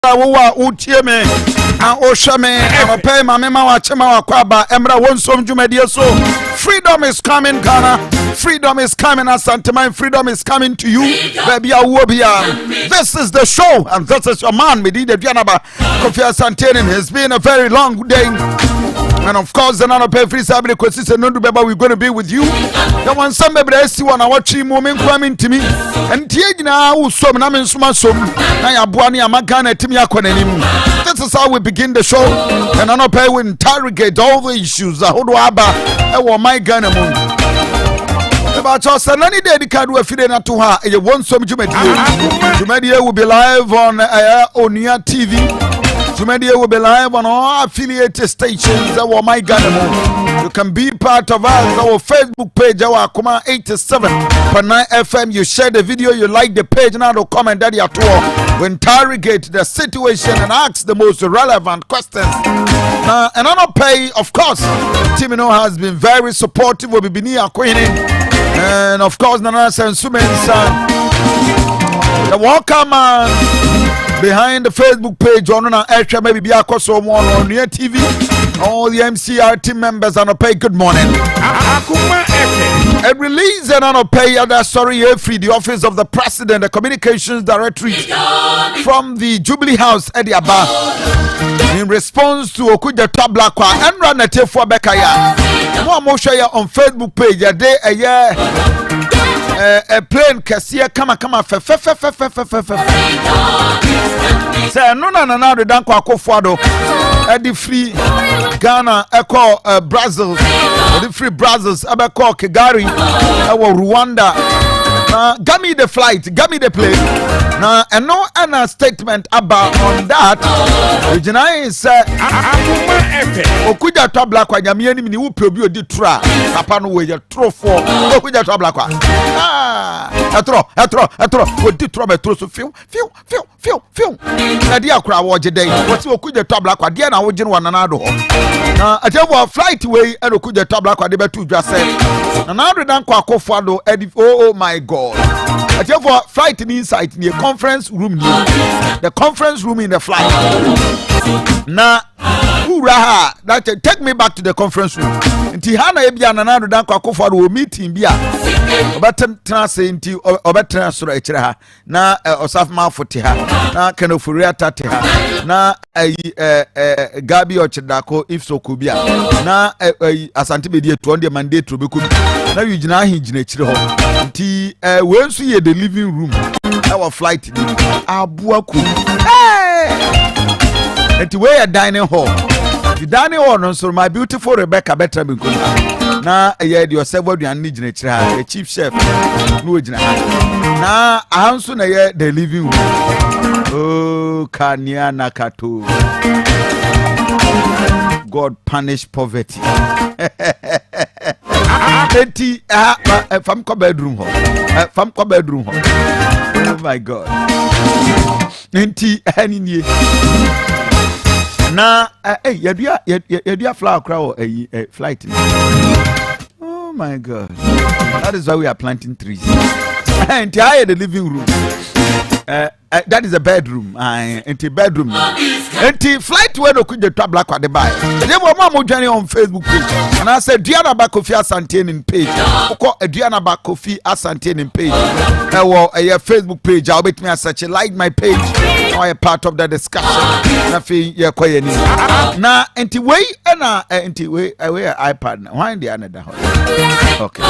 bia wo wa utie me a o hwe me anopɛ ma me ma wa chema wa kwaba emra wonsom dwumadie so. Freedom is coming, Ghana. Freedom is coming, Asante. My freedom is coming to you. Baby, this is the show, and this is your man, Adaunaba, Kofi Asante. It's been a very long day. And of course, the nano pay free Saturday consistent. No, we're going to be with you. The one some baby I see one I watch him moment coming to me. And Tiagina who some namin sumasum. Naya Buani Amagana Timia Konenim. This is how we begin the show. And nano pay will interrogate all the issues. Adaunaba, my Ghana moon. About us, and any day the card will feed into her. You want some Jumedia will be live on Onia TV. Jumedia will be live on all affiliated stations. My Ghana, you can be part of us. Our Facebook page, our Kuma 87.9 FM. You share the video, you like the page, now to comment that you are to we interrogate the situation and ask the most relevant questions. And I don't pay, of course. Timino has been very supportive. We'll be near Queen. And of course, Nana Sensumens, the welcome man behind the Facebook page on Extra, maybe be a one on your TV. All the MCR team members on a pay good morning. A release and on a pay other sorry free the office of the president, the communications directorate from the Jubilee House at the Aba in response to Okuja Tablakwa and Ranate for Bekaya. More share on Facebook page a day a year. A plane Cassia come fe say no the danko akofado at the free Ghana echo Brazil the free Brazils abeko Kigali Rwanda Gami the flight, Gami the plane. Now, and no other statement about on that. Regina said, Okuja Tablakwa, Yamiani, who probably did try. Papa, no way, you throw for Okuja Tablakwa. A throw, what did trouble to feel. Nadia crowd watch a day. What's Okuja Tablakwa, Diana, Ojin one another. Now, I tell you, a flight way, and Okuja Tablakwa, the better just said. Another Danko Fado, Eddie, oh my God. I tell you, flight inside in the conference room, the conference room in the flight. Now, hoorah! That take me back to the conference room. Intihana ebia na nado dan kwa kofa do meeting bia. Obetra say nti obetra soro ekire ha. Na osaf ma fote ha. Na kanofuri atate ha. Na Gabi ochidako if so kubia. Na Asante be die to the mandate ro beku. Na yigina hingina ekire ho. Nti we nso ye the living room. Our flight ni abuaku. Hey! It's where a dining hall. The dining hall, so my beautiful Rebecca better be good. Now, I had your several the chief chef. Now, I'm soon the living room. Oh, Kanya Nakato. God punish poverty. From bedroom hall. From bedroom hall. Oh my God. Na yadia flower crow a flight. Oh my God. That is why we are planting trees. And the living room. That is a bedroom. And the bedroom. And the flight where could the top black at the buy. They were mama journey on Facebook page. And I said Adaunaba Kofi Asante in page. Adaunaba Kofi Asante in page. A Facebook page. I'll bet me as such a like my page. Now I part of the discussion. Nothing you're quite now anti way and anti way away iPad. Why in the another? Okay.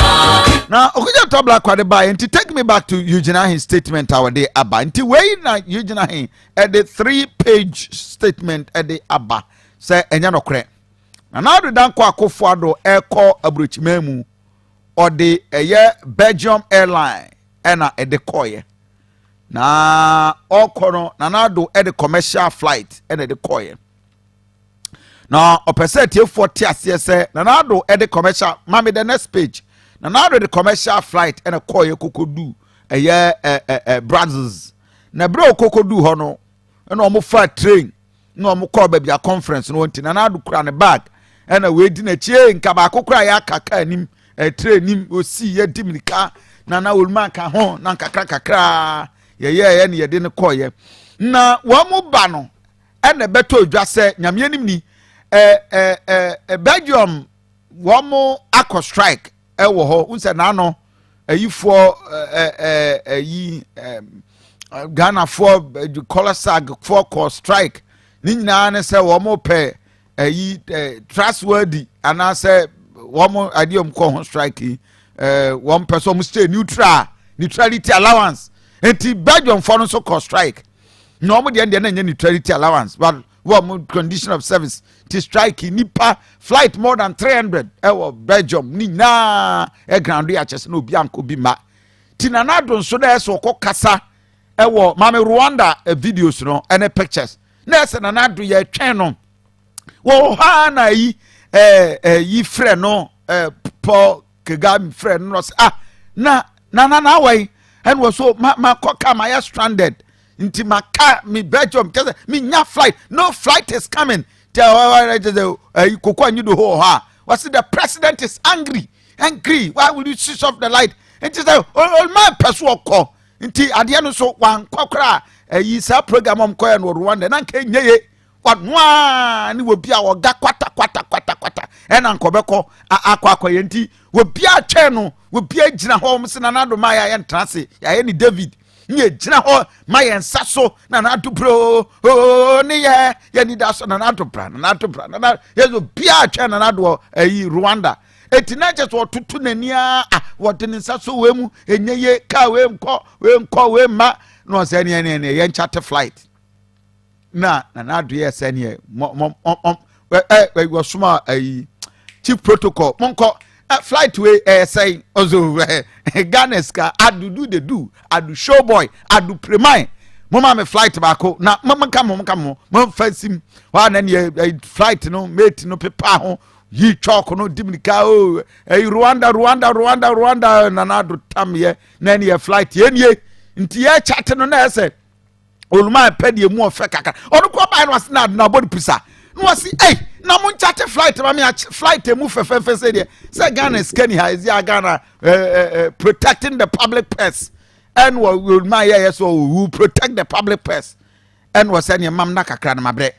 Now Okuja top black at the buy and to take me back to Eugene statement our day about anti way na Eugene at the 3-page statement at the Abba say enyano kre na now the danko akofado airco abrochimemu or the Belgium airline ena at the koye na okono na nado at the commercial flight ena the koye na opese tie 40 ase say na nado at the commercial mami the next page na nado the commercial flight ena koye kokodu Brazils na bro kokodu ho no na omo fa train na omo call baby a conference no nti na na adu kura ne bag na we di na chie nka ba kokura ya kaka nim train nim osi ye dimika na olma ka ho na kakra ye ne ye de ne call ye na wamu ba no ene beto odwa se nyame nim ni Belgium wamu akọ strike ewo ho unse na no ayifo Ghana for Colasag for call strike ni nyina ne se wamu pe trustworthy ana se wamu adiom ko ho strike one person must stay neutrality allowance enti Belgium for no so call strike no mo de na neutrality allowance but what condition of service to strike nipa flight more than 300 Belgium ni na ground ya chese no bianko bi ma tinanado nso na eso kasa mame Rwanda videos no ene pictures na ese nanado ya twen no wo ha na yi frɛ no Paul Kagame frɛ no na way and was so ma koka my stranded inti maka mi Belgium kase mi nya flight no flight is coming tell koko anyi do ho ha was the president is angry why will you switch off the light and say all my person ko inti ade no so wan kokra yi sa program am ko no Rwanda na nka nyeye wadwa ni wobi a woga kwata ena nkobeko akwa yenti wobi a twe no wobi agina ho msena na do ma ya entrance ya ni David nye gina ho ma yen saso na na do bro ni ye ni da so na na do bra na yezo bia twe na do Rwanda etina je so tutu nani a wode ni saso we mu enyeye ka we nko we ma no se ne ye chat flight na do ye se ne we suma chief protocol monko flight we say ozo Ganeska adu de do adu show boy adu premiere mama me flight bako na mama kamo mo fansim wa na ne flight no mate no pepa ho yi chalk no dimnika o Rwanda na do tam ye na ne flight ye nie nti ye chat no na ese oluma pede mu ofe kaka onu ko ba no ase na body pisa no wasi na mun chat flight ma me flight mu fefe say there say Ghana scanny ha is ya Ghana protecting the public purse and will my yes will protect the public purse and was any mam na kakra na mabre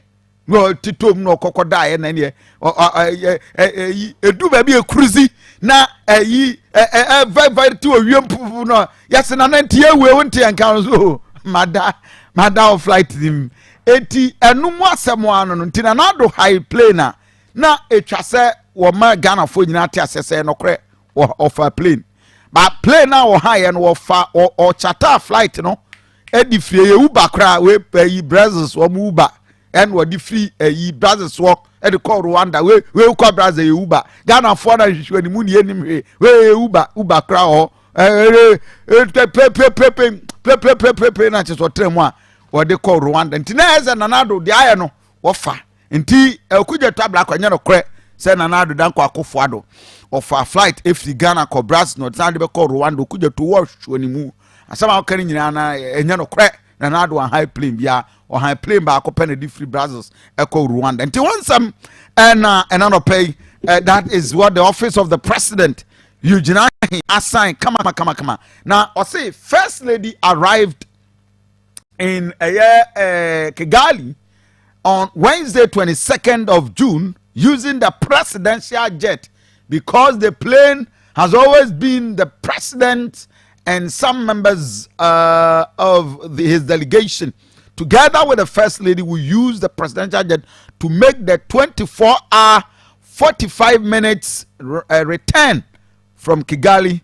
no titom no kokoda na ne edu ba bi ekruzi na very to wiem no yes na nanti ewe wonte anka so mada of flight dim eti enum asemo ano no ntina na do high plane na etwa se wo ma Ghana fo nyina te asese no kre of a plane ba plane na wo high no wo fa o charter flight no edi fie ye uba kra we yi Brazils wo mu uba en wo di free yi Brazils wo edi call Rwanda we call Brazil ye uba Ghana fo na hwehwe ni mu ni enim we uba kra ho pe na cheso tremu a wo de call Rwanda ntina eze nanado de aye no wo fa nti ekuje tabla kwanya no kre se nanado dan kwa akofo ado of a flight if the Ghana ko Brazil no tan de be call Rwanda okuje to wash ni mu asama akari nyina na enya no kre nanado on high plane bia on high plane ba akopɛ na di free Brazils eko Rwanda nti wonsam and no pay that is what the office of the president Eugene assign come now I say first lady arrived in Kigali on Wednesday 22nd of June using the presidential jet because the plane has always been the president and some members of his delegation together with the first lady will use the presidential jet to make the 24-hour 45 minutes return from Kigali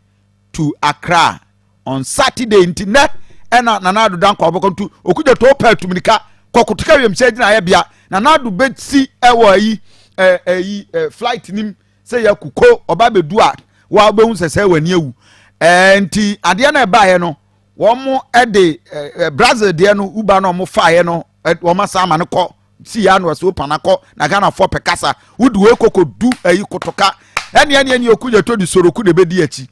to Accra on Saturday internet and nanado dan kwa bokontu okuja to opel tumika kokotuka wiem se gina ya bia nanado beti ewo yi flight nim se yakuko oba bedu a wa behun sese wani ewu enti ade na ba ye no wo mo de Brazil de no uba no mo fa ye no wo ma sama ne ko si ya no so panako na Ghana for pekasa wudu we kokodu ayi kotoka eni okuja to di soroku de bedi achi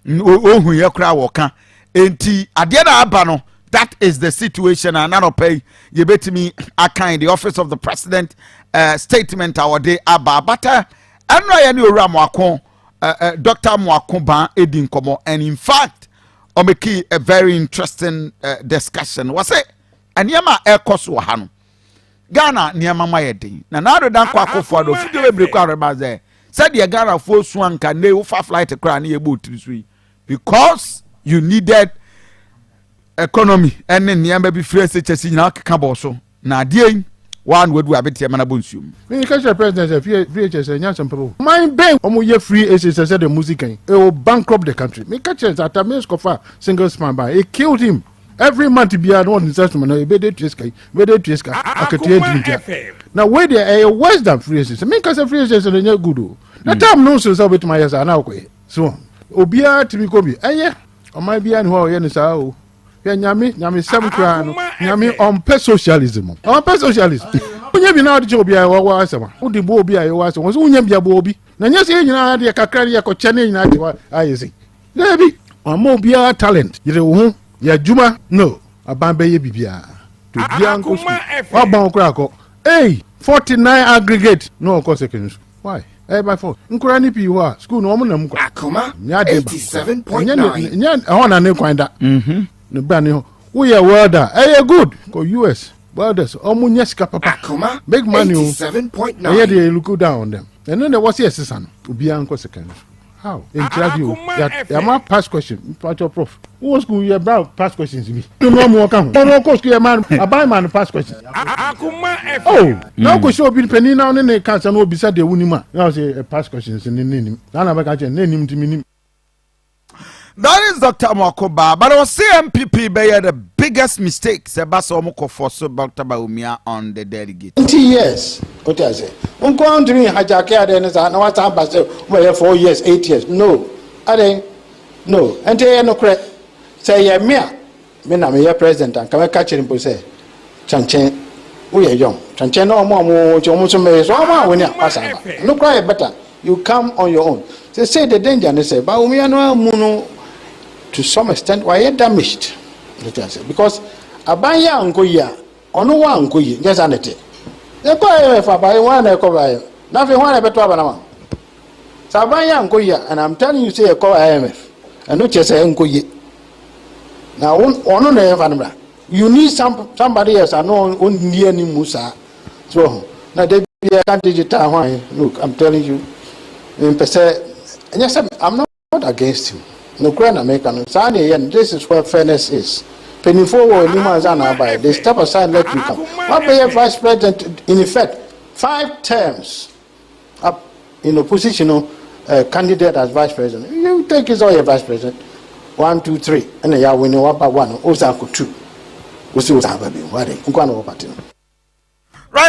ohun ye kra wo kan enti ade na aba no that is the situation and not pay you bet me akan the office of the president statement our day aba but enra ye ni owura Moakon Dr. Moakon ban edin komo and in fact o make a very interesting discussion was it Aniama ekoso ha no. Ghana niama mayedin. Na do dan kwa akofo do fide bebre kwa reba ze. Said the Ghana fo so anka ne wo fa flight kra na ye bo tiri because you needed economy and niama bi free SHS nyina keka bo so. Na die one would have been a bonsium. When you catch the president, free HSS, and some people. My bank, ye free HSS, the music, it will bankrupt the country. Me catch it at a means Kofa, single span by. It killed him. Every month to be at one investment, a better triska, I could hear. Now, where they are worse than free HSS. Make us a free HSS and you're good. The time knows so with my as an outway. So, Obia to be Kobe. Eh, or my be and who are sao. Nyami some crown, Nyami on pet socialism. On pet socialism. When you be now the job, I was some. Who the Bobby I was when you be a Bobby. Now, you say you know, the Kakaria Cochani, I say. There be a more beer talent. You know, ya Juma, no, a Bambe Bibia. To Bianco, or Bancraco. Hey, 49 aggregate, no consequence. Why? By 4. Nkurani piwa school no mo na mko. Akoma 87.9. Nya ona ne kwan da. Ne ba ne ho. Wo ye welder. Eh good. Go US. Welders omo nya sika papa. Akoma big money 87.9. Eh they look down on them. And then there was yes son. Obi anko second. How? In interview. Ya ma pass question. Prof. Who school you about pass questions me? No more come. No course you man. I buy man pass questions. Oh, now go show be penny now ne cancer no beside the wunima. Now say pass questions in name. Na na ba name to me. That is Dr. Mwakoba, but our CMPP be the biggest mistake. Sebaso Moko force Dr. Baumia on the delegate. 20 years. What I say? Unko andri hajake then is na what am say 4 years, 8 years. No. Ade no. Ente no correct. Say ye me na me president and come catch him say chanchen we are young. Chanchen no more so me so ma we pass. No cry better. You come on your own. They say the danger and they say but we are no muno to some extent why damaged. Because abaya ankoya ono wa ankoye just anete. They go if abaya one e ko buy. Nothing one better banana. So abaya ankoya and I'm telling you say e call IMF. And no chese ankoye. Now ono na evanbra. You need somebody else I know on near ni Musa. So now they can't digital one. Look, I'm telling you in percent and yes I'm not against him. No grand American. This is where fairness is. Penny forward, they step aside, let you come. What be a vice president, in effect, 5 terms up in oppositional candidate as vice president. You take his all your vice president. 1, 2, 3. And then we know about 1, Osako 2. We see what's happening. Right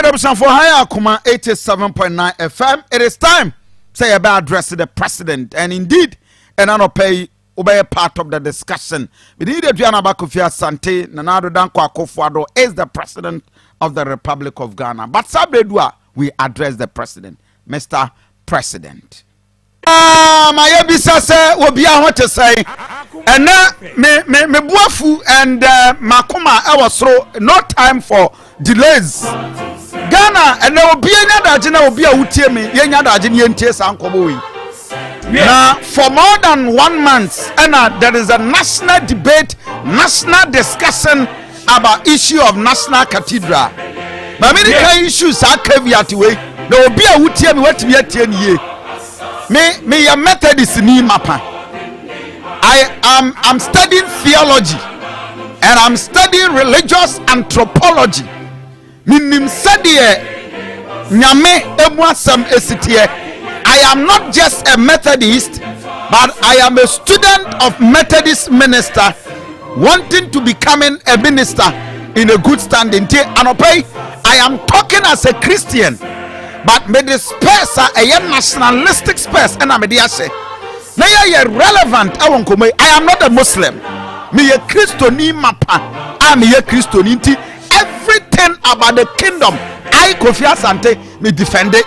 up for higher Kuma 87.9 FM. It is time. Say about addressing the president. And indeed, and I don't pay obey part of the discussion. We need Adaunaba Kofi Asante, Nanado Danko Akufo-Addo is the president of the Republic of Ghana. But Sabedua, we address the president, Mr. President. My ebisa say obi a what to say. And me buafu and makoma ewosoro no time for delays. Ghana and obi enya daje na obi a wutie me yenya daje ne yentie sankobo wi. Now, for more than 1 month, and there is a national debate, national discussion about issue of national cathedral. But many issues are caveat way. There will be a wutie me what me atie ye. Me a Methodist ni mapa. I'm studying theology and I'm studying religious anthropology. Minim sadie nyame emuasam esitie. I am not just a Methodist, but I am a student of Methodist minister wanting to becoming a minister in a good standing. I am talking as a Christian, but me the space a nationalistic space and I'm a say. Now you are relevant. I am not a Muslim. Me a Christian mapa. I'm a Christian. Everything about the kingdom, I Kofi Asante me defend it.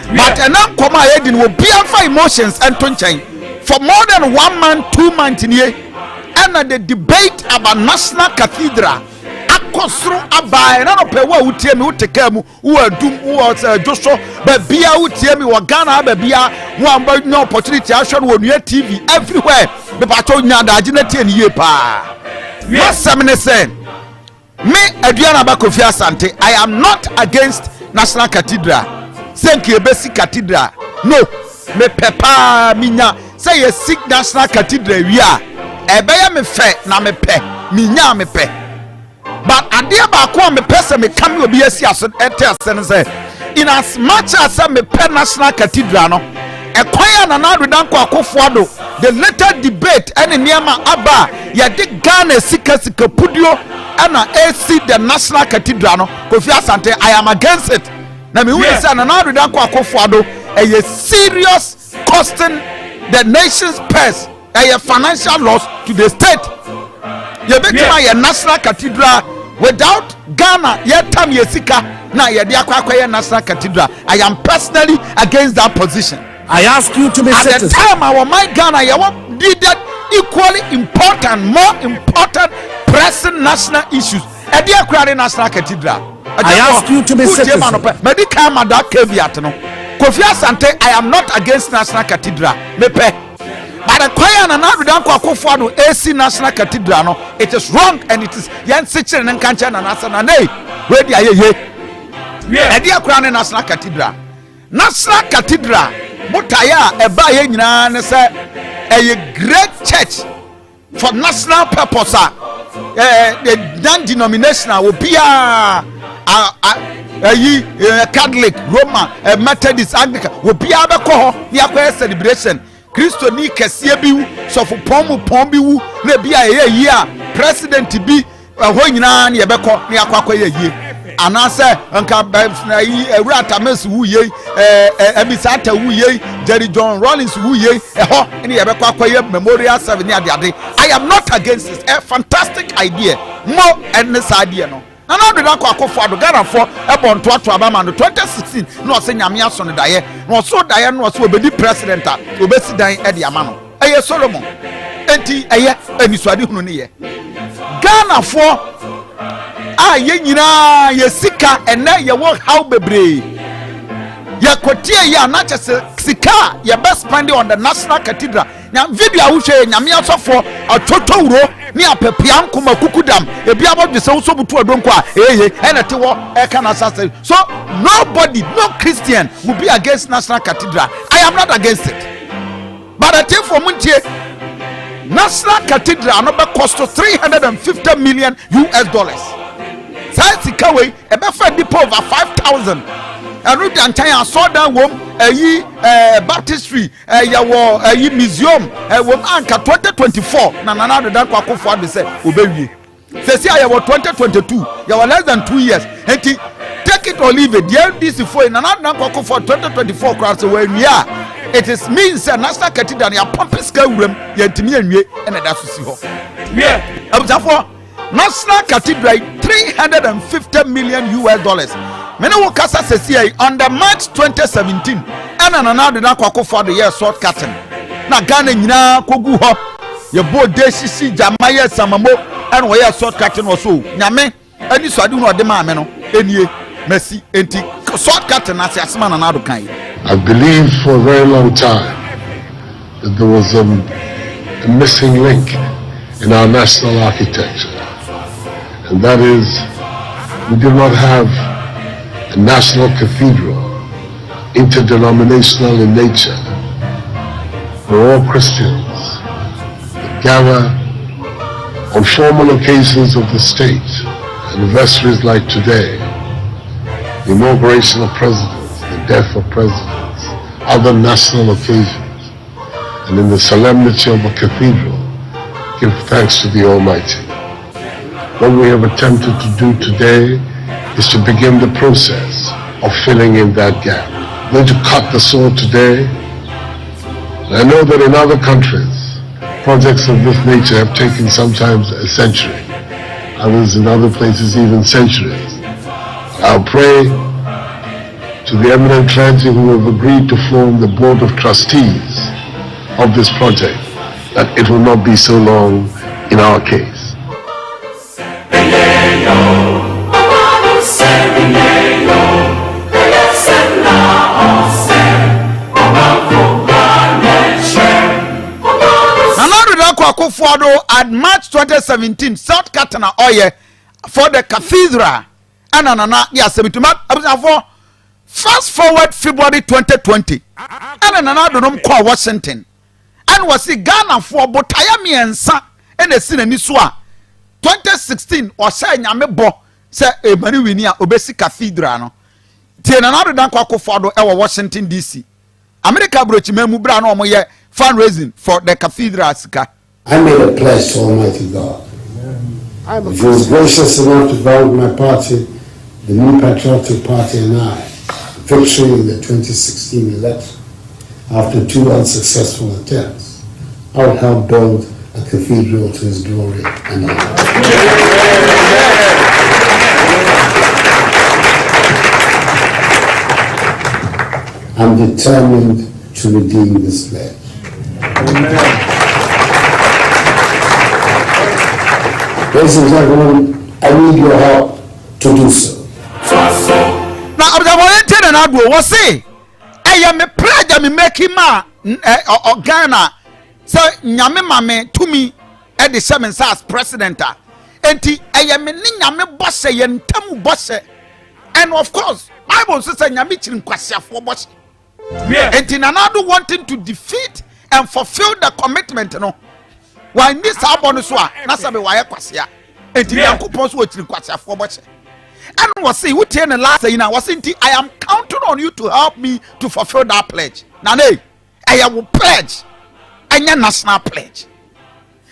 But and now come ahead will be for emotions and tunchain for more than 1 month, 2 months in here. And the debate about national cathedral. Akosro abai na no pe wa utie me uteka mu wo adum wo Joshua ba bia utie me wo Ghana ba bia wo amba no opportunity ahwe no nua TV everywhere me pa to nya daje na tie ne ye pa. Masam ne say me Adaunaba Kofi Asante, I am not against National Cathedral. Thank you, basic cathedral. No, me pepa minya say ye seek National Cathedral we are. Ebeye me fe na me pe, minya me pe. But adia ba ko me pese me kam obi asi aso ete say in as much as me pe National Cathedral no ekwaya na na redan ko akofoado the later debate any niama aba ye de Ghana sika pudio ana AC the National Cathedral no Kofi Asante, I am against it. Na me we say na na redan ko akofoado a serious costing the nation's purse, a financial loss to the state. You become a National Cathedral without Ghana yet time yesika na ye dia kwa National Cathedral. I am personally against that position. I ask you to be at the time our my Ghana you needed equally important, more important pressing national issues. A dear crowded National Cathedral. I ask you to be citizen. Medical mother caveat no. Kofi Asante, I am not against National Cathedral. Me pe. But the choir na we don't go AC National Cathedral no. It is wrong and it is yan section and kancha na nasana nei. Where dia ye. Yeah. Edia crown National Cathedral. National Cathedral mutaya eba ye nyina ne say a great church for national purpose. The non-denominational will be Catholic, Roman, Methodist, Anglican will be able to celebration. Christo ni kesiye bi so for pombi wu na bi a year president bi ho nyina na yebeko na akwa ye anase nka na yi Ewurata Mes wu ye Asante wu ye Jerry John Rollins wu ye ho na yebeko akwa ye memorial service ni ade. I am not against this. A fantastic idea. More and this idea no. Na na do na kwa akofo ado Ghana for ebon to abama no 2016 no se nyame aso ne daye no so daye no so obedi president a obesi dan e de ama no eye Solomon enti eye anisuade hunu ne ye Ghana for a ye nyina ye sika ene ye wo how bebre ye kotie ye na chese sika ye best spend on the National Cathedral nya video a wo hwe nyame aso for atotowuro ni apepia nkoma kukudam ebi abodwe se so butu adonko a enete wo ekana sase. So nobody, no Christian will be against National Cathedral. I am not against it, but I think for muntie National Cathedral no be cost $350 million. Sai sikawe e be fa deep over 5,000 and the entire saw that wom baptistry yawo museum wom anka 2024 na nana da kwa akofo ade se obewie sesi yawo 2022 yawo less than 2 years enti take it or leave it. This for nana da kwa akofo 2024 cross we nia it is means National Cathedral ya pompis ka wuram ya ntimi anwie na da so si ho yeah abusafo National Cathedral $350 million. Many will cast us on the March 2017 and another Nakoko for the year short cutting. Na Ghana nyina kogu ho ye bo desisi jamaya samamo and we are short cutting also. Nyame ani so adu no de ma me no enie merci enti short cutting as asma na do kan. I believe for a very long time that there was a missing link in our national architecture, and that is we do not have a national cathedral, interdenominational in nature, where all Christians gather on formal occasions of the state, anniversaries like today, the inauguration of presidents, the death of presidents, other national occasions, and in the solemnity of a cathedral, give thanks to the Almighty. What we have attempted to do today is to begin the process of filling in that gap. We're going to cut the sword today. And I know that in other countries, projects of this nature have taken sometimes a century, others in other places even centuries. I'll pray to the eminent clergy who have agreed to form the board of trustees of this project that it will not be so long in our case. At March 2017, South Katana Oye, for the cathedral. And nana ya sebituma for fast forward February 2020. And nana do nom call Washington. And was see Ghana for botaya miensa and the sin ni so 2016 or say nyame bo say e mani wini a obesi cathedral no. Tie nana do dan kwa Kofi e Washington DC. America brochi memu bra no omo ye fundraising for the cathedral sika. I made a pledge to Almighty God. If He was gracious enough to grant my party, the New Patriotic Party, and I, victory in the 2016 election, after 2 unsuccessful attempts, I would help build a cathedral to His glory and honor. I'm determined to redeem this pledge. Ladies and gentlemen, I need your help to do so. Now, I'm going to say, I am a pledge me making ma Ghana. So, nyame mame to me at the 7 as president. Enti, I am a nyame bosse yen tamu bosse. And of course, Bible says nyame chirin kwasya for bosse. Enti nanado wanting to defeat and fulfill the commitment, no. Why this album so na sabe why kwasya. Enti yankopon so chirin kwasya for bosse. And was say, what the last say now was I am counting on you to help me to fulfill that pledge. Nane, I will pledge. Anya national pledge.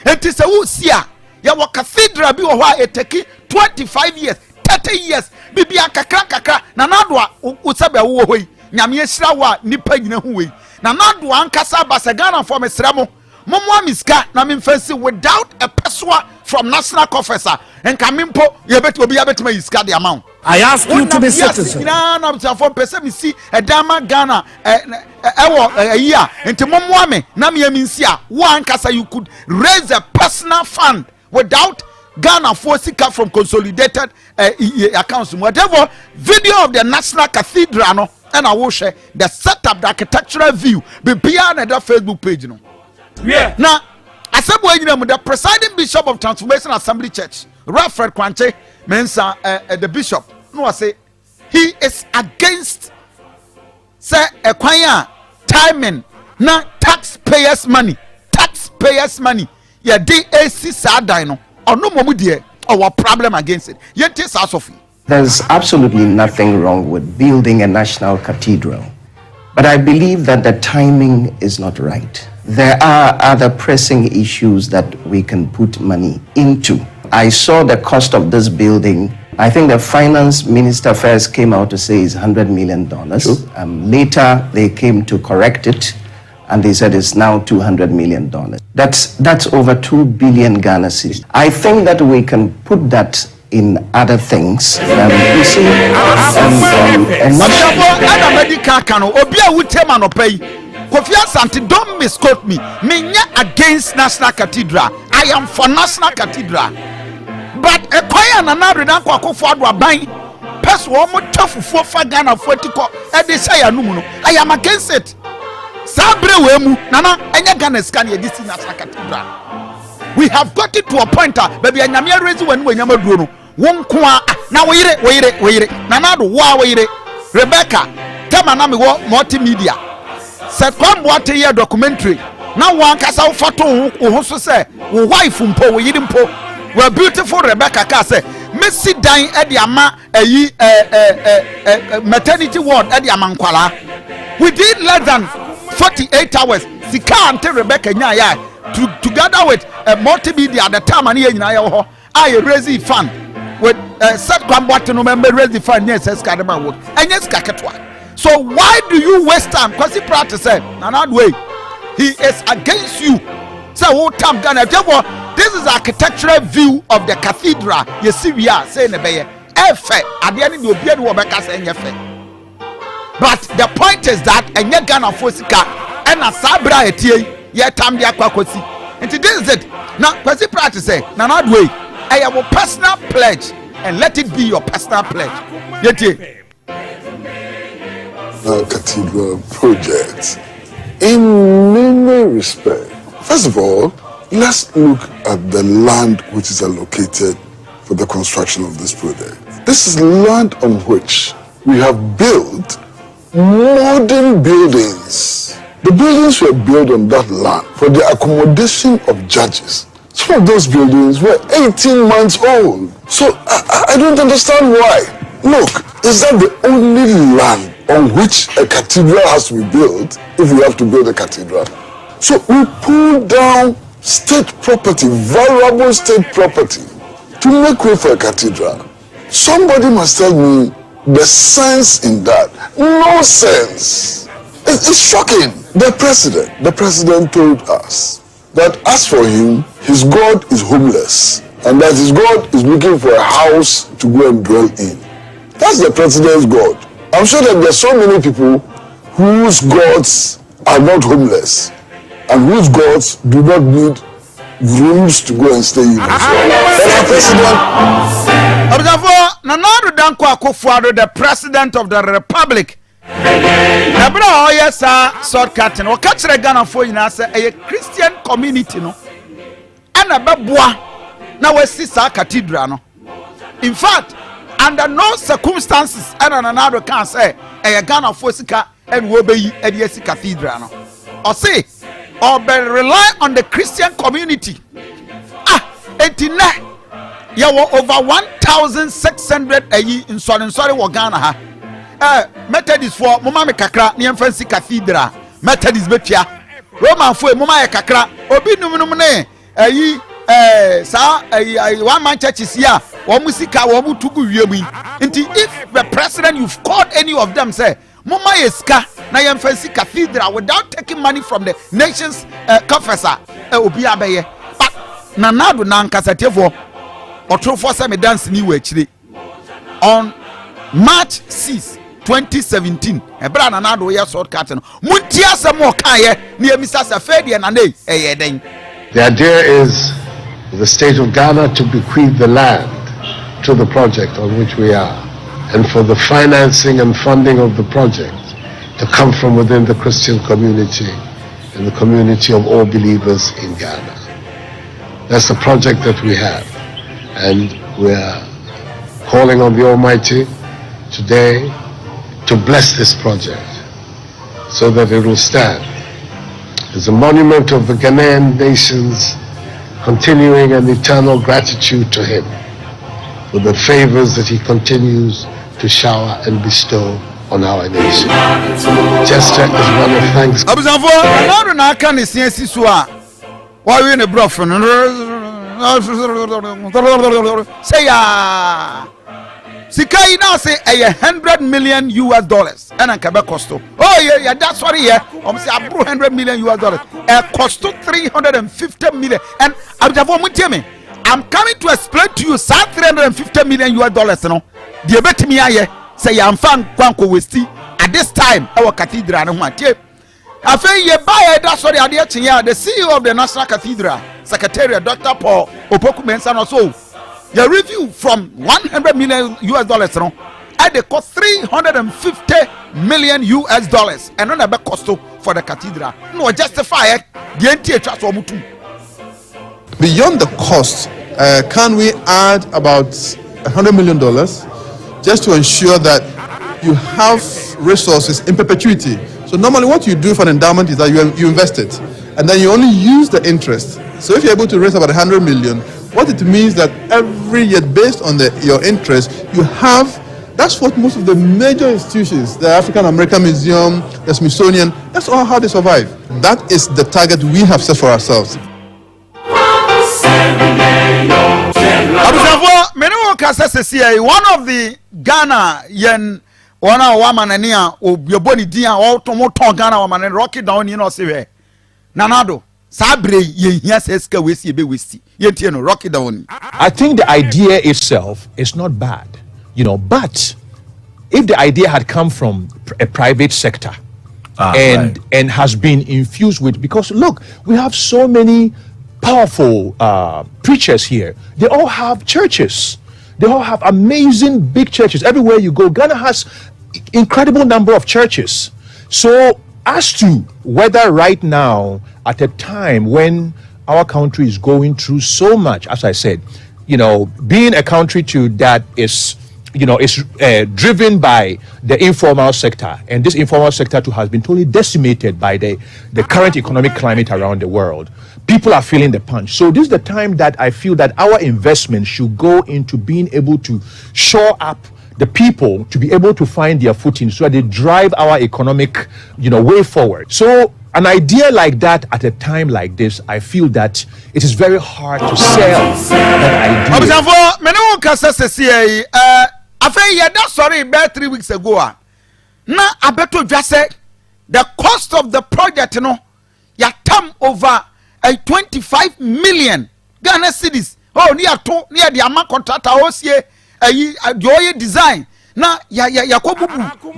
It is a wusia. Ya wa cathedral bi wo ha eteki 25 years, 30 years. Bibia kakra na nadwa usabe wo hoi. Nyame esira wa nipa nyina hu wei. Na nadwa ankasa basagana for mesramo. Momo miska na memfancy without a peswa from national confessor and kamimpo yebet obi abetima iska the amount. I ask you to be citizen. Na for person see a dama Ghana a year into momo me na me minsia one kasa you could raise a personal fund without Ghana for sika from consolidated accounts. Whatever video of the National Cathedral no and I will share the setup, the architectural view be beyond the Facebook page no. Yeah. Now, as the presiding bishop of Transformation Assembly Church, Raphael Kwanche, Mensa, the bishop, no, I say he is against say a choir timing, na taxpayers' money, Yeah, DAC Sadino, or no more dear, or problem against it. Yet, yes, Sophie. There's absolutely nothing wrong with building a national cathedral, but I believe that the timing is not right. There are other pressing issues that we can put money into. I saw the cost of this building. I think the finance minister first came out to say it's $100 million. Later, they came to correct it, and they said it's now $200 million. That's over 2 billion Ghana cedis. I think that we can put that in other things. You see, Kofi Asante, don't misquote me. Me against National Cathedral. I am for National Cathedral. But a choir and another than Kofi Adwaban. Pass one more tough for Ghana for Tico. And they say, I am against it. Sabre Wemu, Nana, and Ghana scan this National Cathedral. We have got it to a point, baby, and I'm here raising when you're doing one kwa. Now wait it. Nana, wait it. Rebecca, come on, I'm multimedia. Said come what a year documentary. Now one kasa photo who say wife mpo we yidimpo. Well beautiful Rebecca ka say Messi dying at the ama maternity ward at the amankwala. We did less than 48 hours. Sika ante Rebecca nya together with multimedia at the time and here I raise the fund with set come what no member raise the fund yes skadema work. And yes kaketwa. So why do you waste time? Because he practice said, another way, he is against you. So what time Ghana? Therefore, this is architectural view of the cathedral. You see, we are saying the bay. At the end of the day, but the point is that and you Ghana Fosika and a Sabra etie yet time dia kwakosi. And this is it. Now, because he practice say, another way, I have a personal pledge and let it be your personal pledge. Yet. Cathedral project in many respects. First of all, let's look at the land which is allocated for the construction of this project. This is land on which we have built modern buildings. The buildings were built on that land for the accommodation of judges. Some of those buildings were 18 months old. So I don't understand why. Look, is that the only land on which a cathedral has to be built if we have to build a cathedral? So we pull down state property, valuable state property, to make way for a cathedral. Somebody must tell me the sense in that. No sense. It's shocking. The president told us that as for him, his God is homeless, and that his God is looking for a house to go and dwell in. That's the president's God. I'm sure that there are so many people whose gods are not homeless and whose gods do not need rooms to go and stay in. The president of the republic. Oh yes, shortcut. No catch the Ghana for you say a Christian community no. And a babua now we see sa cathedral no. In fact, under no circumstances, and another can say a Ghana for sika and we be a cathedral no. Or say or be rely on the Christian community. Etina ya over 1,600 in sorry wa Ghana ha. Methodist for mama me kakra ne fancy cathedral. Methodist betia. Roman for mama e kakra. Obi num ne one man churches here. Wo musika wo mutugu wiemu. Nti if the president you've called any of them say mama yeska na yem fancy cathedral without taking money from the nation's confessor obi abeye. But nanado na nkasatefo otrofo say me dance ni we chire on March 6 2017 ebra nanado ye shortcut no muntia asem o kan ye na emisa sa fedie na nei eyeden. The idea is the state of Ghana to bequeath the land to the project on which we are, and for the financing and funding of the project to come from within the Christian community and the community of all believers in Ghana. That's the project that we have, and we are calling on the Almighty today to bless this project so that it will stand as a monument of the Ghanaian nation's continuing and eternal gratitude to him for the favors that he continues to shower and bestow on our nation. Just as one of thanks. Say Sikai now say $100 million and an kabe costo. Oh yeah, that's what here. Say $100 million. Cost 350 million. And I'm coming to explain to you $350 million. No, the bet me say I'm fan Kwanko Westi at this time our cathedral no want. I feel you buy that's what the CEO of the National Cathedral, Secretary Dr. Paul Opoku Mensah also. The review from $100 million no, at the cost $350 million and on a back cost for the cathedral. No, justify the entire trust or mutu. Beyond the cost, can we add about $100 million just to ensure that you have resources in perpetuity? So normally what you do for an endowment is that you invest it and then you only use the interest. So if you're able to raise about $100 million, what it means that every year, based on your interest, you have. That's what most of the major institutions, the African American Museum, the Smithsonian, that's all how they survive. That is the target we have set for ourselves. One of the Ghana yen one woman and near Oboni Dia or Tomoto Ghana woman and rock it down in Osiwe. Nanado. Sabre yes eska wesi be wesi yenti no rock it down. I think the idea itself is not bad, but if the idea had come from a private sector and has been infused with, because look, we have so many powerful preachers here. They all have churches. They all have amazing big churches. Everywhere you go, Ghana has incredible number of churches. So as to whether right now, at a time when our country is going through so much, as I said, being a country too that is driven by the informal sector, and this informal sector too has been totally decimated by the current economic climate around the world. People are feeling the punch. So this is the time that I feel that our investment should go into being able to shore up the people to be able to find their footing so that they drive our economic, way forward. So an idea like that at a time like this, I feel that it is very hard to sell that idea. Sorry, about 3 weeks ago. Now, I bet you just say the cost of the project, ya come over a 25 million Ghana cedis. Oh, near the amount contractor, your design. Now, ya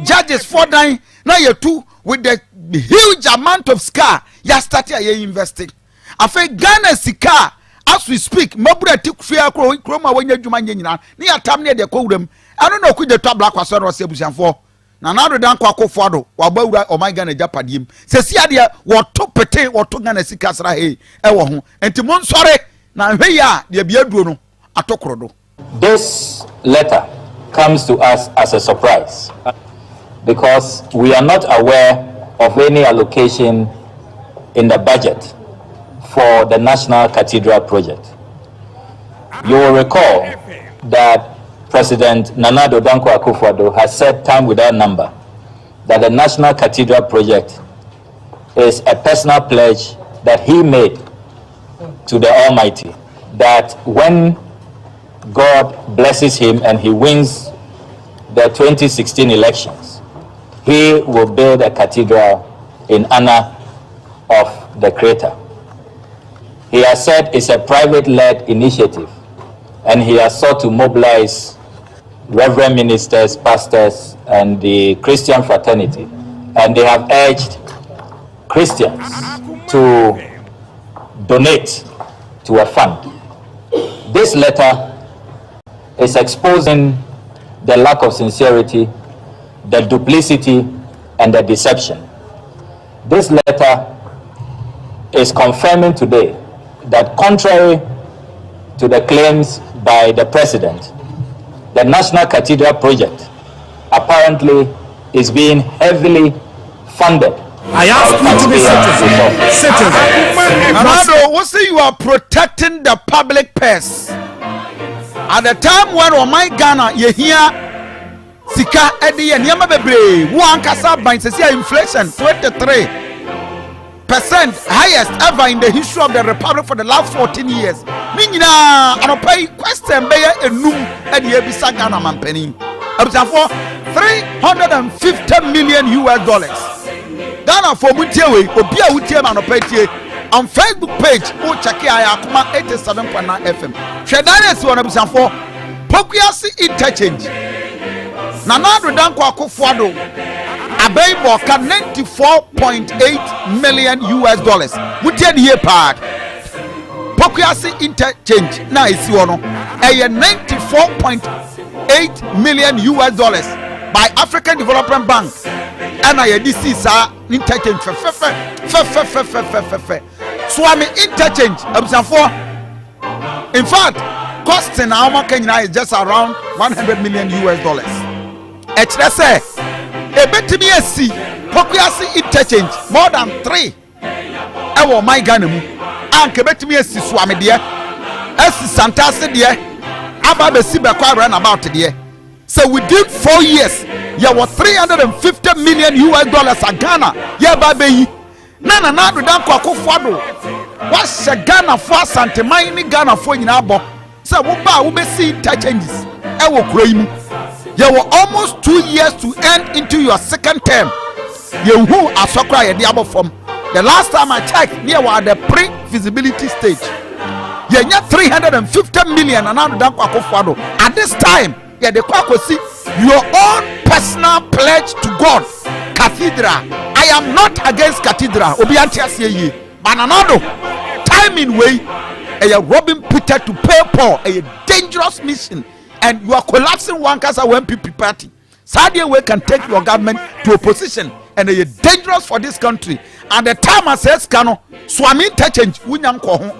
judges 49. Now, you two with the huge amount of scar, ya started investing. I think Ghana sika. As we speak, Mabura took fear chroma when you do near time near the codem. I don't know who the top black was or Sebusian for. Now, the Danko Fado, or Boga or my Ghana Japadim. Says Yadia, what took pete or took Ghana Sikasra, Ewa, and Timon sorry. Now, here, the Biaduno, Atokrodo. This letter comes to us as a surprise because we are not aware of any allocation in the budget for the National Cathedral project. You will recall that President Nana Addo Dankwa Akufo-Addo has said time without number that the National Cathedral project is a personal pledge that he made to the Almighty, that when God blesses him and he wins the 2016 elections, he will build a cathedral in honor of the Creator. He has said it's a private-led initiative, and he has sought to mobilize reverend ministers, pastors, and the Christian fraternity, and they have urged Christians to donate to a fund. This letter is exposing the lack of sincerity, the duplicity, and the deception. This letter is confirming today that contrary to the claims by the president, the National Cathedral project apparently is being heavily funded. I ask you to be citizen. Another, what say you are protecting the public purse? At the time when my Ghana, you hear Sika Eddie and Yama Bebre, one Kasa by inflation 23%, highest ever in the history of the Republic for the last 14 years. Nina, and pay question Bayer and Noom and Yabisa Ghana Mampeni. For $350 million. Ghana for Mutiewe, Obia Utie Manopeti. On Facebook page, Ayakuma 87.9 FM. Shedane is one of them for Pokiasi interchange. Nana Addo Dankwa Akufo-Addo Abeibo ka $94.8 million. Mutien here part. Pokiasi interchange na isi wono. $94.8 million by African Development Bank. And I DC sa interchange Swami interchange in fact costing our Kenya is just around $100 million. Actually say a bit me see Pokuasi interchange more than 3 ewo my Ghana mu and kebet me see Swami there Asante there aba be si be kwa run about there. So within 4 years, you were $350 million a Ghana. Yeah, baby. Nana Addo Dankwa Akufo-Addo. What's a Ghana for Asante? Mine Ghana for in Abo. So we be see interchanges. I will claim. You were almost 2 years to end into your second term. You who are so crying the Abo form. The last time I checked, you were at the pre-feasibility stage. You had $350 million and Addo Dankwa Akufo-Addo. At this time. Yeah, the Kwako see your own personal pledge to God. Cathedral. I am not against cathedral. Obiantia say ye. But another timing way, a robbing Peter to pay Paul, a dangerous mission, and you are collapsing one casa when people party. Sadia way can take your government to opposition, and a dangerous for this country. And the time I says Kano, Swami interchange, Winyam Koho,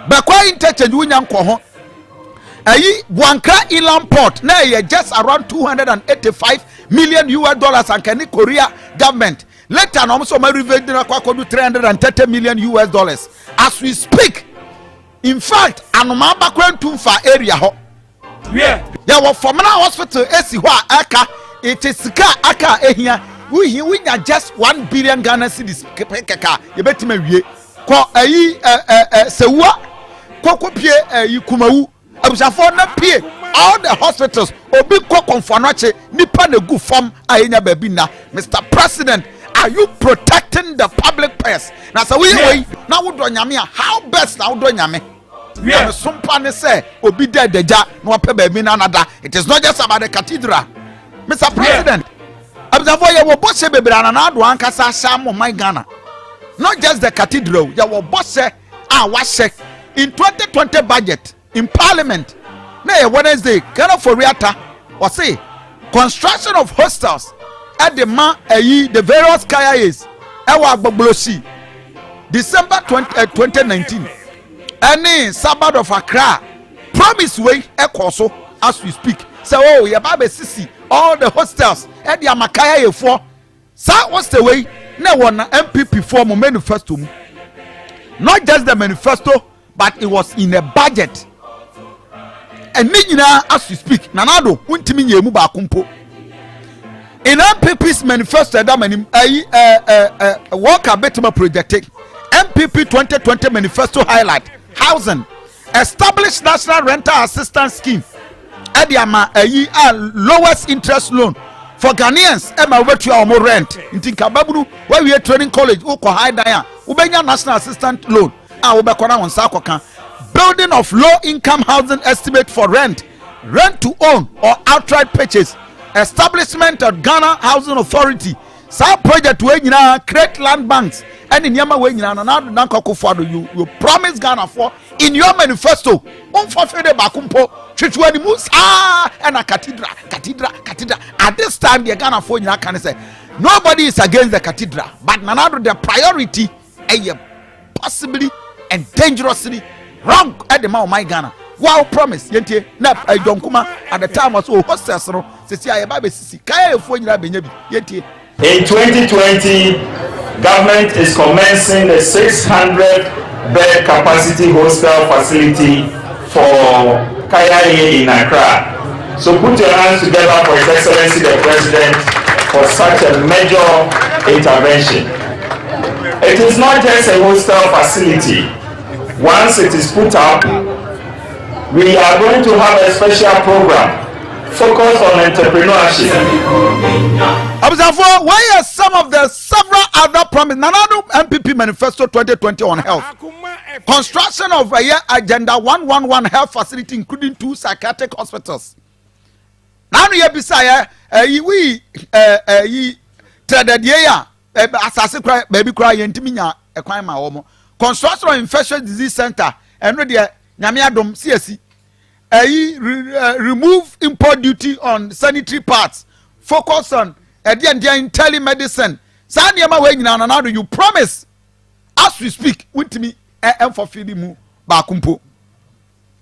Bakwa interchange, Winyam Koho. Ayi Buankra Inland Port na just around $285 million and Kenny Korea government. Later on also my revenue $330 million. As we speak, in fact, Adaunaba Tumfa area ho. Yeah, well, for now hospital esiwa aka it is aka ehia we just 1 billion Ghana cedis keka ye betime wie ko ayi sewa kokopie kumawu abusafo na pie all the hospitals obi ko konfonoche nipa na gu fam ayenya baby na. Mr. President, are you protecting the public purse? Na say we na wodo nyame how best na wodo nyame. It is not just about the cathedral, Mr. President. Not just the cathedral. In 2020 budget in Parliament, Wednesday, was say construction of hostels at the the various KIAs. December 2019. Ennin Sabbath of Accra promise way ekoso as we speak. Say oh ya babe sisi all the hostels at the Amakaya ye4. Sa what's the way na one MPP form manifesto. Not just the manifesto, but it was in a budget. And nina as we speak nanado untimi yemu ba kumpo. In MPP's manifesto that many worker betema project MPP 2020 manifesto highlight housing, established national rental assistance scheme at the lowest interest loan for Ghanaians. Emma wetu omo rent inti kababunu where we are training college uko high daya ubenya national assistance loan ubekona wonsa akoka building of low income housing estimate for rent to own or outright purchase, establishment of Ghana Housing Authority. Some project we create land banks and in Yama way you promise Ghana for in your manifesto. Unfortunately, Bakumpo, Chichwani Mus and a cathedral. At this time, the Ghana for can say nobody is against the cathedral, but Nanado the priority possibly and dangerously wrong at the Mount my Ghana. Wow, promise yente na Donkuma at the time was hostess no sisi ayababe sisi kaya efo nyina benyabi yente. In 2020, government is commencing a 600-bed capacity hostel facility for Kaya in Accra. So put your hands together for His Excellency the President for such a major intervention. It is not just a hostel facility. Once it is put up, we are going to have a special program focused on entrepreneurship. Why are some of the several other promises? Nanado MPP Manifesto 2020 on health. Construction of a year agenda 111 health facility, including 2 psychiatric hospitals. Now you beside we traded yeah assassin baby cry yentiminya a crime my homo. Construction of infectious disease center and ready Nyamiadom CSC. Remove import duty on sanitary parts. Focus on telemedicine. Sanyama way now you promise as we speak with me and for feeding mu bakumpo.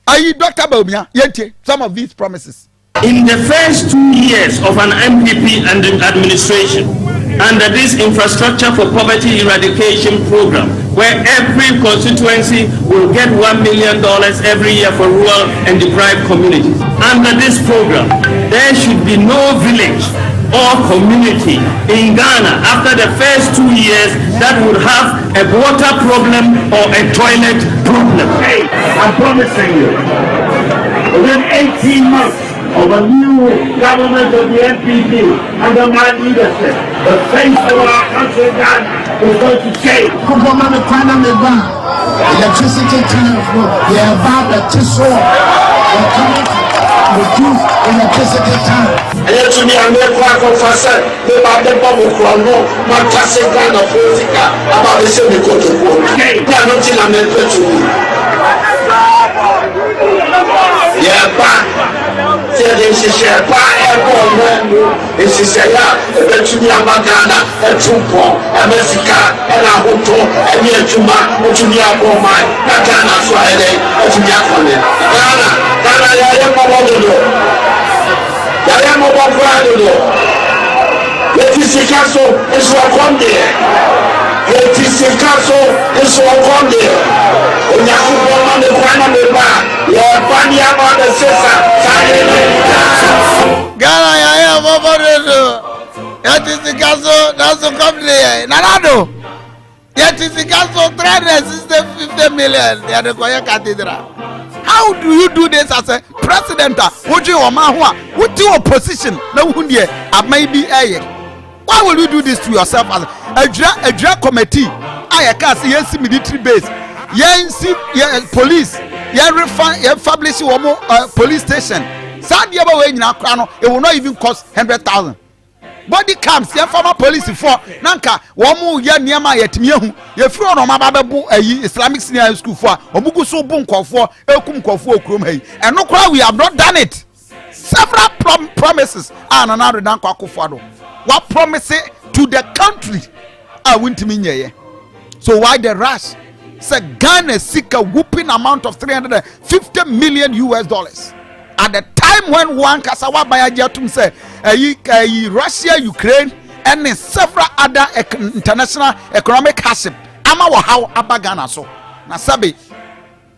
Dr. Baumia yente some of these promises. In the first 2 years of an MPP administration, under this infrastructure for poverty eradication program, where every constituency will get $1 million every year for rural and deprived communities. Under this program, there should be no village or community in Ghana after the first 2 years that would have a water problem or a toilet problem. Hey, I'm promising you, within 18 months, of a new government of the NPP under my leadership, the face of our country Ghana is going to change. Electricity tariff, they're about the tissue, they're coming to reduce electricity tariff. And yet to me, I'm not quite confessing about the bubble chrono, my classic Ghana politica about the same go to court. They are not in America to me. Yeah, but. It's a etumi amagana etumpo emesika ena hoto eni etuma etumi aboma na Ghana so ele etumi akole Ghana ya ye mobodo ya mobodo yetisika so esu akonde yetisika so esu akonde onyakubo ma ne kwana me ba ya pani ama de sesa Ghana ya mobodo yetisika so that's come there nanado yetisika so 350 million ya de koye cathedral. How do you do this as a president? Would you or mahua? Would you opposition? No, maybe why will you do this to yourself as a drug committee? I can't see yes military base, yes police, yes publish police station. Sad you ever in Akrano, it will not even cost 100,000. Body camps, your former police for Nanka, Wamu ya Niama yet Miahu, your friend on Mababu, Islamic Senior School for Obugu so bunko for Elkum Kofu Krumhe. And no cry, we have not done it. Several promises and another Nanka Kufado. What promise it to the country? I went to me. So why the rush? Say Ghana seek a whooping amount of $350 million US. At the time when one Kasawa Bayajatum said, Russia, Ukraine, and several other international economic hardship, Ama how Abagana so. Nasabi,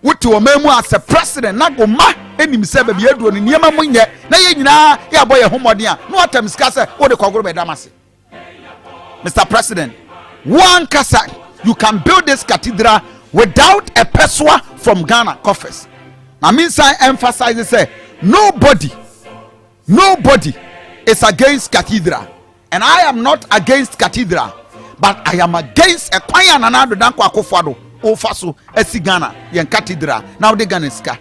what to a memo as a president, not go ma, and himself be able to near Mamunya, Nayina, ya boy a homodia, no attempts Kasa, or the Kogro Damasi. Mr. President, one Kasa, you can build this cathedral without a peswa from Ghana coffers. I mean, I emphasize say nobody is against cathedral, and I am not against cathedral, but I am against a choir and another danko akofado ofaso esi Ghana yen cathedral now the Ghana ska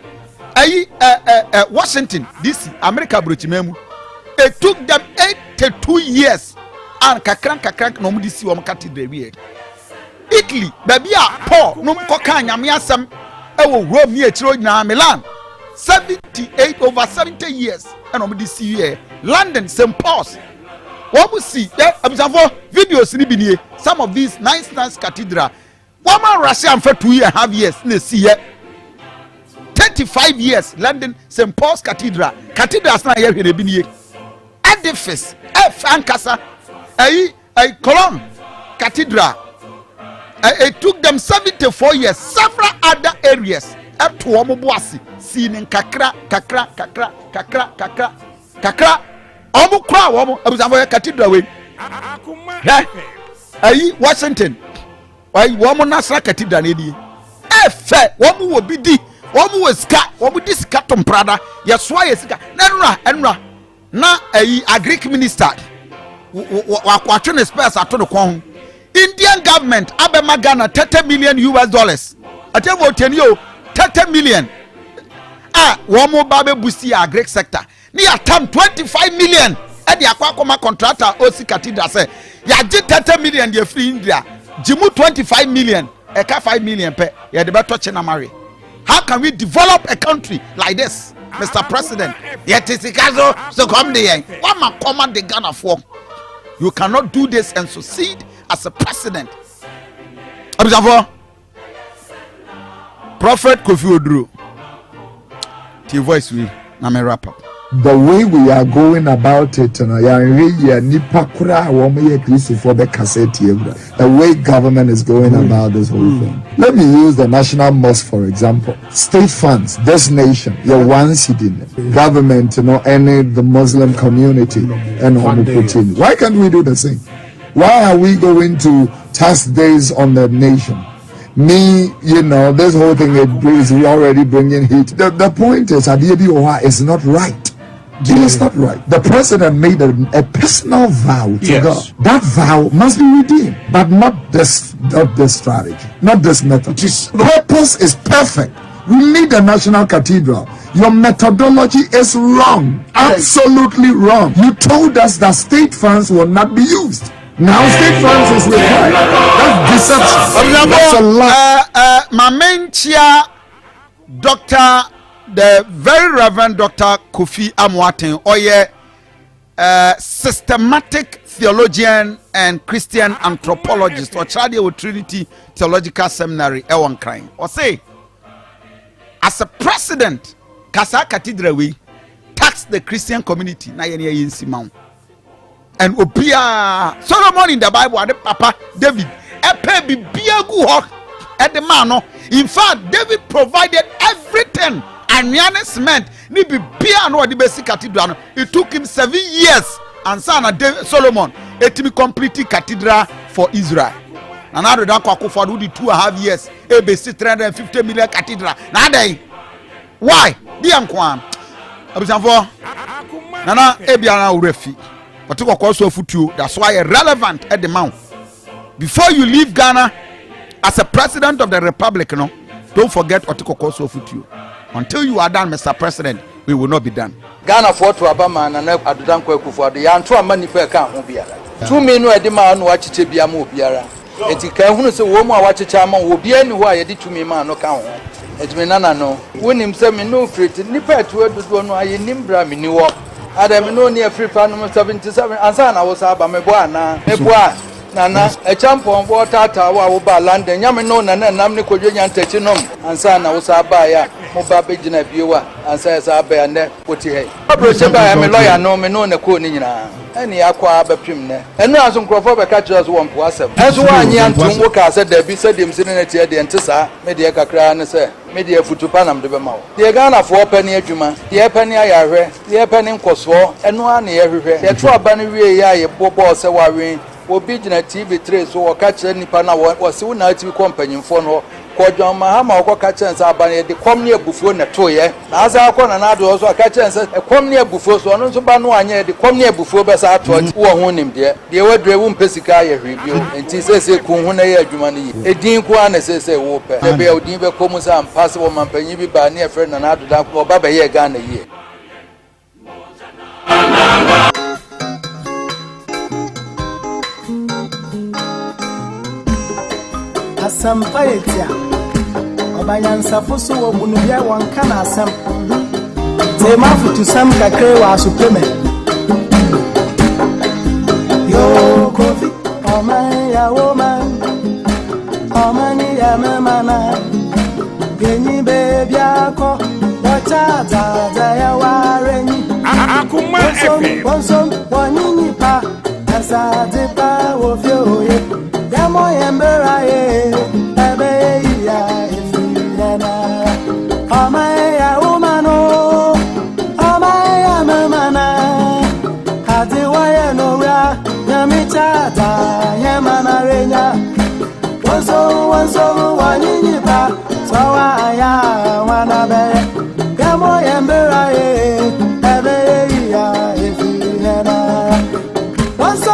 Washington DC America brochimemu. It took them 82 years and kakran no mu DC wo cathedral we Italy baby Paul no koka nyame asem ewo Rome ni echiro na Milan 78 over 70 years and on this year London St. Paul's what we see observe videos ni bi some of these nice cathedral one man Russia for 2.5 years na see here 35 years London St. Paul's cathedrals na here bi ni edifice Ankasa Cologne cathedral it took them 74 years several other areas up to omubuasi sinin kakra omu kwa omu abuzavo cathedral we Washington womu nasra cathedral edi efe womu wo bidi womu wo ska womu disika tomprada yeswa yesika enra na agric minister wakwatwe space ato no kon Indian government abema Ghana $30 million US. Atevo tenio 30 million. Womo babe busi agric sector. Ni atam 25 million. Edi akwa contractor osi cathedral say ya ji 30 million ye free India. Jimu 25 million. Eka 5 million pe. Ya de beto chena mari. How can we develop a country like this, Mr. President? Yet is so come there. What man command the Ghana for? You cannot do this and succeed as a president. Observe. Prophet Kofi Oduro. Your voice will na me wrap up. The way we are going about it, the way government is going about this whole thing. Let me use the National Mosque for example. State funds, this nation, your one city, government, any the Muslim community, and why can't we do the same? Why are we going to tax days on the nation? This whole thing is already bringing heat. The point is, Adiobi is not right. It is not right. The president made a personal vow to God. That vow must be redeemed, but not this strategy, not this method. The purpose is perfect. We need a national cathedral. Your methodology is wrong, absolutely wrong. You told us that state funds will not be used. Now state funds is required. That's deception. That's a lie. Mamentia, Dr. The very Reverend Dr. Kofi Amoaten, systematic theologian and Christian anthropologist or Chadia Trinity Theological Seminary Ewan Crime or say as a president Kasa Cathedral we tax the Christian community na yene yin simam and obia Solomon in the Bible and Papa David epe bibia gu ho at the man no. In fact David provided everything and cement ni bibia no the basic cathedral. It took him 7 years and son Solomon etimi complete cathedral for Israel. And now the kwako for the 2.5 years ABC 350 million cathedral. Now they why? Di ankwan abusanfo nana ebiana urefi but to kwako futu. That's why relevant at the mount. Before you leave Ghana as a president of the republic, no, don't forget Otiko Koso futu. Until you are done, Mr. President, we will not be done. Ghana for to Abama and Adudan Kweku for the Yantua money per account will be a 2 million demand watch Chibiamu Biara. Etika who is a woman watch a chairman will be anywhere I did to me man no count. It's me nana no. When him say me no free to nipper to word to no I nimbra me new walk. Adam no near free fan number 77 and son I was about me boy Nana, a champion water tower over London, Yamino, Nana, Namni Kojan Techinum, and son, I was a buyer, Mobabijin viewer, and says I bear net, put here. I am a lawyer, no me no Nakunina, any aqua baptimne, and now some crop catchers won't pass. As one young worker said, there be said him sitting at the Antissa, Mediaca Cran, say, Media Futupanam de Bemau. The Ghana for penny Juma, the penny I read, the penny Coswo, and one everywhere. The trouble a bobo sawari. Obijina TV3 so catch any pana was soon to company for no Kojo Mahama or catch and Sabani, the comnia buffo na toye. As I con another also catch and said a comnia buffo so no so banwanya, the comnia buffo besa to who own him there. The word Drewum Pesica review and he says a Kuhuna Jumani. A dean Kwan says a whooper. The Bell Diva Comusa and Passable Mampany by near friend and other or Baba here Ghana year. Sampaetia Obayansa Fusu Bunubia one can asam Temafu to some Kakrewa Supreme Yo Kofi Omaya woman Omani Yamana Geni baby ako Wacha Zaya Wareni Akuma Efe Bonsom Wanini Pa Asante Pa Wofio Yamo Yembera Ebe ya Efirana Omaya Umano Omaya Mamana Hati Waya Nora Yamichata Yamana Renya Wanso Wanini Pa Sawaya Wanabe Yamo Yembera Ebe ya Efirana Wanso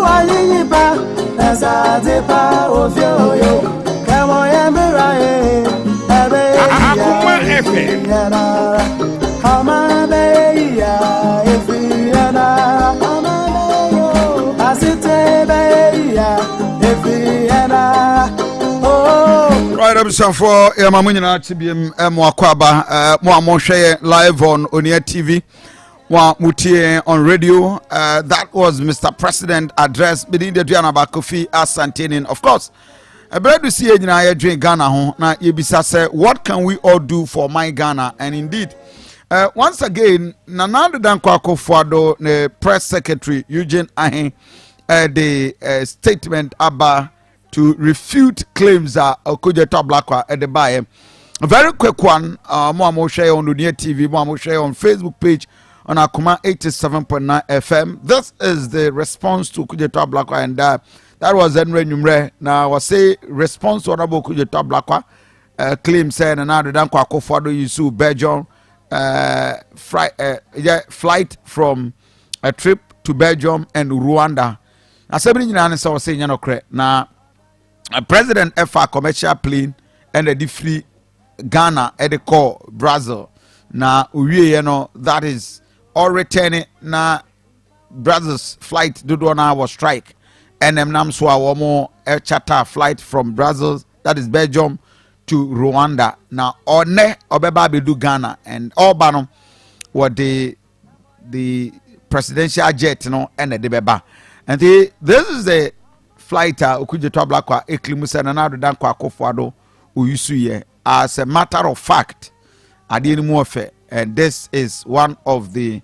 Wanini Pa Azadepa ofio yo kamo yembera ebe akuma efe amabe ya efiana amabe yo asite be ya efiana oh right up some for mamunyina tbm mo akwaba mo amonhwe live on Onia TV. Mutie on radio. That was Mr. President address within the Adaunaba Kofi Asante Ennin. Of course, I better to see you drink Ghana home. Now you say, what can we all do for my Ghana? And indeed, once again, Nananda Dankwako Fuado, the press secretary Eugene Ahen, the statement about to refute claims that Okuja Tablakwa at the buyer. A very quick one. More share on Onia TV. More share on Facebook page. On Akuma 87.9 FM. This is the response to Kujeta Blakwa, and that was Enrin Numre. Now, I was say response to Honorable Kujeta Blakwa claim saying another Dankwa Kofado Yusu Belgium flight from a trip to Belgium and Rwanda. Now, 17 years I was saying, now, President FA commercial plane and the free Ghana at the core Brazil. Now, that is. Or returning na Brazil's flight Dudona was strike and Namswa Womo air charter flight from Brazil, that is Belgium, to Rwanda. Now One Obeba Bedu Ghana and Obano were the presidential jet and the Beba. And this is the flight okuje to Ablakwa eklimu se na do dan kwa Akufo-Addo oyusu ye as a matter of fact ade ni mu ofe, and this is one of the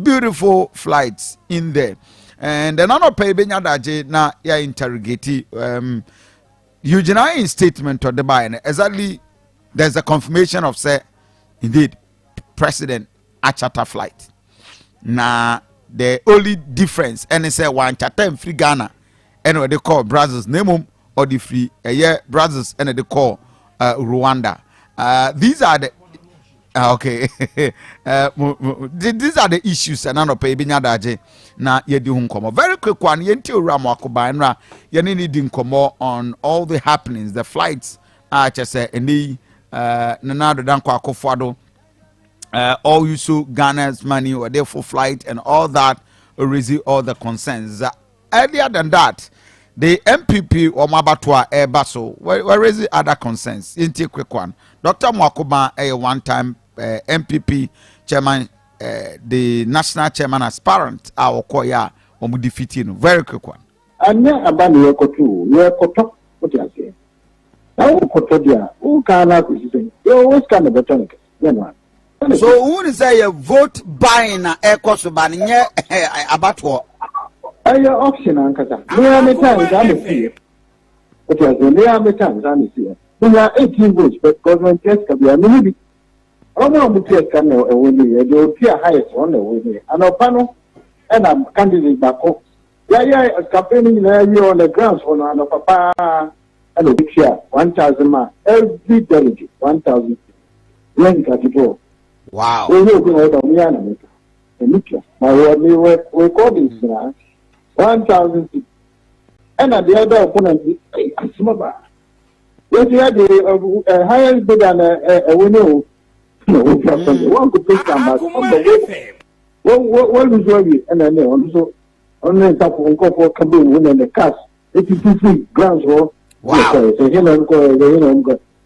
beautiful flights in there. And then no pay benya daje na ya interrogate Eugene statement to the buy exactly there's a confirmation of say indeed president a charter flight. Na the only difference and say one charter free Ghana and what they call brothers name or the free brothers and they call Rwanda. These are the okay. These are the issues and no pay binya daje na yedi hu nkomo. Very quick one yenti uramu akoba nra yeni need nkomo on all the happenings, the flights say eni nanado danko Akufo-Addo all you so Ghana's money or there for flight and all that raise all the concerns. Earlier than that, the MPP or Mabatwa Baso where is the other concerns? Into quick one. Dr. Mwakuba a one-time MPP chairman, the national chairman aspirant our Koya or defeating very quick one. And then about the Yokotu, Yokoto, what you say? Now, Kotodia, who can I say? You always kind of better. So, who say a vote buying a Kosoban about what? Your option, Uncle. There are many times I'm here. What you say? There are many times I'm here. There are 18 votes, but government test can be a movie. I'm not test can win the highest one away. And our panel, and I'm candidate back home. Yeah, campaigning on the grounds for no papa and a big share 1,000 man. Every delegate 1,000. Wow. We know about me and my word, we call this 1,000. And at the other opponent, Asumaba. Yes, you had the highest bid and a winner. One could pick some back. What was worthy and then also only top of Uncle Kabul winning the cast. 82 grounds for wow.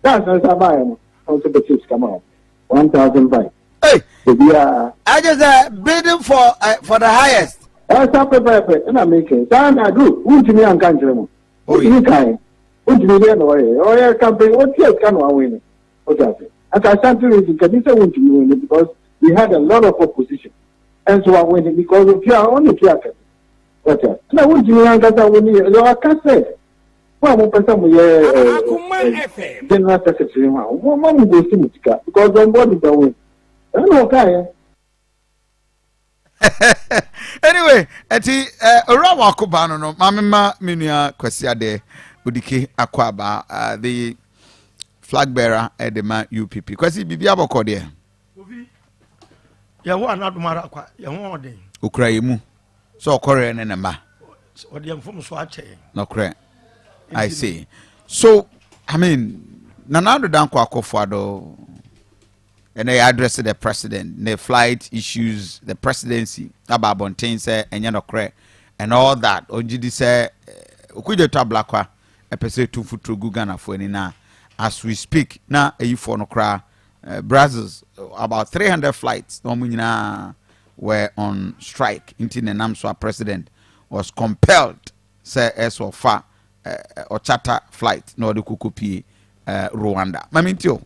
That's not a also the chips come out 1,005. Hey, I just bidding for the highest. That's up and I'm making. I do. Won't me on country? Oh, you kind. Won't me there no way? Oh, yeah, campaign. What yes can one win? What does it? And Asante region can this won't me win because we had a lot of opposition, and so I win because of your only tracker. What else? And I won't me on that win. I can't say. Well, person we general secretary one go see mutika because on board the way. I know okay. Anyway, eti Orawa Akubano no mamema minua kwasiade udike akwaba the flag bearer at the UPP. Kwasi bibi aboko de. Kofi. Ya wo anadumara kwa ya ho den. Ukraimu. So okore ne namba. Odi amfom so ache. No kre. I see. So, I mean, Nanado Danko Akufo-Addo, and they addressed the president, the flight issues, the presidency, about Bontain say, and Yanokre, and all that. Ojidi say, Ukujo Tablakwa, episode 2 foot to Gugana for any now. As we speak, now a for no cry, Brazils, about 300 flights, were on strike. Until the Namswa president was compelled, say, as so far. Or charter flight no de kukupi Rwanda mamintio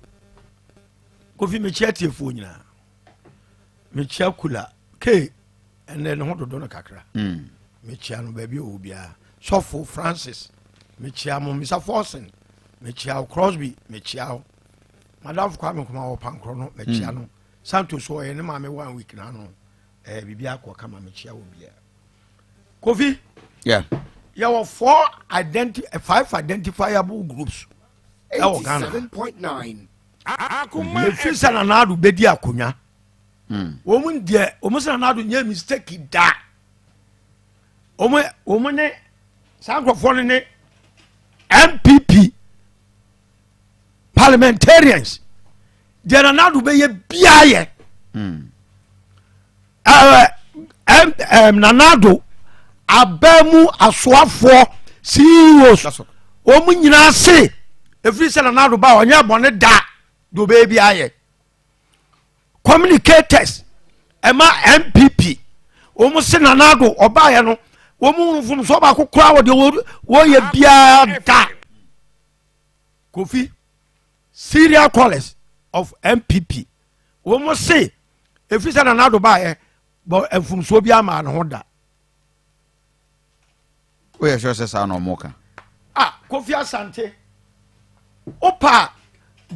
Kofi me chia tiefo nyina me chia kula ke ene ne hodo do no kakra me chia no ba bi obia Sofo Francis me chia mo Mr Forsen me chia Crosby me chia Madam Kwame kuma wo pankro no me chia no Santos so ye ne ma me 1 week na no bibia akọ kama me chia obia Kofi yeah. There were 5 identifiable groups. 87.9. The first anadu bedi akunya. Woman dear, almost anadu nye mistake da. Woman Sankrofone MPP parliamentarians. There anadu be ye biaye. Nanado Abemu aswafo CEOs omu nyina se every say na do ba onya bone da do baby aye communicators ema MPP omu se na do oba ye no womu from so ba kokora wo ye bia da Kofi serial callers of MPP womu say if you say na do ba but from so bia ma no da we sure say sa no moka Kofi Asante opa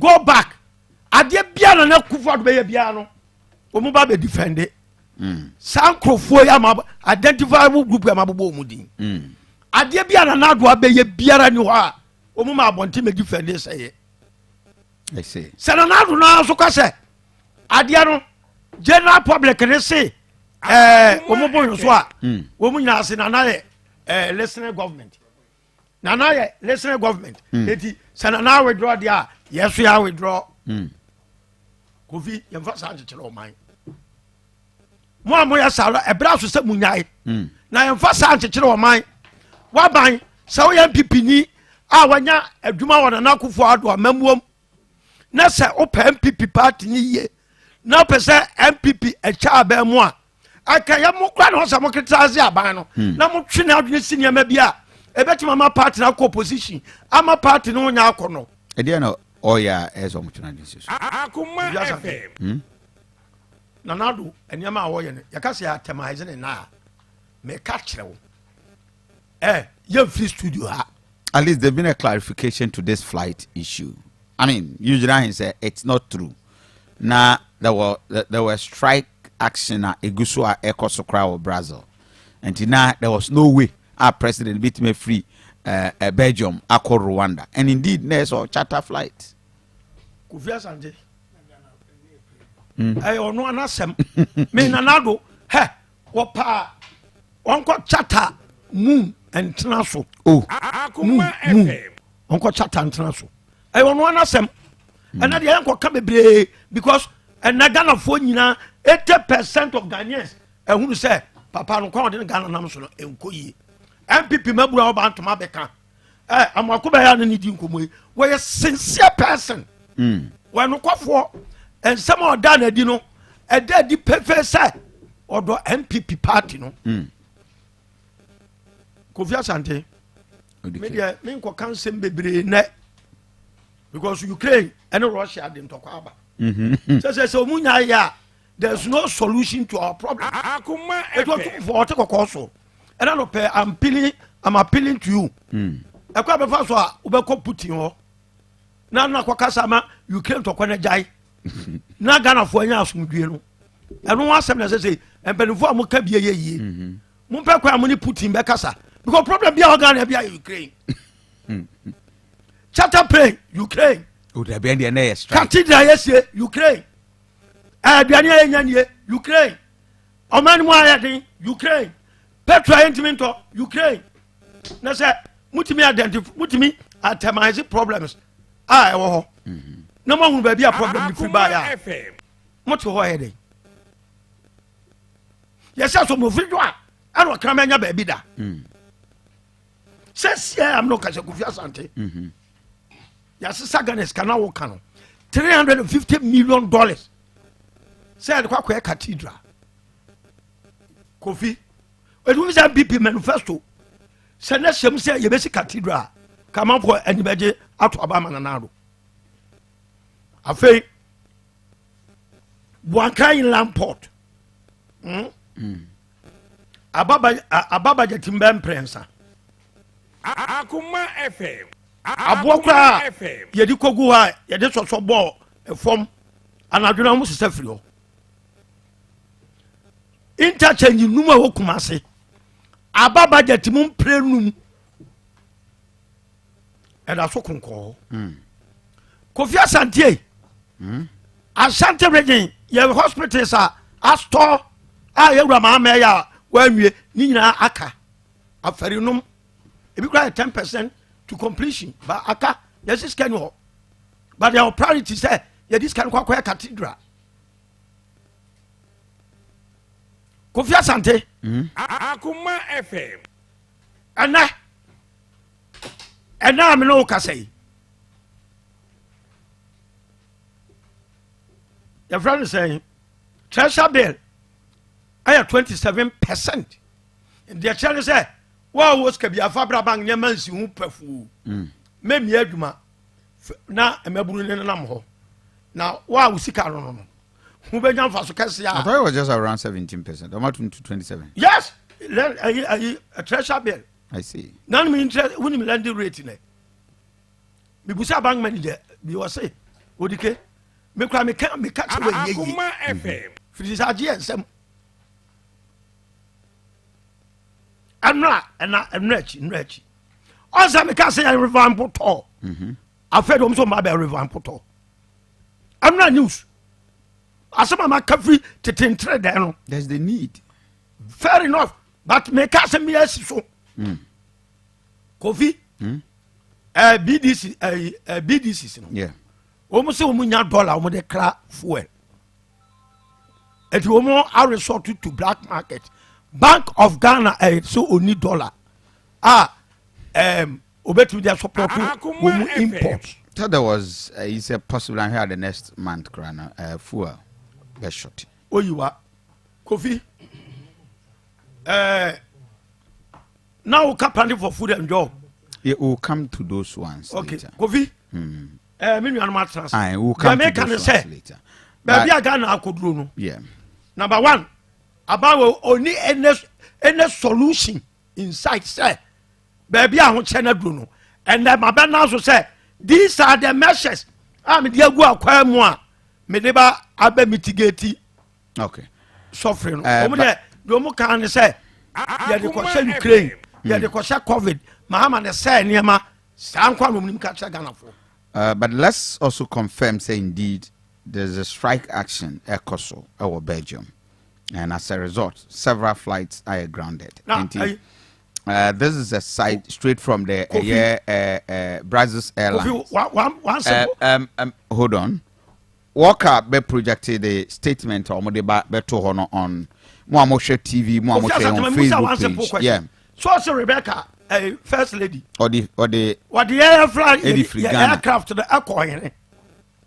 go back ade bia na Akufo do be ye bia no womu ba be defend it sankrofo ya ma identifiable group ya mabobo omudin ade bia na do abeye biara ni ho a omu ma abonte me defend say I see se na do na so ka se ade no general public ne say omu bo so a omu nya se na ye listening government na ye listening government eti se na withdraw dia yes we are withdraw Kofi yemfa sa chechele o man mo ya salo ebra so se munyai na yemfa sa nchechire o man wa ban se wo yam pipini a wanya adwuma wona na Akufo ado amamuom na se o pa MPP party ni ye na pese MPP e cha ba mu a aka ya mo kwa no se mo kritaze aban no na mo twe na adwene sinia ma bia ebeti mama party na opposition ama party no nya akono e dia no oya ezo mo twe na disi akuma FM nanado eniama a woye ne yakase ya temaize ne na me ka kirewo ye free studio ha at least there's been a clarification to this flight issue. I mean, usually he said it's not true. Now there were strike action at Egusua Ekosokra or Brazil, and now there was no way our president beat me free Belgium Akko Rwanda, and indeed there's a charter flight. Kofi Asante ono anasem me nanado wopa onko chata moon entena so akuma FM onko chata entena so ono anasem and dey enko ka bebre because Ghana fo nyina 80% of Ghanaians ehunu say papa no kwa de Ghana nam so no enko yi MPP mabura oba ntoma beka amakoba ya no ni di nkomo we are sincere person we no kwafo and some of that you know a daddy pefe say or the MPP party no Kofi Asante media me ko kan sem bebre na because Ukraine and Russia didn't talk about so munya ya there's no solution to our problem it was for take also and I know I'm appealing to you e kwa be fa so a ubeko Putin ho na kwa kasa ma Ukraine to kwa na jai na Ghana fo anya asumdue no eno wasem na say empenifo amuka bia yeye mo pe kwa amuni Putin be kasa because problem bia Ghana bia Ukraine charter plane Ukraine o da bia na ye strike cathedral yes Ukraine aduane anya nie Ukraine omani mo ayadin Ukraine petrol entiment Ukraine na say mutimi atemize problems e wo ho na mo hunu ba bia problem ni free ba ya mo to ho yede yesa so mo free do a ano kra manya ba bi da sesia am no ka se Kofi Asante yasisa Ghanaians kana wo kano $350 million said kwa cathedral Kofi we say BP manifesto se na sem say ye besi cathedral kama for anibege ato abama na nado afei Buanka in Lamport ababa jetimba prensa akuma FM abokra yedi kogu ha yedi soso bo efom anadwena mu sese firi ho interchange numa ho kumase ababa jetimum prenum eda so konko Kofi Asante Asante region ye hospitals astor yewura ma ma ya wanwie ni nyina aka aferinum ebi kra 10% to completion ba aka yes is can ho but your priority say ye this can kwa cathedral Kofi Asante akuma FM ana me no ka say your friend is saying treasure bill I have 27%. the challenge say wa was ka bia fa bra bank nyama nsi hu pafu me mi aduma na emaburu ne nam ho na wa usika no hu be nyam fa so kase ya I thought it was just around 17%. Almost to 27. yes a treasure bill I see. None me interest when me lending rate ne me busa bank manager bi was say odike me kwa me catch we ye Akuma FM. Fidi sa je ensem anra na enrachi onza me ka say revamp to afed om so ma be revamp to anra news asema ma kafi tetentre there no There's the need. fair enough but me ka say me asi so Kofi BDC no Yeah. Omo se omo nya dollar omo de kra fuel. Eti omo are resort to black market. Bank of Ghana so oni dollar. Obetumi dey support omo import. So there was he said possible and here the next month grana fuel get short. Oyiwa Kofi now we can plan for food and job. Yeah, we'll come to those ones Okay, later. Kofi. Me nua ma trans. Aye, we'll come to those ones later. Baby Ghana akoduro no. Yeah. Number one, about only any solution inside say baby a ho chena duro no. And then my band also say these are the measures. I'm the go akwa mu a me dey ba abe mitigate. Okay. Suffering. Omo de do kan say ya de ko say Ukraine, ya de ko say COVID. Mahama ne say niema sankwa no nim ka Ghana for. But let's also confirm, say indeed, there's a strike action at Kosovo or Belgium, and as a result, several flights are grounded. Now, this is a site straight from the Brazil's airlines. Hold on. Walker be projected the statement or be beto on Muamoshe TV, Muamoshe on Facebook page. Yeah. So Rebecca. First lady. Or the aircraft to the aircoin.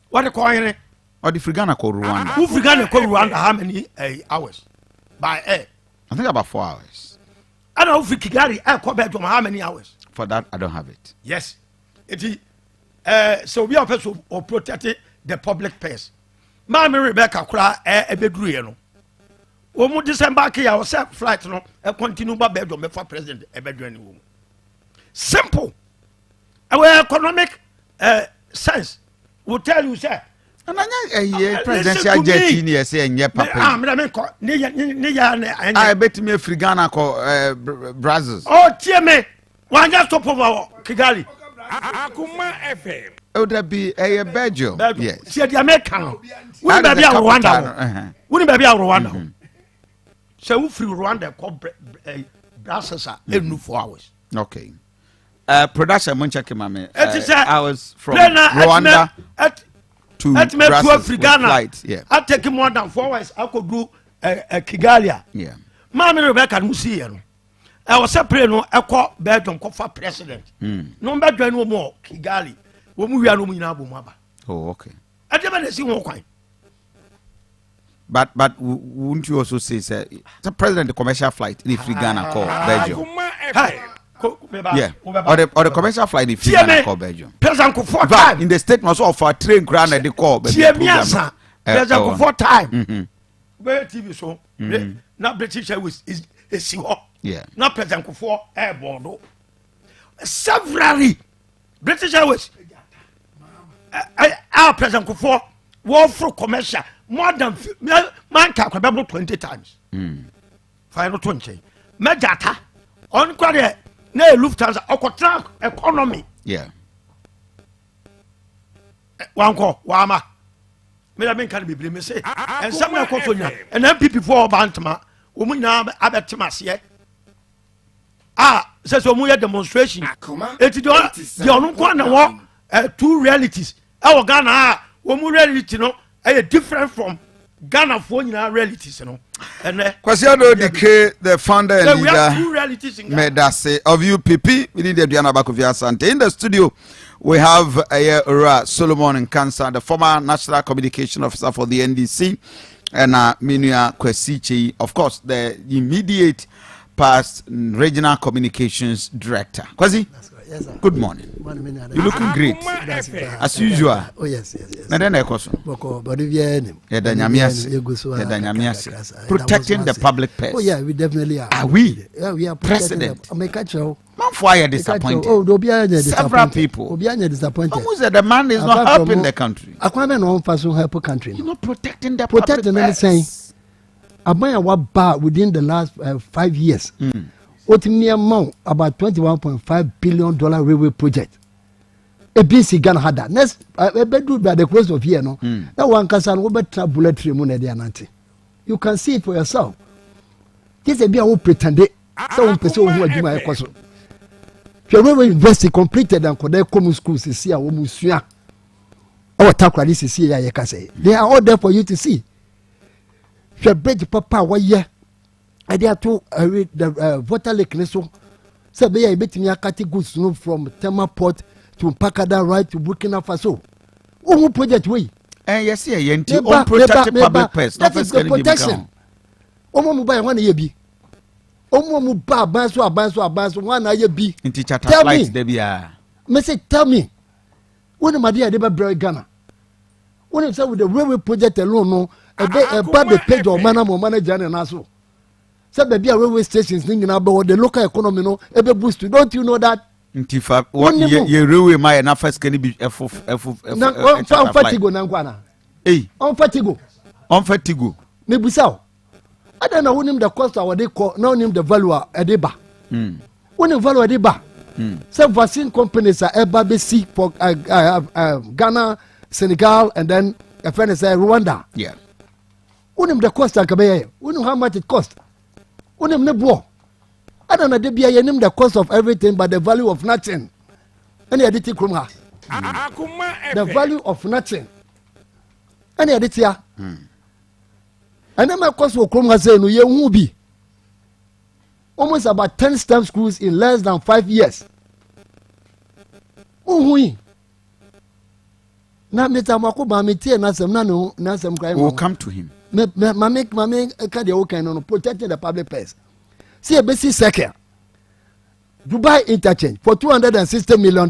What the coin? Or the Frigana called Rwanda. Who Frigana called Rwanda how many hours? By air. I think about 4 hours. I don't know if Kigali air Quebec how many hours? For that, I don't have it. Yes. It is so we are supposed to protect the public purse. Mammy Rebecca cry a bedroom. Omo December ki ya set flight no continue ba bedroom for president e bedroom. Simple. Our economic sense will tell you, sir. And I presidential jet in here saying, yeah, papa. I bet me Frigana call Brazil. Oh, TMA. One just top of our Kigali. Akuma FM. Oh, that be a Belgium. Yes. See the American. We be a Rwanda. We be a Rwanda. So we free Rwanda call Brussels in 4 hours. Okay. Production Munchaki Mame. I was from Rwanda to Brussels with flight. Yeah. I take more than 4 hours. I could do Kigali. Yeah. Mammy Rebecca Musi. I was separate no echo Belgium for president. No better no more Kigali. We are no Minabumaba. Oh, okay. I never see one coin. But wouldn't you also say the president the commercial flight in Frigana call Belgium? Yeah, or the commercial flight in Frigana call Belgium. President for time in the statement of a train ground at the call. President for time. Where TV so not British Airways is yeah. Not President for airborne. Severally British Airways. Our President for war for commercial more than man can 20 times. Final 20. Medata on quite na Lufthansa okotra economy. Yeah. One call wama. Me that can be blame say. And some Kosonia and MPP for Bantama. Woman now abetima here. Says we demonstration. It the on two realities. Our Ghana woman reality no different from Ghana for realities, you know. And Kwasiano Dike, the founder and we have two realities in Ghana. Medase of UPP, we need the Adaunaba Kofi Asante. In the studio, we have Solomon and Kansa, the former National Communication Officer for the NDC, and Minua Kwesichi, of course, the immediate past regional communications director. Kwasi, yes, sir. good morning. You're looking great as usual. Oh yes. Na then protecting the public purse. Oh yeah, we definitely are. Are we? Yeah, we are president. Man, disappointed. Several people. Disappointed. Almost that the man is not helping the country. Akwame no person help country. You're not protecting the protecting public purse. Abaya wa ba within the last 5 years. Otimi amount about $21.5 billion railway project. A BC Ghana had that. Next, do by the close of year, no. That one can over bullet train money there, Nanti. You can see it for yourself. This is a who pretended. So person who do my question. The railway university completed and could come schools to see a woman. Our talk like this is here. You can say they are all there for you to see. The bridge papa 1 year. I dare to read the water lake. So be a bit me a goods from Tema Port to Pakada right to Burkina Faso. Who project we? Yes, yeah, unprotected public purse. That is the protection. Omo buy 1 year be. Omo ba banso 1 year be. Tell me. Message tell me. When my dear Deba Bray Ghana. When you say with the railway project alone, no, a bad the page or manager and also. So baby railway stations thinking about the local economy, no, every boost. Don't you know that? Intifa, what your railway my enough first can be Fatigo Nangwana. Hey, on Fatigo. Nebusao. I don't know who the cost of what they call, no name the value at Deba. When the value at Deba. Some vaccine companies are ABC for Ghana, Senegal, and then a friend is Rwanda. Yeah. When the cost of Kabe, we know how much it costs. When the boy. I don't know the cost of everything, but the value of nothing. Any aditi krumha. The value of nothing. Any aditia. And then my cost of krumha say no ye won't be. Almost about 10 STEM schools in less than 5 years. Now, Mr. Makuba, we'll come to him. Protecting the public purse. See a basic second. Dubai interchange for $260 million.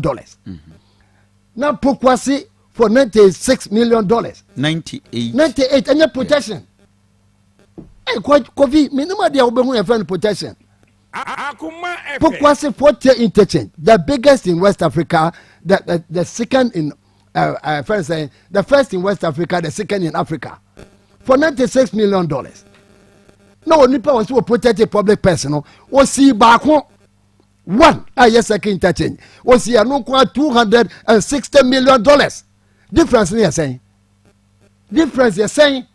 Now, Pokwasi for $96 million. 98, and your protection. Hey, Kofi, minimum they will be protection. Pokwasi 40 interchange, the biggest in West Africa, the second in the first in West Africa, the second in Africa, for $96 million. No, Nipa was to protect a public person. Was see back home one? Yes, second interchange. Was see no $260 million. Difference you're saying. Difference you're saying.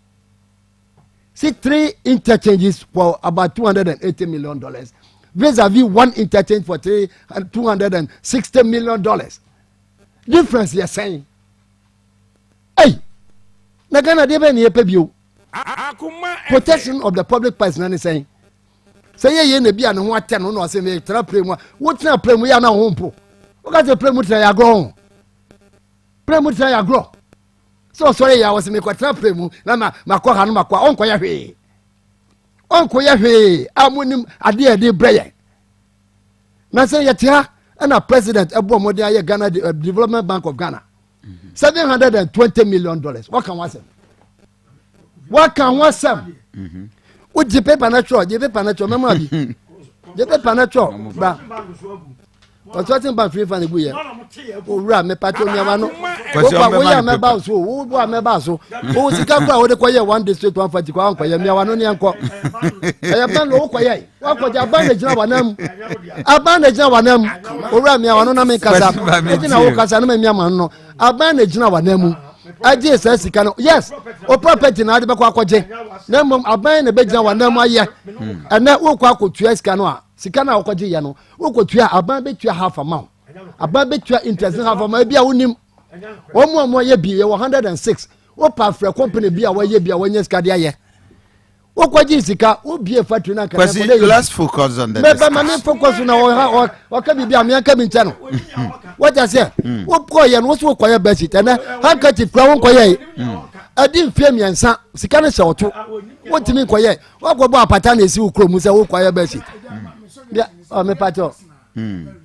See 3 interchanges for about $280 million. Vis-a-vis 1 interchange for $260 million. Difference you're saying. Hey, Nagana debe ni epebio. Protection of the public person is saying. Say ye ne bia ne ho ate no no say me tra premu. Wo tra premu ya na ho mpo. Wo ka say premu tra ya gro. Premu tra ya gro. So sorry ya was me kwa tra premu na makwa ha no makwa onko ya hwe. Onko ya hwe amunim ade breye. Na say ya tia na president ebo modern aye Ghana Development Bank of Ghana. $720 million. What can one say? What can one say? What the paper natural? The paper natural. Memory. The paper natural. But what's about free fan buya? Oh, ram me patio nyawano. Oh, we are me boss. Oh, are me boss. Oh, sika kwa ode kwa ye 1 district 140 kwa kwa ye nyawano ni anko. E ban lo kwa ye. Wa kwa ja ban ejina wanam. Aban ejina wanam. Oh, ram nyawano na me kasa. Ejina wo kasa na me nyawano no. Aban ejina wanam. Aje say sika no. Yes. O property na ade be kwa akwaje. Na mom aban na be ejina wanam aye. Ana wo kwa akotua sika no a. Sika na akwaje ye no. Wo kotua aban be tua half amount. Aban be tua interest half amount bia wonim. Omo ye bi ye 106. Wo pa frɛ company bia wo ye bia wo nye sika dia ye. Wo kwaje sika wo bia factory na kan. Let's focus on that. Me focus na wo ka bia me aka bi ncha no. What I say? Wo ko ye no wo so ko ye best and handkerchief kwa wo ko ye. didn't fear me and son. Sikana saw too. What do you mean, quiet? What about Patana is who come with a quiet basic? Yeah, oh, me pato.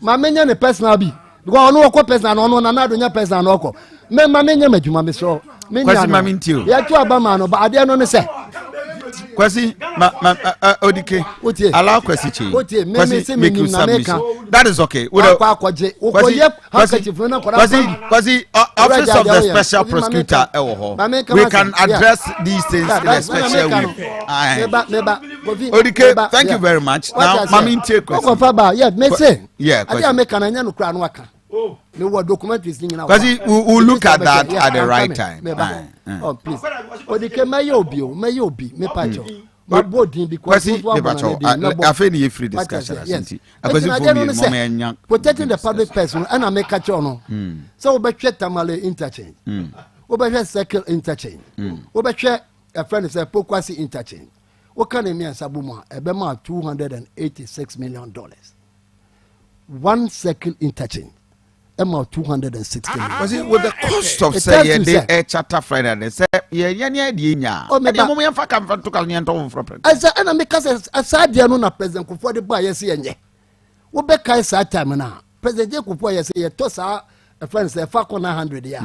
My minion a personal be. Go on, no person, on another person, no. Me, my minion, my jumma, so. Kwasi maminti o. Ya tu abama no, but I didn't know say. Kwasi odike. Allow Kwasi chi. Kwasi make you submit. That is okay. Kwasi office of the special prosecutor we can address these things in a special way. Odike, thank you very much. Now maminti Kwasi. Yeah, me say. Yeah, Kwasi. I make an no kra no aka. Me what documentaries thing now. Kwasi, we'll look at that at the right time. Oh, please. Odike may you be me pacho. My body because I feel you free discussion. Protecting the public person and I make a channel. So we check Tamale interchange. We circle interchange. We check a friend is a Pokwasi interchange. What can it mean Sabuma? A bema $286 million. One circle interchange. About 260 million. Was it with the cost of say a charter Friday? They say, yeah. Oh, maybe I'm for come to Calnian from. As I make us a side diano president for the buyers here. What back I said time now. President Kupoya say a tossa a friend say 500 ya.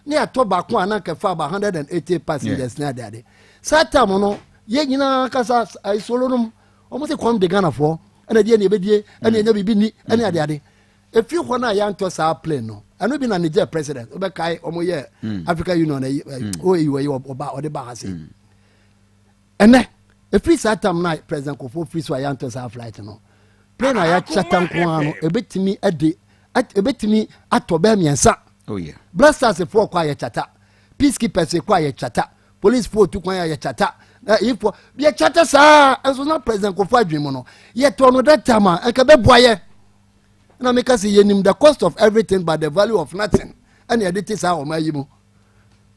Near tobacco and a far 180 passengers near daddy. Satamano, Yena Casa, I solonum almost a come the gunner for, and a dear and a never be any daddy. If you want a young toss our plane, no, and we've been a Niger president, Obekai, Omoye, Africa Union, or the Bahasi. And then, if we sat time night, President Kofi, free so I young toss our flight, no. Plane I had Chatham Kuano, a bit to me at Tobemi and Sa. Oh, yeah. Blasters a 4 quiet chatter, peacekeepers a quiet chatter, police 4 to quiet chatter. If be a chatter, sir, as was not President Kofi Dreamono, yet on that time, and Kabe Boye. And I make us see the cost of everything but the value of nothing. And the editors are on my you.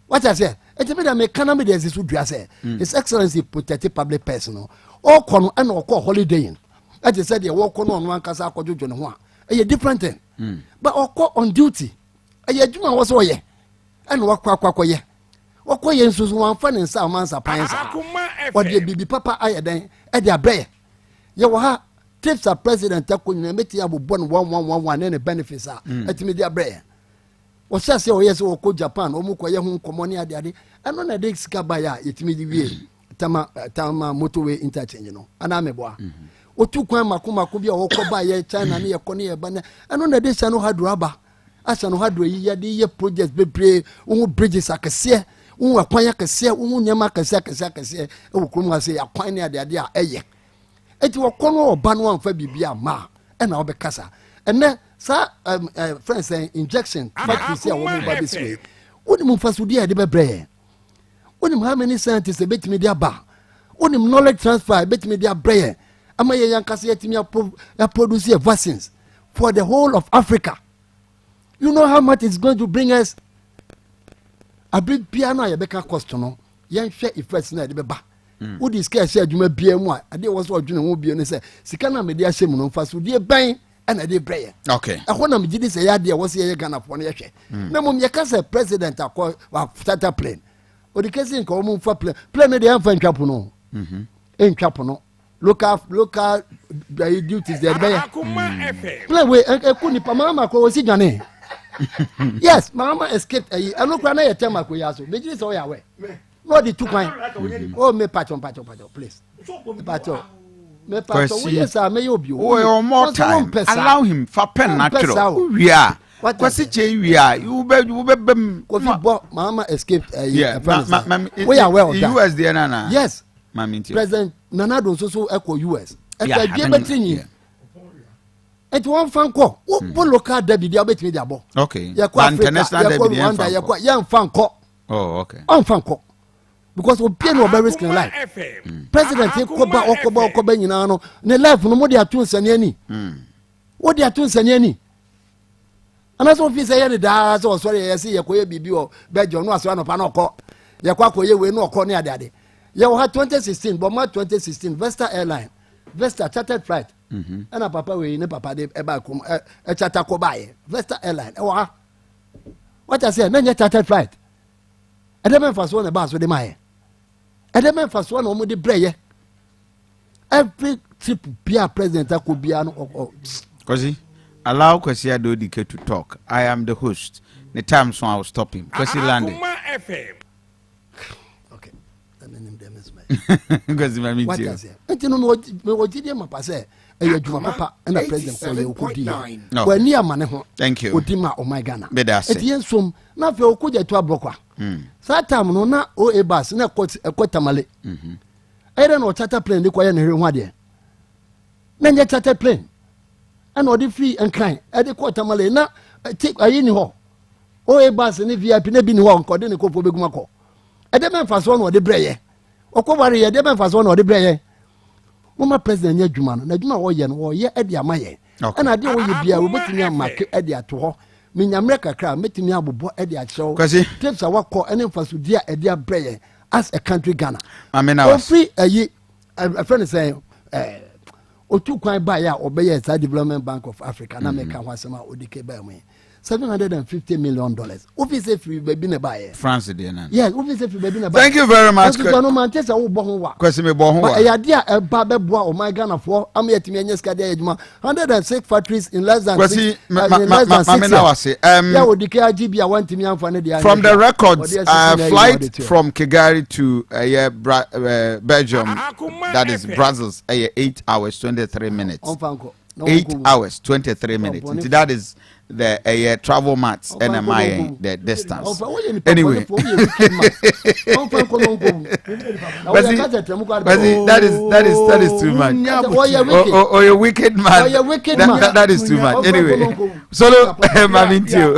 What I say? It's a bit of economy. There's this would say. His Excellency protected public personal. All con and all call holiday. As I said, you walk on one casa for Jujon. A different thing. But all call on duty. A year was all ye. And walk quack. Walk away and Susan fun and some man's appliance. What the baby papa I then at their bread. You have. Tips are president takunya meti abu bon 1111 and benefits are at media bread. Was just say yes or ko Japan or muko ye hu komoni ade and on a day skabaya it me the tama motorway interchange no anameboa otu kwan makuma ko bia wo ko ba ye China ne ye kone ye bana and on a day sano hard rubber asa no hard ye de ye projects bebre wo bridges akese wo akwan akese wo nyama akese e wo krom ase akwan ne ade a eye eti wakono obanu amfa bibia ma e na obekasa ene sa friends say injection factory say wo mo ba this way woni mo fasudi e de bebre woni how many scientists betimi dia ba woni knowledge transfer betimi dia bre ama ye yankase yetimi produce vaccines for the whole of Africa. You know how much it's going to bring us? A big piano ye beka cost no yen hwe effects na de beba. Who this care share juma BM1? I did was what you know be on say. Sikana media shame no fast with the bang and I did prayer. Okay. I want to be this idea was here Ghana for near share. No mum yakasa president I call starter plane. Or the case in common for plane the infant chapuno. In chapuno. Local duties there. Play way a kuni pamama ko si jane. Yes, mama escaped a look at a tema kuyaso. Major is all your way. What the 2 kind? Oh, me patron, please. Patron. Me patron. Yes, I may you. Oh, more time. Allow him for pen natural. We are. What was it? We are. You be Kofi Mama escaped. Yeah, we are well. US, the Nana. Yes, President Nana does also echo US. And I gave it in you. It one fan call. What local Debbie Diabet me diabo? Okay. International Debbie. Young fan call. Oh, okay. On fan call. Because we pay no very risking life. President Koba Okoba nyina no ne life no mo dia tun sane ani. Wo dia tun sane ani. Ana so fi say ye da so sorry ye say ye koye bibi o bejo no aso no pa no ko. Ye kwa koye we no ko ne ade. Ye wo ha 2016 but ma 2016 Vesta Airline. Vesta chartered flight. Ana papa we ne papa de e ba kom e charter ko ba ye. Vesta Airline. E wo ha. What I say na chartered flight. ɛdɛmɛ nfa so na ba so de ma ye ɛdɛmɛ nfa so na ɔmo de brɛ ye every trip bia president akɔ bia no Kwasi, allow Kwasi Adodike to talk. I am the host. The time so I will stop him. Kwasi landing. Okay. Kwasi mami what tio. is it? Enti no me wojide mapa say eya dwuma papa na president ko ye okudi. Wa ni amane ho. Thank you. Odima o my Ghana. Bedase. Enti ensom na fe okuja to abrokwa. Sa time no na o ebas na kwatamale. Ere no charter plane de kwaye na hwe ho ade. Na nye charter plane. Ana odi free and kind. E de kwatamale na take ayi ni ho. O ebas ni VIP na bi ni ho nko de ne kofo beguma ko. E de memfa so na odi breye. Okobare ye de memfa so na odi breye. Mama president nya dwuma no na dwuma wo ye no wo ye e de amaye. Ana de wo ye bia wo betumi amake e de ato ho. Menyamre kakra metumi abobo e de achew. Tips a wakọ ene mfasodi a e de abreye as a country Ghana. Kofi ayi a friend say otu kwan ba ya obeye sa Development Bank of Africa na make ho asema odike ba mu $750 million. Office free baby na buy. France dey na. Yes, office free baby na buy. Thank you very much. No man tell say wo bo ho wa. Kwasi me bo ho wa. But e dia e ba be boa o my Ghana for am yetimi anya ska dey adwuma 106 factories in less than Kwasi na wase. Yeah, odike agb a wantimi amfa ne dey. From the records, flight from Kigali to Belgium, that is Brussels, 8 hours 23 minutes. 8 hours 23 minutes. That is the travel mats and the distance. Anyway, that is too much. Oh, you're wicked man. That is too much. Anyway, solo mamintio.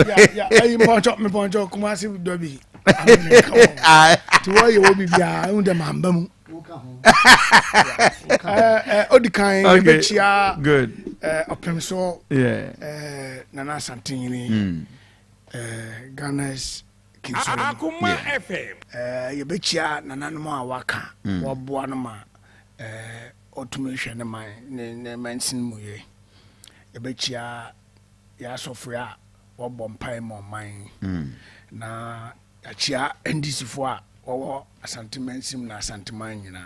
Okay. Good. Opemso. Yeah. Nana Asante. Ghana's Akuma FM. Yebechia Nana no waka. Waboa no ma automation ne man ne mansin mu ye. Yebechia ya sofria wabɔ mpae mo man. Na achia NDC fo a wo Asante mansim na Asante man nyina.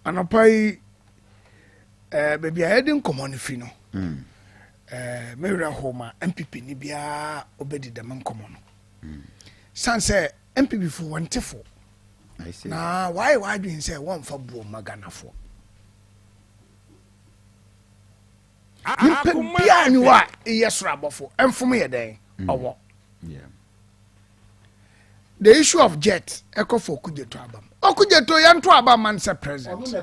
Anopai baby I didn't come on if you know. Mera Homa MPP ni bia obedi the man come on. San say MPP for one tifo. I see. Now why do you say one for Bro Magana for? You bia ni wa yes rabofo. And for me a day or what? Yeah. The issue of jet echo for Kujeto Abam. Okujeto yan to Abam man say president.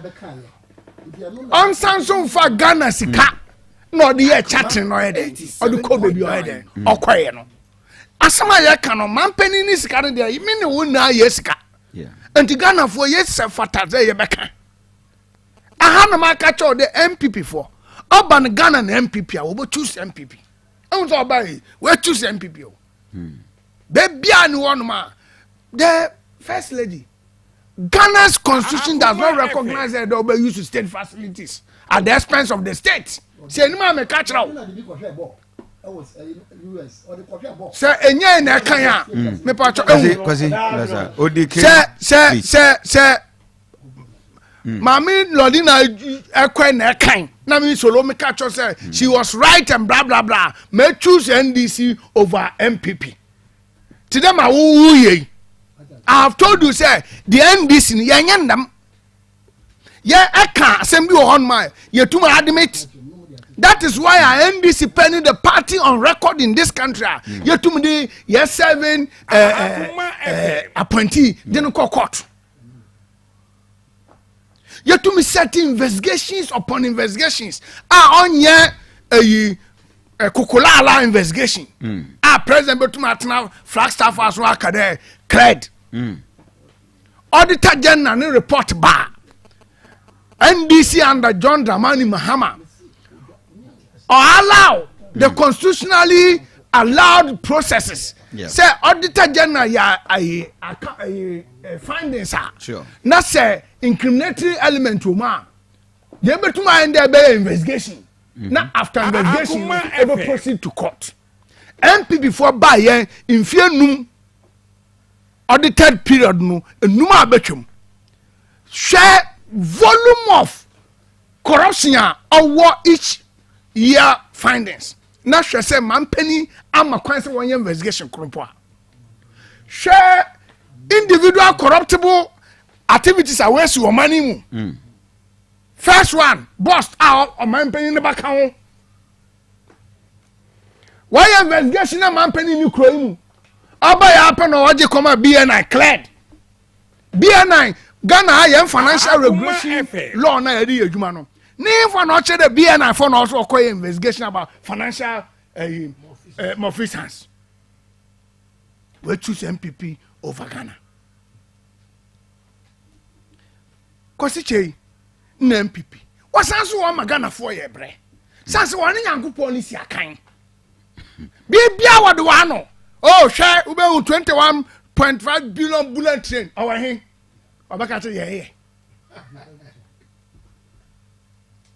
On Samsung for Ghana sika no the chatting no head or the ko baby head or quiet no asama ya kano man penny ni sika no there you mean no na yesika and the Ghana for yes fata say ye beka aha no ma catch all the MPP for urban Ghana na MPP a we choose MPP on so buy we choose MPP o baby an one ma the first lady Ghana's constitution does not recognize that they will use state facilities at the expense of the state. Say any man may catch out. Say any na kanya. Me pacho. Say. Mami Lodina ekwe na kan. Na me solo me catch say she was right and blah blah blah. May choose NDC over MPP. Today ma wo ye. I have told you, say, the NDC, yanyandam. Yeah, I can't send you on my, you're too admit. That is why I NDC penny the party on record in this country. You're too many, yes, 7 appointee, didn't call court. You're too many setting investigations upon investigations. On ye, a Kukulala investigation. President Betumatna, Flagstaff as well, cred. Auditor General report bar NDC under John Dramani Mahama or allow the constitutionally allowed processes. Say Auditor General findings are not say incriminatory element to ma. They better mind their investigation. Now after investigation, ever proceed to court. MP before buy in fear num. audited period no enuma abetwam share volume of corruption over each year findings na hwɛ sɛ mampani ama kwan sɛ wɔnyɛ investigation kropo share individual corruptible activities a wɔasi wɔ mani mu first one bust out ɔmampani ne baka ho wɔyɛ investigation na mampani ne kuro yi mu aba yɛ apɛ na ɔgye kɔma BNI cleared BNI Ghana ayɛ financial regulation law na yɛde yɛ adwuma no ne fa na ɔkyɛ dɛ BNI for na ɔso ɔkɔyɛ investigation about financial malfeasance we choose MPP over Ghana kɔsi kyɛ na MPP wasan so wɔn ma Ghana for yɛ brɛ sanse wɔn ne Nyankopɔn ne si akan bibia wɔde wa no oh hwɛ wobɛhu 21.5 billion bullet train ɔwɔ he ɔbɛka kyɛ yɛyɛ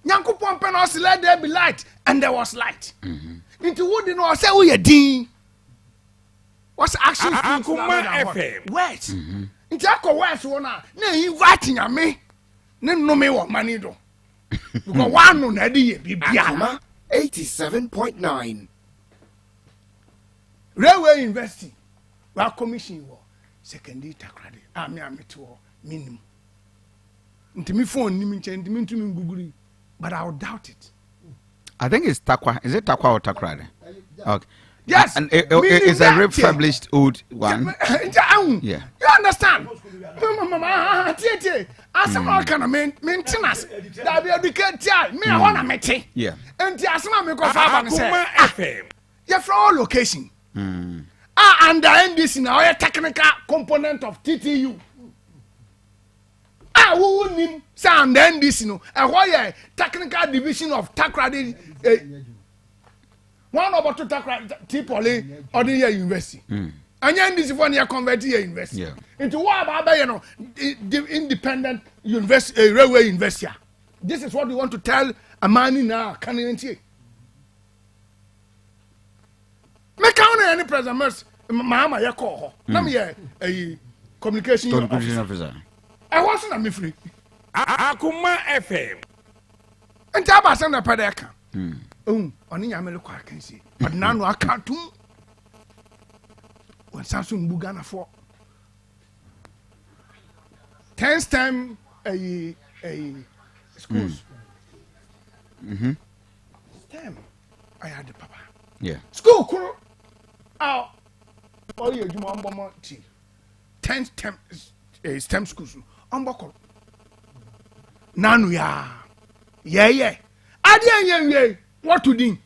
Nyankopɔn pɛ na ɔsi let there be light and there was light nti wo de no ɔsɛ woyɛ din what's action Akuma FM west nti akɔ west wo na invite nyame ne nnome wɔ mani do because one no na de yɛ bibia 87.9 Railway University wa commission wo secondary takrade ami to minimum ntimi phone ni nche ntimi ntumi nguguri but I would doubt it. I think it's Takwa. Is it Takwa or Takrade? Okay. Yes. And it's a refurbished old one. Yeah. You understand? As a kind of maintenance, that be educated. Me, I want to meet it. Yeah. And the asma me go far and say, you're from all location. And the NDC now a technical component of TTU. Who name sound NDC no? And why technical division of Takrade? One over two Takrade Tipoli or the university. And NDC one year converted university into what about you know the independent university railway university. This is what we want to tell a man in our candidate. Me count any president mama ya call her. Na me a communication officer. I wasn't a me free. Akuma FM. And Taba send a pedeka. On Yamelo can see. But now I can't do. When Samsung Bugana for 10 time a schools. STEM. I had the papa. Yeah. School crew. Oh, you want 10 STEM schools. Omboko. Nanu ya. Yeah. Adi what to do?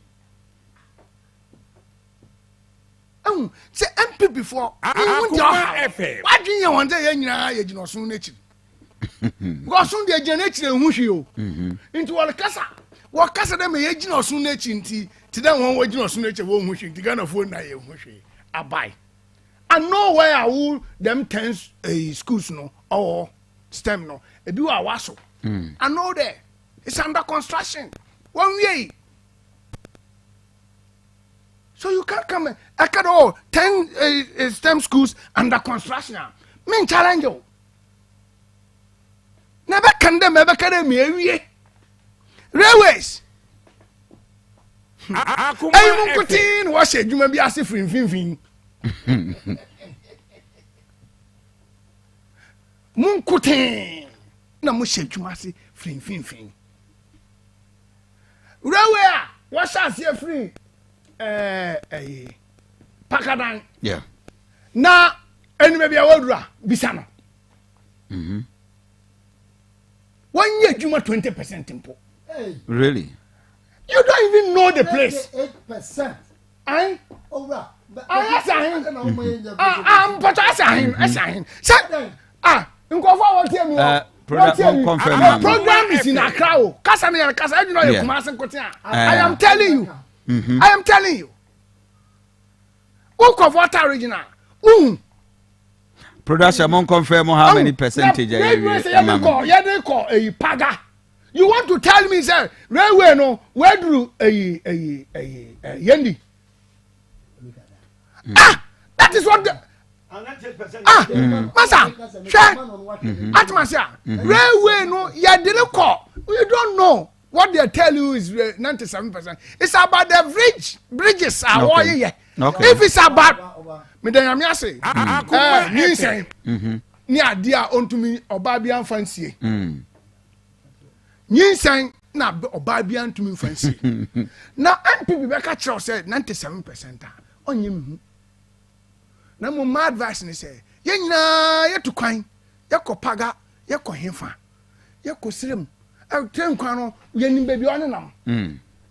Say MP before. Why do you want to say you know soon nature? Because soon the nature who into all casa. What casa them a no soon nature to them one way no soon nature won't wish to Ghana phone na you I buy. And nowhere I will them 10 schools no or STEM no. A do a wasso. I know there. It's under construction. 1 way. So you can't come. I can all 10 STEM schools under construction. Men challenge you. Never can me. Railways. Hey, Munkutin, what's it? You may be asking for fin. Munkutin. Na mushe jumasi fin. Railway, what's us here free? Pakadan. Yeah. Na eni maybe a wodra bisano. One year juma 20% impo. Really? You don't even know the place. 8%. I over. But I assign. Nkofo want tell me. Program is in Accra. Kasa you know you Kumasi Kotia. I am telling you. I am telling you. Of water original. Production won't confirm how many percentage they call a paga. You want to tell me, sir, railway no, where do a yendi? That is what Masa, Atmasia, railway no, ya didn't call. You don't know what they tell you is 97%. It's about the bridges are all here. If it's about me, then I'm say, you say, near dear unto me, or Babian fancy. You say, na Babian to me fancy. Now, and people back at you said 97% on you. Na mo my advice ni say ye nyina ye to kwan ye ko paga ye ko hefa ye ko sirem e tren kwan no ye nim ba bi on nam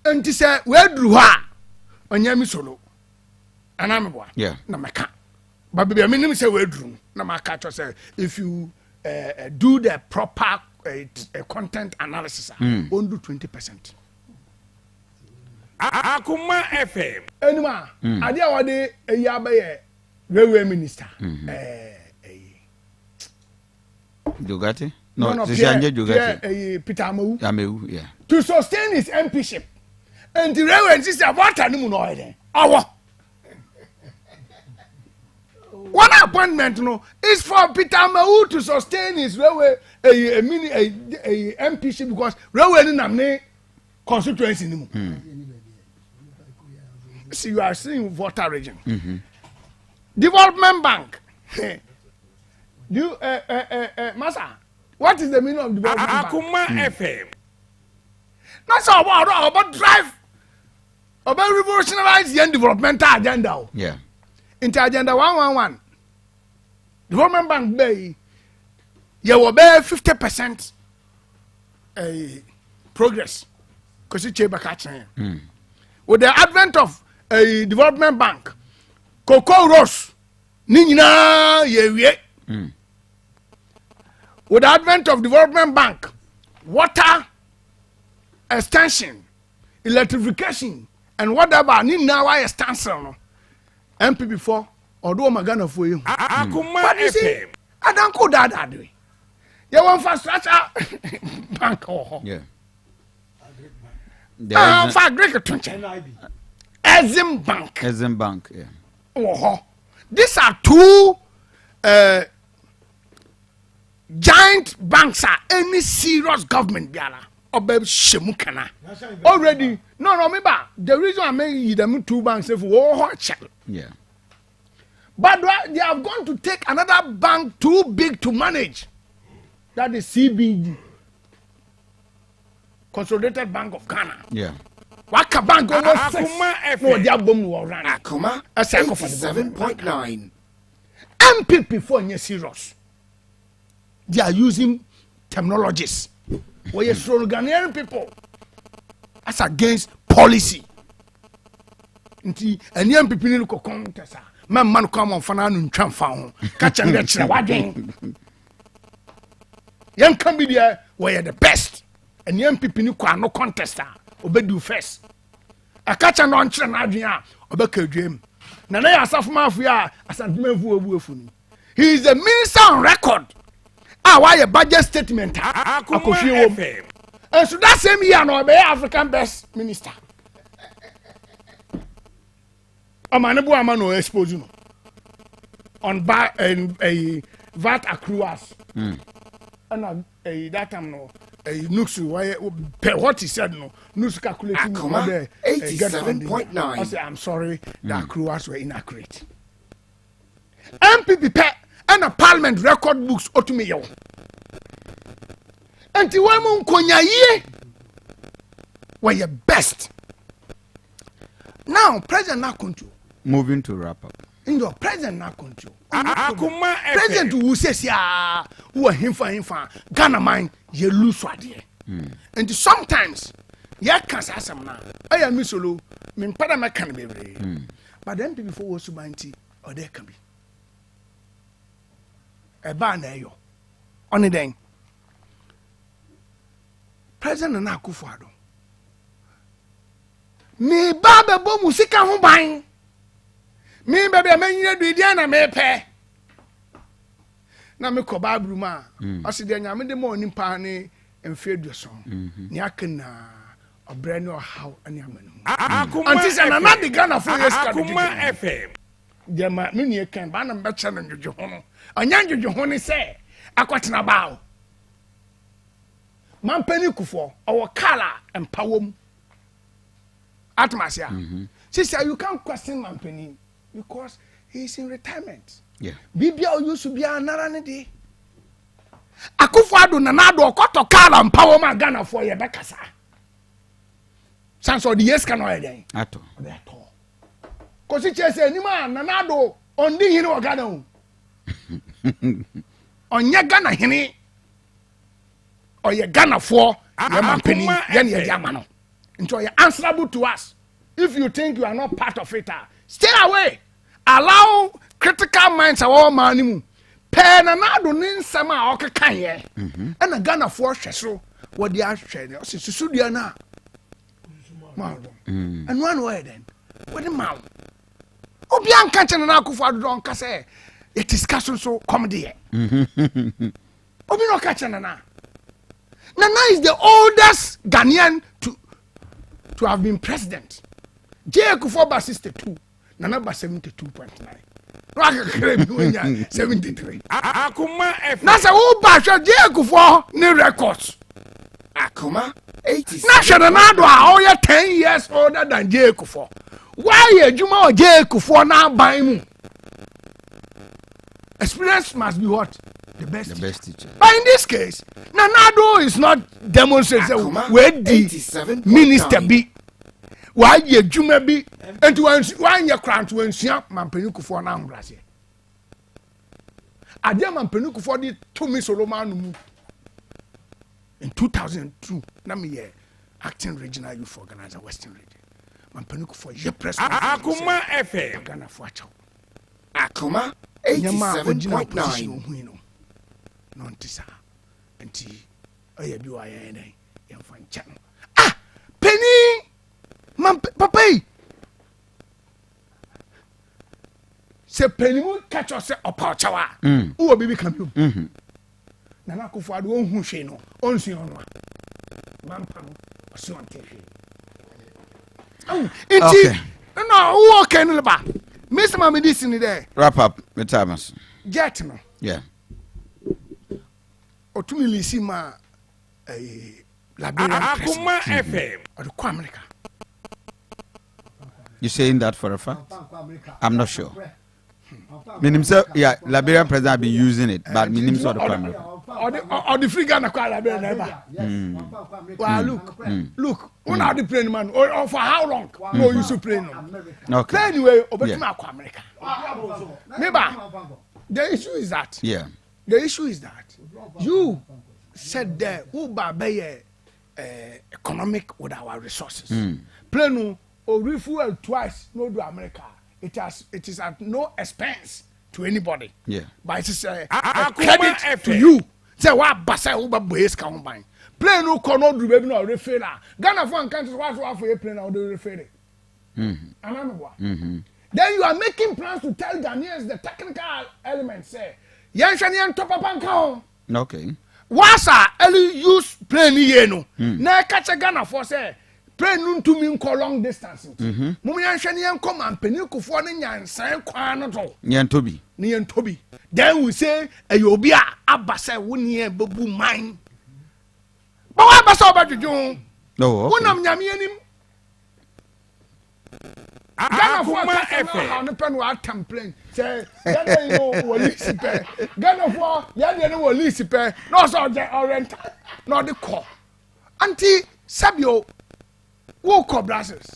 enti say we duru ha onya mi solo ana me boa na meka ba bi me nim say we duru na maka cho say if you do the proper content analysis on do 20%. Akuma FM Anima ade a wode eya ba ye railway minister. Jogati? No, Peter Ameu, yeah. To sustain his MPship. And the railway sister, what are you doing? One appointment is for Peter Ameu to sustain his railway a MPship because railway in a constituency. See, you are seeing water region. Development Bank. Masa, what is the meaning of Development Bank? Akuma FM. That's about drive, about revolutionize the developmental agenda. Yeah. Into agenda 111. Development Bank bay, you will bear 50% progress. Because it's cheaper catching. With the advent of a Development Bank, Cocoa Rose, Nina, ye. With the advent of Development Bank, water extension, electrification, and whatever, Nina, why extension, MP before, although Magana for you. But you see, I don't go that way. You want infrastructure bank or yeah. For Greek Exim Bank. Exim Bank, yeah. Oh, these are two giant banks are any serious government biara obeb shemukana already no me ba the reason I make them two banks if yeah, but they have gone to take another bank too big to manage, that is CBG, Consolidated Bank of Ghana. Yeah. Waka Bank almost 6. No, they are boom will run. Akuma 87.9. MPP for any serious. They are using terminologies where you're sloganeering people as against policy. And the MPP need to come to say, man come on for an untransfound. Catch and get you. What young can be there where you're the best. And young people no contester. Obedu first. A catch and on Adrian, Obeka dream. Nana Asaf Mafia, Asante Mfu. He is the minister on record. Why a budget statement? Kofi FM. And so that same year, no, be African best minister. Amanabu Amano expose you on VAT accruals. And that time no. Nuxu, what he said, no, Nuxu calculating 87.9. I say, I'm sorry, the accruals were inaccurate. MPP and a parliament record books otumeyo. And the woman konya ye were your best. Now, President now control. Moving to wrap up. In your President now control. President who says, yeah, who are him for Ghana mine, you lose what dear. And sometimes, yeah, can't say some now. I am Miss Olu, mean, Padama can be very. But then before was to or there can be a banner. Only then, President and Akufo-Addo. Me baba bo musika ho ban. Me baby amenyina du dia me pe. Na me ko babru ma. O se de nyame de mo nimpa ne emfe duoso. Ni akena obre ne o haw ani amanu. Anti se na de Ghana for yes ka Akuma FM. deɛ ma me nua kan ba na mbɛkyɛ no ndwodwo ho no ɔnya ndwodwo ho ne sɛ akɔtena baawo mampani kufoɔ ɔwɔ kala mpawo mu atmasia sisi you can't question mampani because he is in retirement bibia o yusu bia nara ne de Akufo-Addo Nana-Addo ɔkɔtɔ kala mpawo ma Ghana for ye bekasa sanso the yes cannot again ato kosi chese ni ma Nana-Addo ondi hini o Ghana o onye Ghana hini oye Ghana for ye mampani ye ne ye ama no nti oye answerable to us. If you think you are not part of it, stay away. Allow critical minds our man mu pen and Nana-Addo nin sama o keka ye and Ghana for so what they are sharing so dia na and one way then what the man obi anka che na Akufo-Addo don ka say it is castle so comedy obi no ka che Nana is the oldest Ghanaian to have been president. J. Akufo ba 62 Nana ba 72.9 no 73 Akuma F na say who ba J. Akufo ni records Akuma 87 na share Nana-Addo a oye 10 years older than J. Akufo why adwuma o J. Akufo na ban mu experience must be what the best teacher. But in this case Nana-Addo is not demonstrating where the minister be why ye adwuma bi enti why ye krant wansua mampani Akufo na ambrase ade mampani Akufo di to me Solomon mu in 2002 na me ye acting regional youth organizer Western region mampani Akufo ye press Akuma FM Ghana for acho Akuma 87.9 no ntisa enti oye bi wa ye den ye mfa ncha penny papa se penny mu catch us opa chawa wo bibi kan bi Nana Akufo-Addo ohun hwe no onsu ono mampa no osu ante hwe enti no wo ken le ba Mr. Mamidisi ni there wrap up the time jet no yeah otumi lisi ma Liberian Akuma FM or the America. You saying that for a fact? I'm not sure. Meaning, sir, yeah, Liberian president have been using it, but meaning sort of America. Or the free Ghana kwa Liberian never. Well, look, one are the playing man, or for how long? No, you should play no. Okay. Play anyway, over to America. Maybe the issue is that. Yeah. The issue is that you said there who by economic with our resources. Play no or refuel twice no do America. It is at no expense to anybody. Yeah. But it is a credit to you. Say what basa uba boys can buy. Play no corner do baby no refer. Ghana for countries what for a plane or do refer. Then you are making plans to tell Ghanaians the technical elements say Yanshanian top up and count. Okay. Wasa early use plane ye no. Na catch a Ghana for say plane nun to mean long distance. Mumi Yanshanian come and Akufo ne nyansan kwa no to. Nyantobi. Ni Nyantobi. Then we say Ayobia abase woni bebu mine. But why abase obajuju? No. Wonam nyame anim. Ghana for how no pen wa template. Say Ghana no wolisi pe. Ghana for ya no wolisi pe. No so oriental. No the call. Anti Sabio wo call Brazils.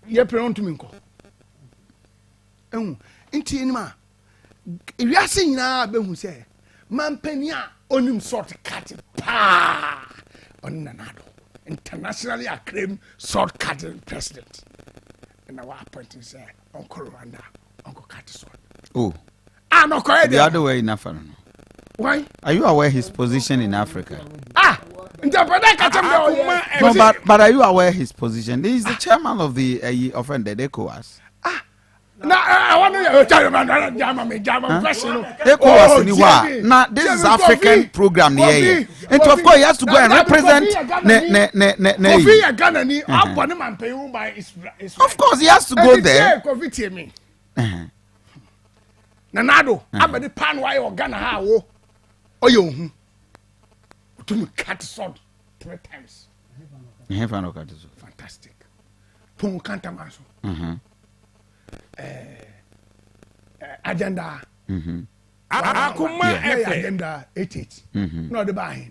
Ye pre to me call. Inti anima ewiase nyina be hu se mampani a onim sort cut pa on Nana-Addo internationally acclaimed sword cutting president and our appointing say Uncle Rwanda Uncle Katiswa. Oh No correct the other way in Africa. Why are you aware his position in Africa? No, but are you aware his position? He is the chairman of the offended ECOWAS. I want to tell you, man. Now, this is African program here. And of course, he has to go and represent. Of course, he has to go there. Nanado, abedi pan why or Ghana ha wo. Oyo to cut sword 3 times. Fantastic. Pon Kantamaso. Agenda. Akuma agenda 88. No the buy.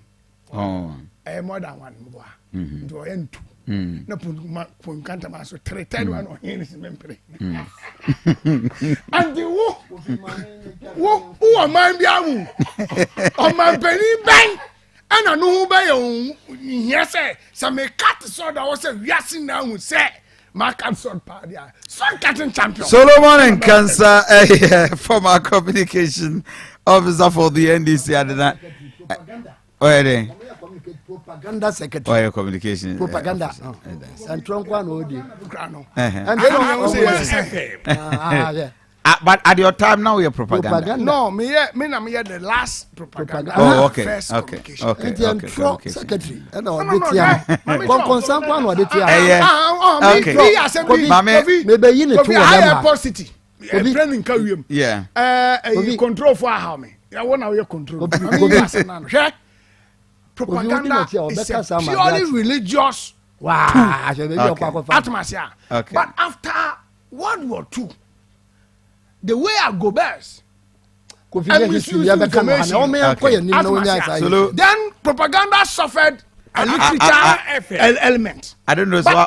More than one more. Do end two. No pon Kantamaso 3 third one on here is membre. And the who am I biamu? On my penny bang. And I know who by yes, sir. Me cut so that was a yasin now who say Markham sword party. Sword cutting champion. Solomon and Cancer, former communication officer for the NDC. Propaganda secretary. Oh, your communication. Propaganda. And Trump one OD. And but at your time now, you're propaganda. No, me the last propaganda. Oh, okay. First Okay. Secretary. And all the control for how me. I want to control. Propaganda is a purely religious atmosphere. But after World War II, the way I go best, then propaganda suffered a literature element. I don't know. But I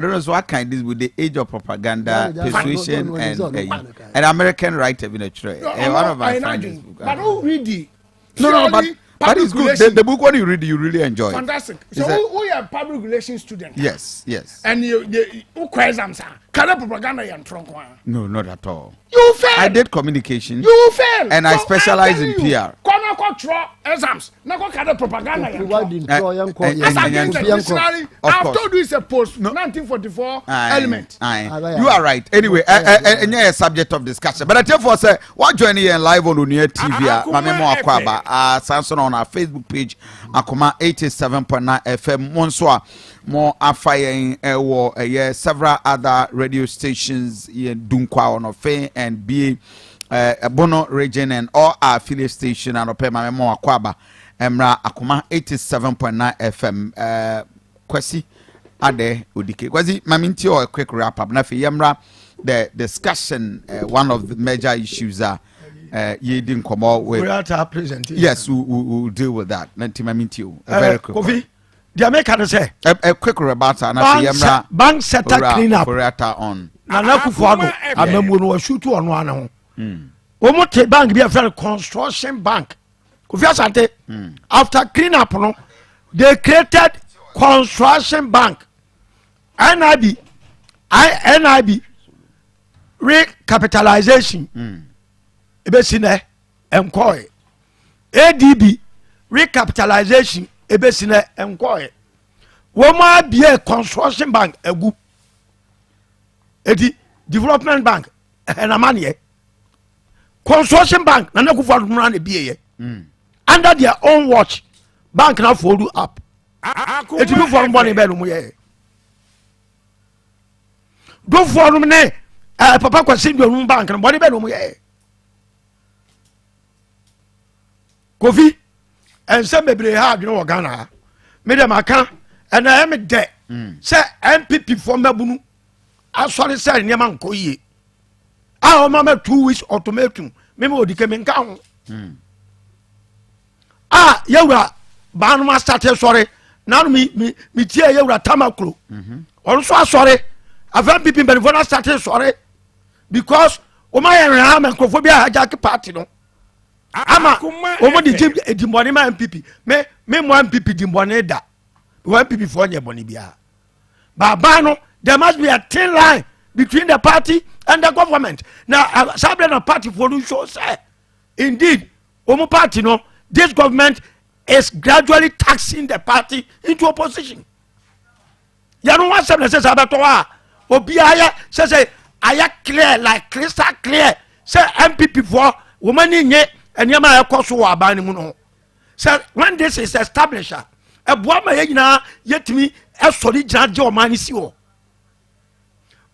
don't know what kind is with the age of propaganda, persuasion, and American writer in a tray. One of my friends. But who read the? No, but it's good. The book when you read, you really enjoy. Fantastic. So who are a public relations student? Yes. And who exams are? Can propaganda and trunk one? No, not at all. You fail. I did communication. You fail. And I specialize in PR. Exams. Now go propaganda. I've told you it's a post 1944 element. You are right. Anyway, and a subject of discussion. But I tell you say, what joining here live on Unia TV, Mamemo Akwaba, Samson on our Facebook page, Akuma 87.9 FM, Monswa, more afire several other radio stations in Dunkwa on Ofe and B. Bono region and all our affiliate station and ope Mamemo Akwaba Emra Akuma 87.9 FM Kwesi Ade Odike Kwesi Maminti or a quick wrap up na fi Emra the discussion one of the major issues are ye didn't come out with yes we will deal with that Nanti Maminti very quick Kofi the American say a quick rebuttal na fi Emra bank setter clean up on Nana Kufuado Amemu no shoot on one Omote bank be a very construction bank. Kofi Asante. After clean up, they created construction bank. NIB recapitalization. Ebesine employ. ADB recapitalization. Ebesine employ. Woma be a construction bank egu. Edi development bank enamanie. Construction bank na Kufuado run the BA under their own watch bank now follow up it do for money be no ye do for no ne papa kwasi do bank no body be no ye Kofi and some bebre ha adwene wo Ghana me dem aka and I am de say MPP for mabunu asori say niam nkoyie ah mama 2 weeks ultimatum me me odike me nka ho ah yewura banuma start sorry now me tie yewura tamaklo also sorry afa pipi be for start sorry because o ma yen ha me nkofobia hajaki party no ama o mo di money ma MPP me mo MPP di money da o MPP for nye money bia baba no there must be a thin line between the party and the government. Now, Sabina party for you show say, indeed, Omo party no, this government is gradually taxing the party into opposition. You know what Sabina says about Toa? Obiaya says, I clear like crystal clear. Say MPP for woman in ye and Yama Koso Abani Muno. So when this is established, a Buama Yena yet me a solid judge or manisio.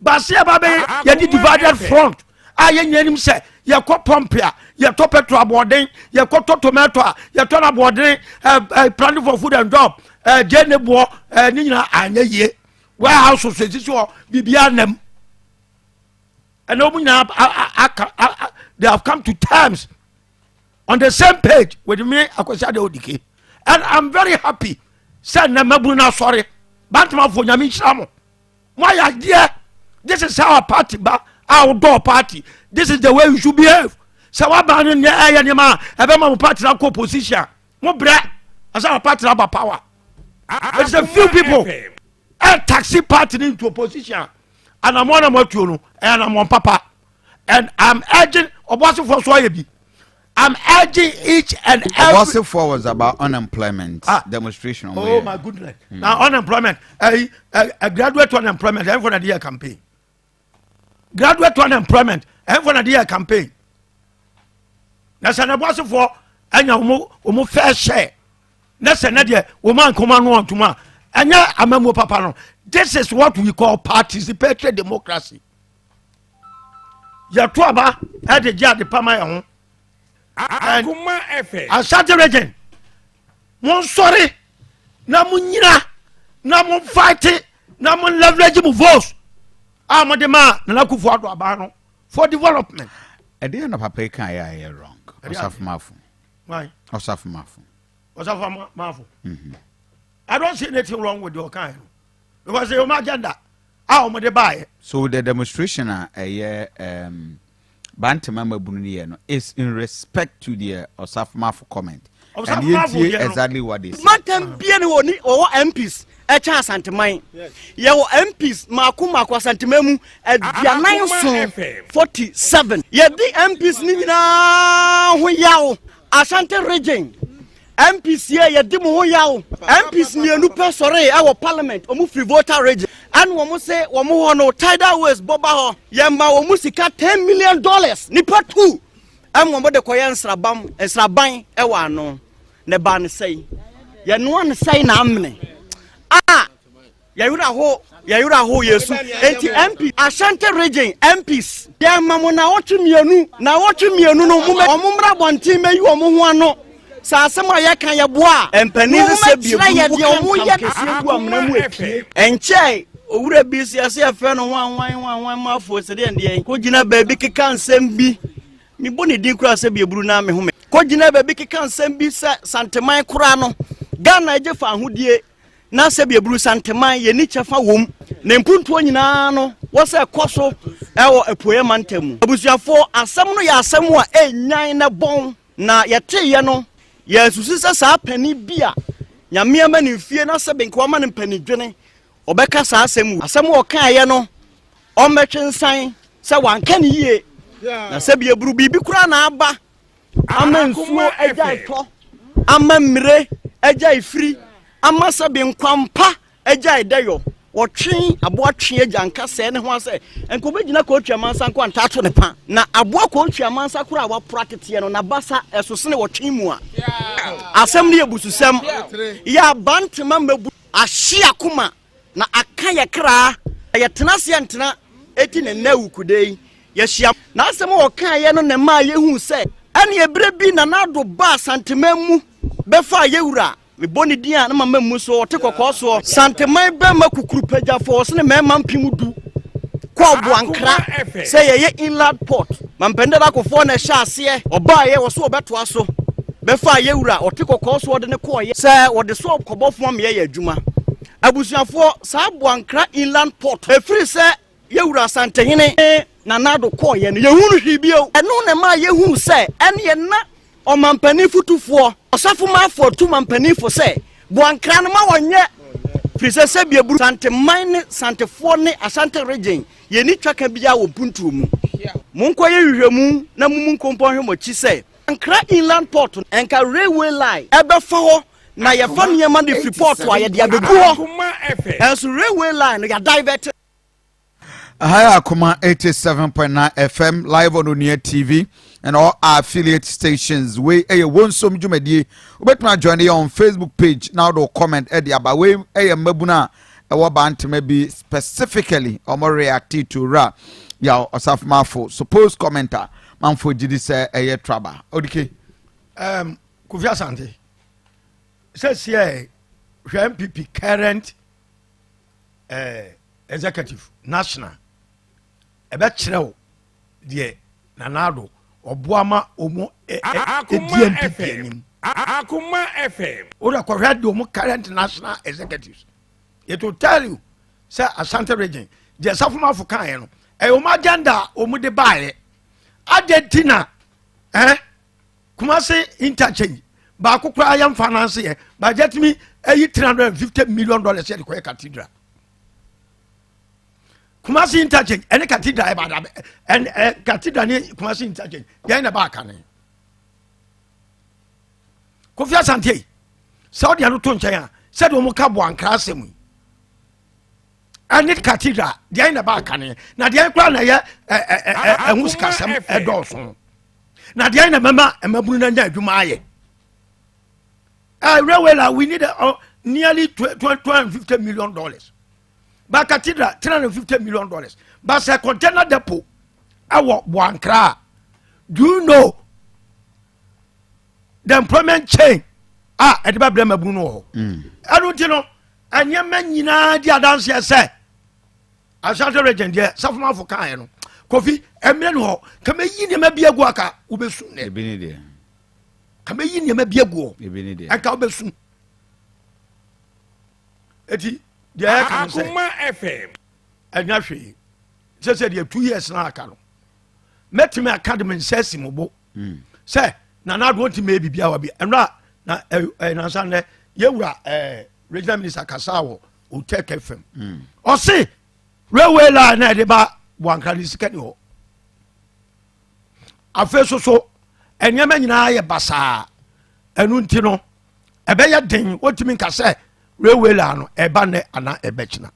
But see, Baby, you did divided front. a yenyanim se yekɔ pompia yɛtɔ petrol aboden yɛkɔ tomato a yɛtɔ na aboden planning for food and job jenebo ni nyina anya yie warehouse so sisi bibia nam and they have come to terms on the same page with me akwasa de odike, and I'm very happy say na mabu na sorry bantama fo nyame nhyira mo idea. This is our party, outdoor party. This is the way you should behave. So what about the party na opposition? Mo bre as our party about power. It's a few people. A taxi party into opposition, and I'm one of you, and I'm on papa, and I'm urging Obasanjo for Swayebi. I'm urging each and every. Obasanjo was about unemployment demonstration. Oh my goodness! Now unemployment, a graduate to unemployment, everyone at the campaign. Graduate to unemployment, everyone at the campaign. Now, say Obasanjo and your fair share. That's another woman come on to ma. And yeah, I'm papa no. This is what we call participatory democracy. Yatuaba had the jar the Pama. Asante region. Mon sorry. Namunyina. Namun fighting. Namun leverage votes. Amadema Nanakufu Abano for development. At the end of a pay can I wrong. Osaf Mafu. Why? Osaf Mafu. Osaf Mafu. I don't see anything wrong with your kind. Because you're my agenda. How much they buy? So the demonstration Bantamama Bunien is in respect to the Osaf Mafu comment. And you exactly what they say. Matam Bienoni or MPs. Echa Asante man. Yewo MPs makuma kwa Asante memu dia 947. Ye di MPs ni nyina ho yawo. Asante region. MPs ye di mo ho yawo. MPs ni enu pe sore e wo parliament omu free voter region. And wo mo say wo mo ho no tidal waves boba ho. Ye ma wo mu sika $10 million. Nipa 2. Am wo mo de koye nsraban e wa no. Ne ba ne sei. Ye no an sei na amne. Yayura ho yesu enti MP Asante region MPs ya mamu na wotu mienu no omumra bonti meyi omu ho ano sa asema ye kan ye boa empani se biebu ye de omu ye kese gu amna mu epie enche owura bi si ase afa no wan mafo se de ende ko gina ba bi keka nsem bi mi boni din kura se bieburu na me ho me ko gina ba bi keka nsem bi se santeman kura no Ghana eje fa ahodie na sebi eburu santeman ye ni chefa wom na mpuntuo nyina no wo se koso ewo epoye mantemu abusuafo asem no ya asem a enyan na bon na ye teye no ye susu se sa pani bia nyame ama ni fie na sebe nko ma ne pani dwene obeka sa asem wo kan ye no o metwensan se wanka ne yie na sebi eburu bibi kura na aba amansuo eja eto amamire eja ifri amasa bi nkwampa eja edayo wotwe aboa twe eja nka se ne ho ase enko begina ko twa mansa nko antato ne pa na aboa ko twa mansa kura wa prakete no na basa esose ne wotwe mu a asem ne ebususem ya bantema mebu ahia kuma na aka ye kra ye tenase ntena eti ne nawukudei ye hia na asem wo kan ye no ne ma ye hu se ane ebre bi na nado ba santememu befa yewura we boni dia na mama mu so te kokko so santeman be makukuru pagya force ne mema mpimudu kwa boankra say ye inland port mampendera akofo na hya ase oba ye wo so obeto aso befa yewura ote kokko so de ne koye say wo de so kobofo am ye adwuma abusuafo sa boankra inland port efiri say yewura santehene na nado koye no yehunu hwibio eno ne ma yehunu say ene ye na o mampani futufo osafo ma for tu mampani fo say boankra no ma wonye frise se bieburu sante mine sante fo ne Asante region ye ni twaka bia wo puntu mu monkoye hwehwemu na mumu nkompo hwemochi say boankra inland port enka railway line ebefa ho na ye fa niema de free to aye de abegu ho enso railway line ya divert Hi, Akuma 87.9 FM live on Unia TV and all our affiliate stations. We won't some jumedi. Ubetma join you on Facebook page now. Do comment Eddie about we mebuna ɛwɔ bant maybe specifically ɔmo react to ra ya ɔsaf mafo suppose commenter manfo gidi sɛ ɛyɛ trouble odike Kofi Asante says here MPP current executive national ɛbɛkyerɛw deɛ nanado ɔboama ɔmo DMPP anim Akuma FM. Oda kɔhwɛ de ɔmo current national executives it will tell you say Asante region deɛ safomafo kaeɛ no ɛyɛ ɔmo agenda ɔmo de baeɛ Argentina Kumasi interchange baako kura yɛn finance yɛ budget mi $350 million yɛ de kɔyɛ cathedral Kumasi interchange ɛne cathedral yɛ baada ɛn cathedral ne Kumasi interchange yɛn na ba aka ne Kofi Asante sɛ ɔde ano to nkyɛn a sɛ de ɔmo ka bɔ ankara asɛm yi ɛne cathedral yɛn na ba aka ne na deɛ kura na yɛ ɛho sikasɛm ɛdɔɔso na deɛ na mama emabunu na nya adwuma ayɛ railway la we need nearly $250 million but cathedral $350 million but a container depot ɛwɔ Boankra do you know the employment chain ɛde ba bla mabunu no hɔ ɛno nti no ɛnyɛma nyinaa di adanseɛ sɛ Asante region deɛ safomafo kaeɛ no Kofi emre no ho kama yi ne ma bia gu aka wo besu ne ebi ne de kama yi ne ma bia gu ebi ne de aka wo besu eti de ya kan se Akuma FM anya hwe se de 2 years na aka no metime academy nsesi mobo se na na do ntime bibia wa bi enra na na sanne yewura regional minister Kasawo o Tech FM o se railway line na de ba Boankra ni sika ni ho afa so enyama nyina ye basa enu nti no ebe ye den wotimi nka se railway la no eba ne ana ebe kina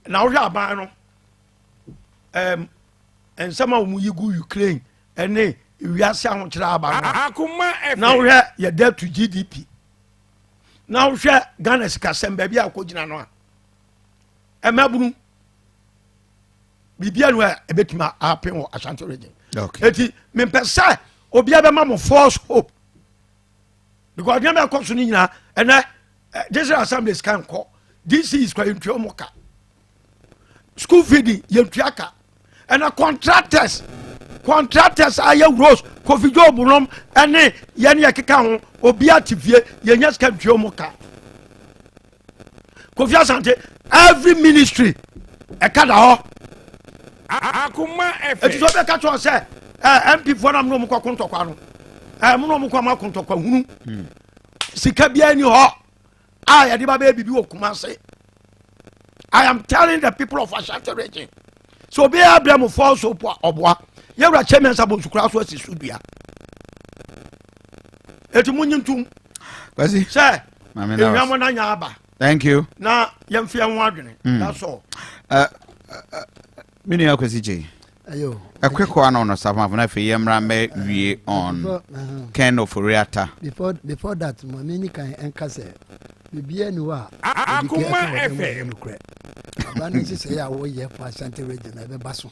na wo hwa aban no ensama mu yigu Ukraine ene wiase ahokyera aban Akuma FM na wo hwa ye debt to GDP na wo hwa Ghana sika semba bia akogina no a emabunu bibia no ebetuma happen wo Asante region eti mempesa obia be ma mo false hope because dem be koso ni nyina ene this assemblies can call this is kwa ntwe moka school feeding yentuaka and contractors aye rose Kofi job rom ene yene yakeka ho obia tivie yenya ska ntwe moka Kofi Asante every ministry ekada ho Akuma FM eti so be ka to say MP for nam no mko kontokwa no mo no mko ma kontokwa hunu sika bia ni ho ya de ba be bibi wo Kumase I am telling the people of Asante region so be abrem for so po oboa yewra chairman sabo sukura so asi sudua eti munyintum kwasi say mama na nya aba thank you na yemfia ho adwene that's all mini akwasi je ayo ekweko ana ono safa na fe yemra me wie on Ken of Reata before that many can enkase bibia ni wa Akuma FM abani se ya wo ye for Asante region na be baso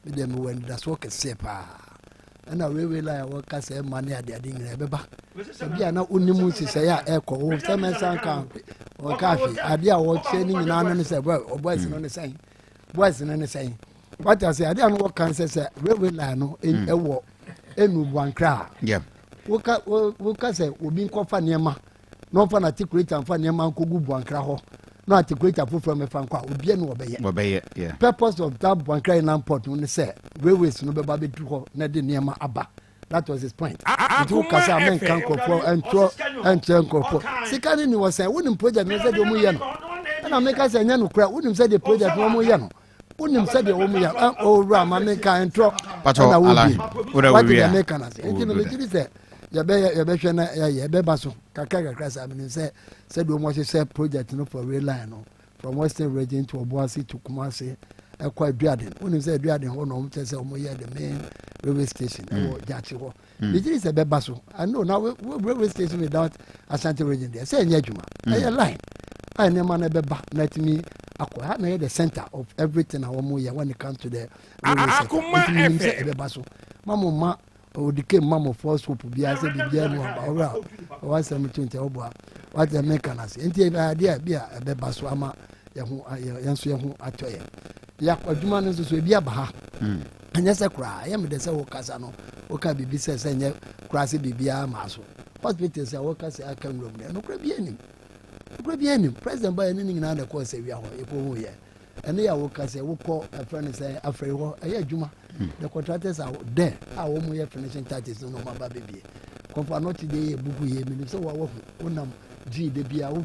me dem when that's work se pa na we la wo ka se mane ade nyina be ba bibia na onimu se ya eko wo se men san kan o ka fi ade a wo che ni nyina no se boys no ne sen boys no ne sen what I say ade an wo kan se we la no ewo enu Boankra yeah wo ka se obi nkofa niema no fa na tikulate amfa niema nkogu Boankra ho no articulate from me fan kwa obi enu obeye yeah purpose of that Boankra in port no say railways no be ba be du ho na de niema aba that was his point you ka say men kan kofo entro kofo sikani ni was say wonim project no say de omu ye no na me ka say nya no kra wonim say de project no omu ye no wonim say de omu ye o ra ma me ka entro na wobi what we are making us enti no be say ya be hwe na ya be baso kakra say me say do mo say project no for rail line no from Western region to Obuasi to Kumasi ekwa Aduaden wonim say Aduaden ho no mo say omo ye the main railway station or Jachi ho it is a be baso I know now railway station without Asante region there say nya adwuma line I never beba let me acquire the center of everything I want when it comes to the Mama odike mama force hope bia se bibia no aba ora wa sam 20 obo what the mechanics enti idea bia ebeba so ama ye ho yenso ye ho atoye ya adwuma no so bia ba ha anya se kra ya me de se wo kasa no wo ka bibi se se nye kra se bibia ma so hospital se wo kasa aka nwom ne no kra bia nim president ba ni nyina na ko se wi ho e ko ho ye ene ya wo kasa wo ko friend say afre ho e adwuma the contractors are there a wo mu ye finishing charges no ma ba bibie kofa not dey bugu ye mi so wa wo unam g de bia wo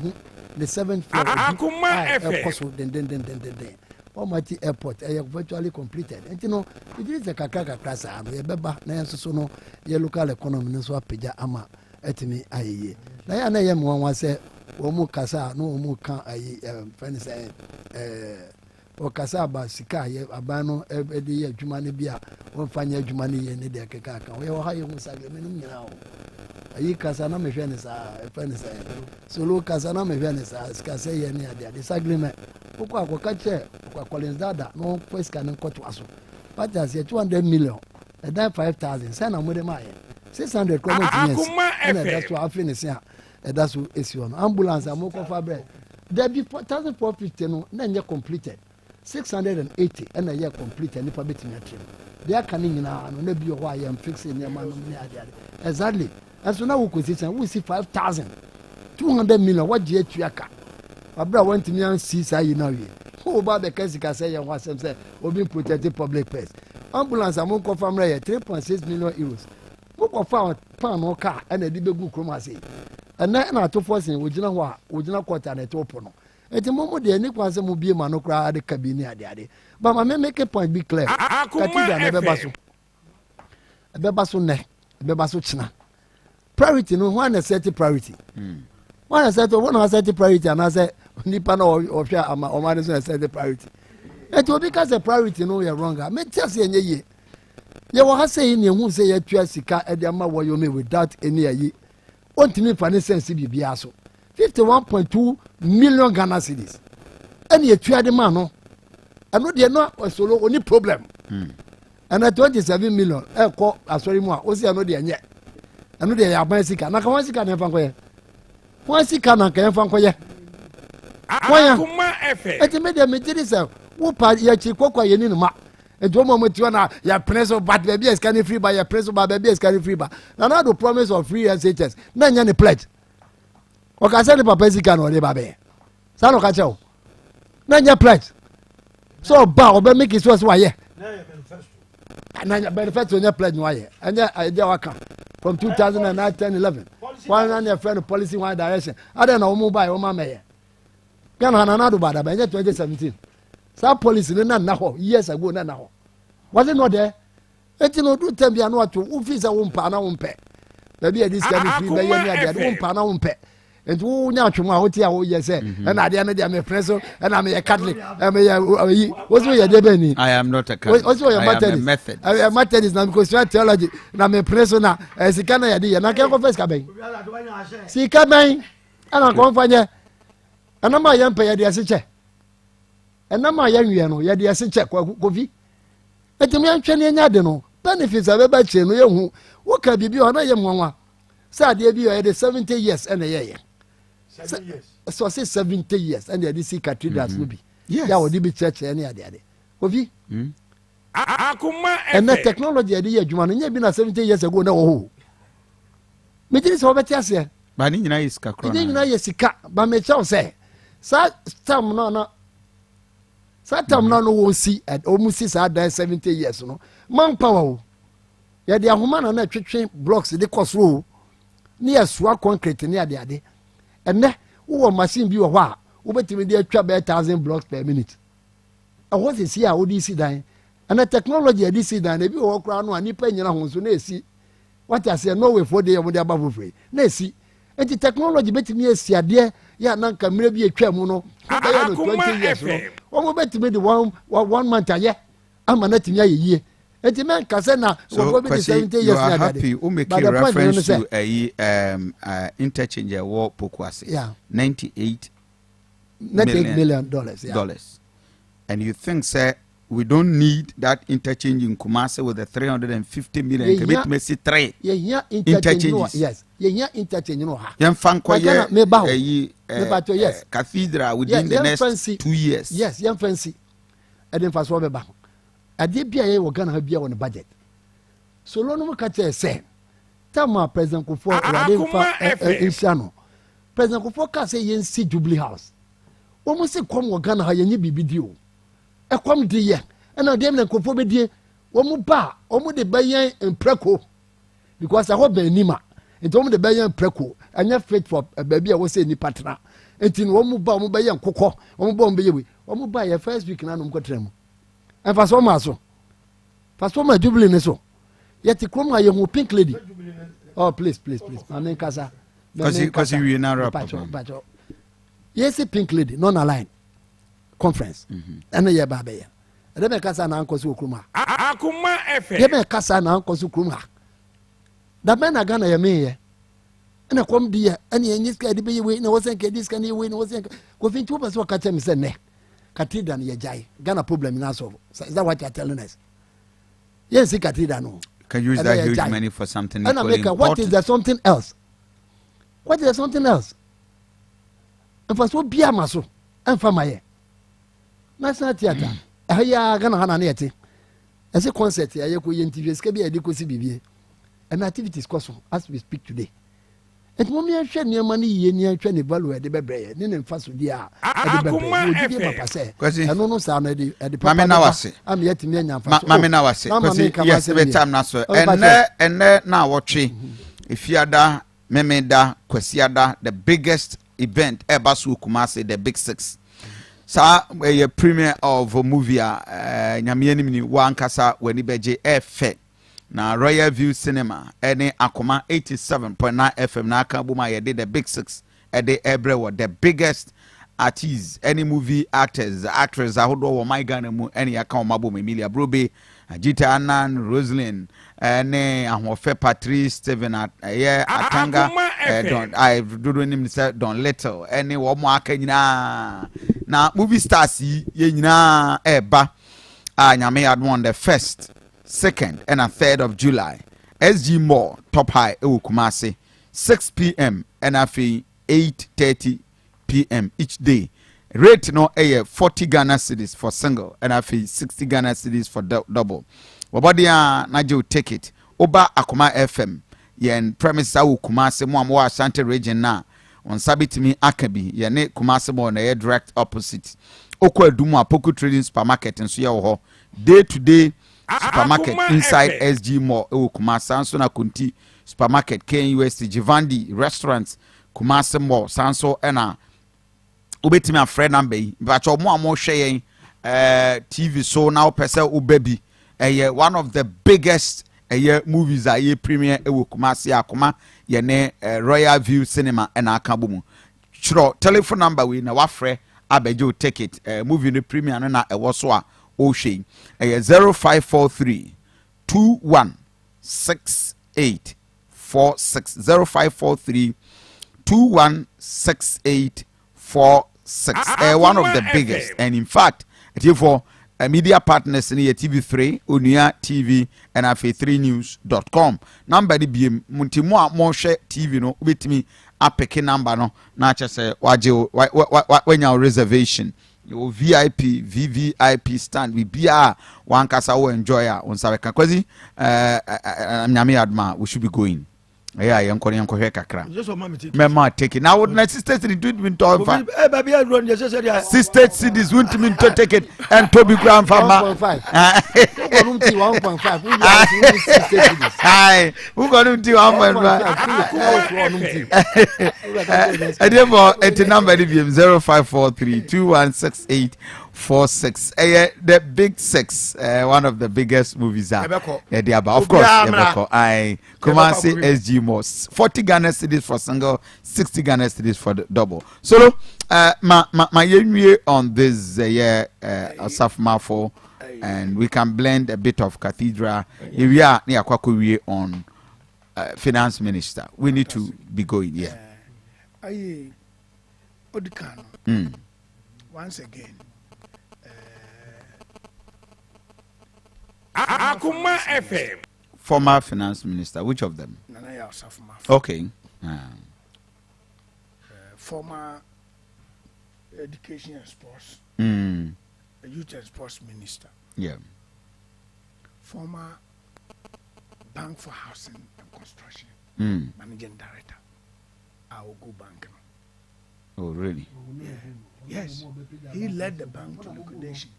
the 7th floor akuma efe den Almighty airport virtually completed and you know it is a kakra sa no ye beba na enso no ye local economy no so apeja ama etimi ayeye na ya na ye mo wan say wo mu kasa no wo mu kan ayi friend say o kasa ba sika ye abano e de ye adwuma ne bia won fanya adwuma ne ye ne de keka kan we ha ye hu sage me no nyina o ayi kasa na me hwe ne sa friend say so lo kasa na me hwe ne sa sika say ye ne ade disagreement ukwa akoka che ukwa Collins dada no first can nkoto aso but as 200 million and then 5,000 say na mo de ma ye 600 comment yes and that's what I say that's what is on ambulance amoko fa bre there be 4,450 no na nye completed 680 and a year complete and if a bit in a trim. They are coming now and maybe why I am fixing your man. Exactly. And so now we see 5,000 200 million. What do you aka? Abra went to me and see say you know. Who about the case can say you want some say will be protected public place. Ambulance among confirm 3.6 million euros. Who found pound or car and a debut chroma say. And then I to force in Ujina quarter and a topono. At the moment, the any question will be a manocra the cabin ade. But my make a point be clear. Bebaso ne, Bebaso china. Priority no one has set priority. One has set priority, and I said, Nipan or share or minus set the priority. It will because the priority no you're wrong. I may tell you, ye. You will say in your who say a Tuasica at the Ama Wyoming without any ye. Want to me for instance, be biaso. 51.2 million Ghana cedis. And you try the man, no? I know they're not a solo only problem. And at 27 million, I call sorry more. Also, I know they're yet. I know they are bicycle. Nakawansika never go. Wansika Naka for ye. Why? It made them material. Who part your chicoco in ma? And one moment you are your preso, but baby is canny free by your preso, but baby is canny free by. Now, the promise of free SHS. None any pledge. Okasani papa zika no de babe sano ka chew na nya pledge so ba obe make it so why na nya manifesto nya pledge why anya idea waka from 2009 10 11 one na your friend policy one direction ada na omo buy o ma meye Ghana na do bada ba nya 2017 sa policy na ho years ago na ho was it not there eti no do tambia no ato officer wo mpa na wo mpe da bi this can free be yen ya de wo mpa na wo mpe and who now to my hotel, oh, yes, and I didn't have a preso, and I'm a Catholic. What's your debate? I am not a Catholic. What's your method? A method is not because you are theology, and I'm a preso now, as a Canada, and I can't confess coming. See, coming, and I'm going for you. And I'm my young pay the assessor. And I'm my young, you the assessor, Kofi. Let me mention any other benefits of a bachelor who can be on a young one. Sad, you had 70 years and a year. So say 70 years and the see cathedrals will be. Yes. Yeah, would be church any other day. Kofi? And the technology idea, you want to be 70 years ago. No. Meeting over Tiasia. But in is Cacron. You know, yes, but me shall say. Satam no will see at almost 70 years. No, manpower. Yeah, the woman on a train blocks the cost rule near swap concrete near the day. And then, who machine be a while, over to me, dear, 1,000 blocks per minute. And what is here, would you see dying? And the technology at this done, if you walk around one, you pay your own, so they see what I say, no way for the other above free. They see. And the technology bet me a see, dear, yeah, none can maybe a tremono, 20 years. Or bet me the 1 month a year. I'm a net in a year. And the man Casena will 70 years. You are happy, who make a reference to a interchange war Pokwasi. Yeah. 98 million. Yeah. Dollars. And you think, sir, we don't need that interchange in Kumasi with the 350 million. Commit Messi 3 interchanges. Yes. Yeah, interchange. Yes. Cathedral within the next 2 years. Yes, young fancy. I didn't pass over back. I did be a Ghana have on the budget. So long catch say. Tell my President Kufuor Insano. President Kufuor can say yen see Jubilee House. Almost say come Ghana ha yen be video. E come de ye. And na dem na Kufuor be die. Omo ba, omo de bayan en preko. Because I hope be nima. Enti omo de bayan preko. Anya fit for baby a wo say ni partner. Enti no omo ba omo bayan kokko. Omo ba omo be ye. Omo ba ye first week na no mkotrem. En fa so ma so. Fa so ma Jubilee ne so. Yet the chroma young pink lady. Oh, please. I mean, Casa. Because you now yes, a pink lady, non aligned conference. And a year baby. And then Casa and Uncle Sukruma. Akuma Efe. Give me Casa and Uncle Sukruma. That man are gonna me. And I come dear, and this guy be away, no wasn't this can you win, wasn't Kofi 2 was what Katem said, ne. Cathedral, ye jai. Ghana problem in us. Is that what you're telling us? Yes, Cathedral, no. Can use that huge money for something and America, what is there something else? What is there something else? And for so be a maso and for my National Theatre. I hear Ghana Hananeti. As a concert, I go in TV, Scabi, I do see and activities cost as we speak today. And when you share your money, you train the value at the baby, then fast with the I don't know, sound at the Mamma. I'm yet to me. Mamma was yes, every time now, so and now watching if you are da, Memeda, Kwesiada, the biggest event ever so Kumasi, the Big Six. Sa a premiere of a movie, Nyamieni, one Kasa, when Ibeje F. Na Royal View Cinema any Akoma 87.9 FM na Kabuma ye did the Big Six the everywhere the biggest artists any movie actors actress ahodo my Ghana mu any account mabo Emilia Brobe Ajita Annan Rosalind any ahofe Patrice Steven Atanga don I do him say Don Little any wo mo aka nyina na movie stars ye nyina eba nyame had won the first 2nd and 3rd of July. SG Mall Top High Kumasi 6 p.m. and 8:30 p.m. each day. Rate no 40 Ghana cedis for single and 60 Ghana cedis for double. Wabadia Najo ticket Oba Akuma FM yen premise Kumasi mo Asante region na on Sabitimi Akabi yene Kumasi mo na direct opposite. Okwa Dumu Apoku Trading Supermarket and so day to day supermarket inside SG Mall Kumasi Sanso na Kunti supermarket KUST Jivandi restaurants Kumasi Mall Sanso ena ubetimi afre number but mo hwe TV so now pese ubebi one of the biggest movies premiere Kumasi akoma yene Royal View Cinema ena akabomu chiro telephone number we na wafre abejo ticket movie no premiere no na ewo so a O'Shea 0543 216846 0543 216846 one of the biggest and in fact for media partners in TV3 Onia TV and fa3news.com number the BM Muntimo a mo share TV no ubetimi apeke number no na cha say waje when your reservation your VIP, VVIP stand we be one kasa will enjoy on Sabeka Kwazi Nyami Adma we should be going. Yeah, young Korean kakra. Mema take it. Now what next sisters did me to sister cities won't mean to take it and Toby grandfather 1.5 Hi, who got him to 1.5 I therefore at the number 0543 216846 the Big Six one of the biggest movies of course I Kumasi SG Moss 40 Ghana cedis for single 60 Ghana cedis for the double so my on this Asaf Mafo and we can blend a bit of cathedral if we are near Kwaku on finance minister we need to be going once again. Akuma FM. Former finance minister, which of them? Nana Yasafuma. Okay. Former education and sports. Youth and sports minister. Yeah. Former bank for housing and construction. Managing director. Aogo Bank. Oh, really? Yeah. Yes. He led the bank to liquidation.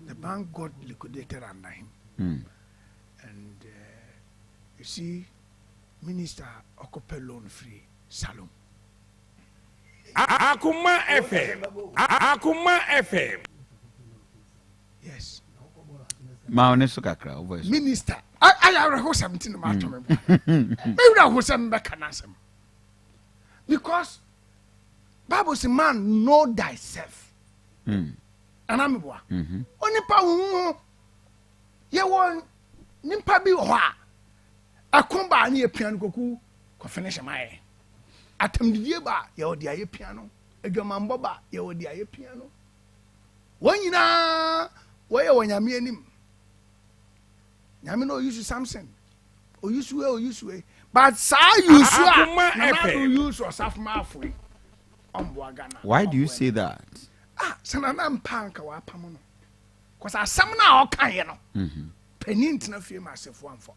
The bank got liquidated under him. And you see, Minister Okope loan free salon. Akuma FM. Akuma FM. Yes. Minister, I have 17 matter. Maybe I was some mechanism. Because Bible says, man, know thyself. And I'm one. Only power. You want Nimpa be wa. A comba near piano go finish my. Atem the ba, you the aye piano. A German boba, you the aye piano. When you na, where when you mean him. Yamino use something. Or use way or use way. But sa use use or self free. Why do you say that? Sanam panka wa pamono. Cause I some now can you know. Penint na feel myself one for.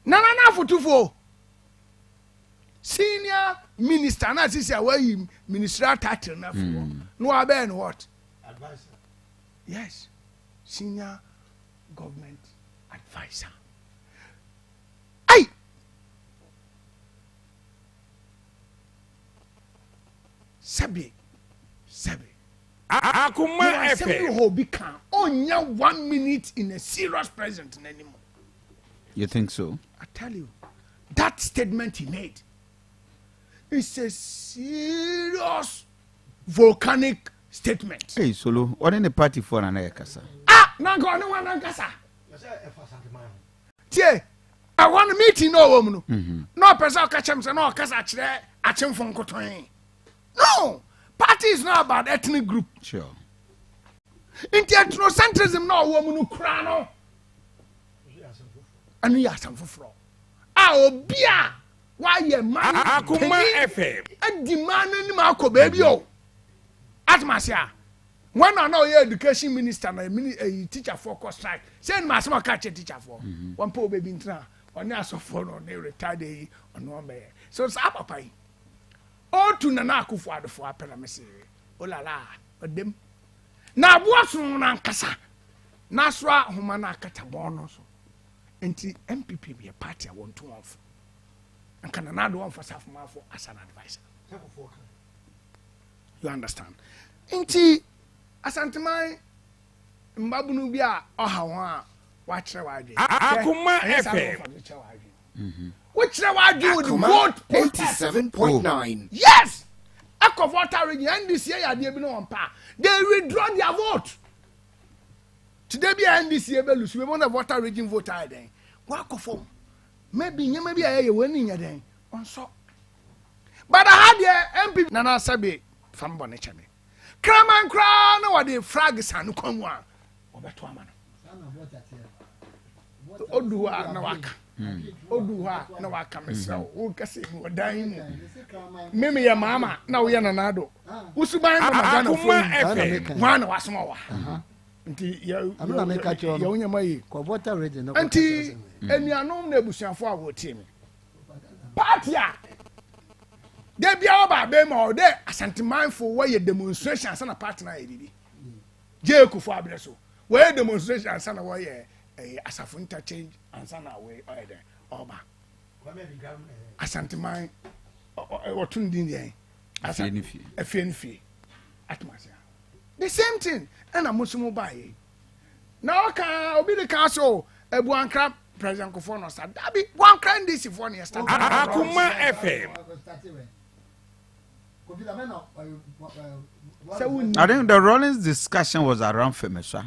Nana for two for. Senior minister na sisi away ministerial title na for. No abe what? Advisor. Yes. Senior government advisor. Hey. Sabi. Akuma FM. Only 1 minute in a serious present anymore. You think so? I tell you, that statement he made is a serious volcanic statement. Hey, Solo, what in the party for an ekasa? Nango no one ankasa. Tie, I want a meeting no woman. No person catch him say no kasa chire achim fon koton. No, party is not about ethnic group. Sure. Ethnocentrism no woman no kra no. Anu ya sam foforo. Obia why ye man Akuma FM. A demand ni ma ko baby o. Atmasia. When I know your education minister and a teacher for course strike, send my small catch a teacher for one poor baby in tra, or near so phone or near retired on one bear. So it's up pay. Oh, to Nanaku for the four pyramid. Oh la la, but them. Now what's on Ankasa? Nasra Humana Catabono. And the MPP be a party I want to offer. And can another one for South Marfo as an advisor. You understand? Inti Asante mai mbabunu bia ohawa wa kire waje. Akuma FM. Which waje with vote 87.9. Yes. Eko voter region this year ya de bi no mpa. They withdraw their vote. Today be NDC be lose we want the voter region vote I then. Wa kofom. Maybe nyema bia ye wani nya den. Onso. But I had the MP Nana Sabi from Bonechame. Kraman crown or the frags and come one. Obetuama. Odua Nawaka. Odua Nawaka, Miss Ukasi, or dying. Mimi, your mamma, now we are another. Usubai, one was more. I'm not make a your own way. What a region. Auntie, and you are no nebusian for our team. Patia. They be all about them all day. Asante mindful where your demonstration and a partner. Jacob for Abreso. Where demonstration and son away as a interchange and son away either. Oba. Asante mind or tuned in there. A fee. Atmosphere. The same thing. And a Muslim buy. Now can be the castle. A one crab President Kofi said, "That be one crime this if 1 year start." Akuma FM. I think the Rollins discussion was around Femesha.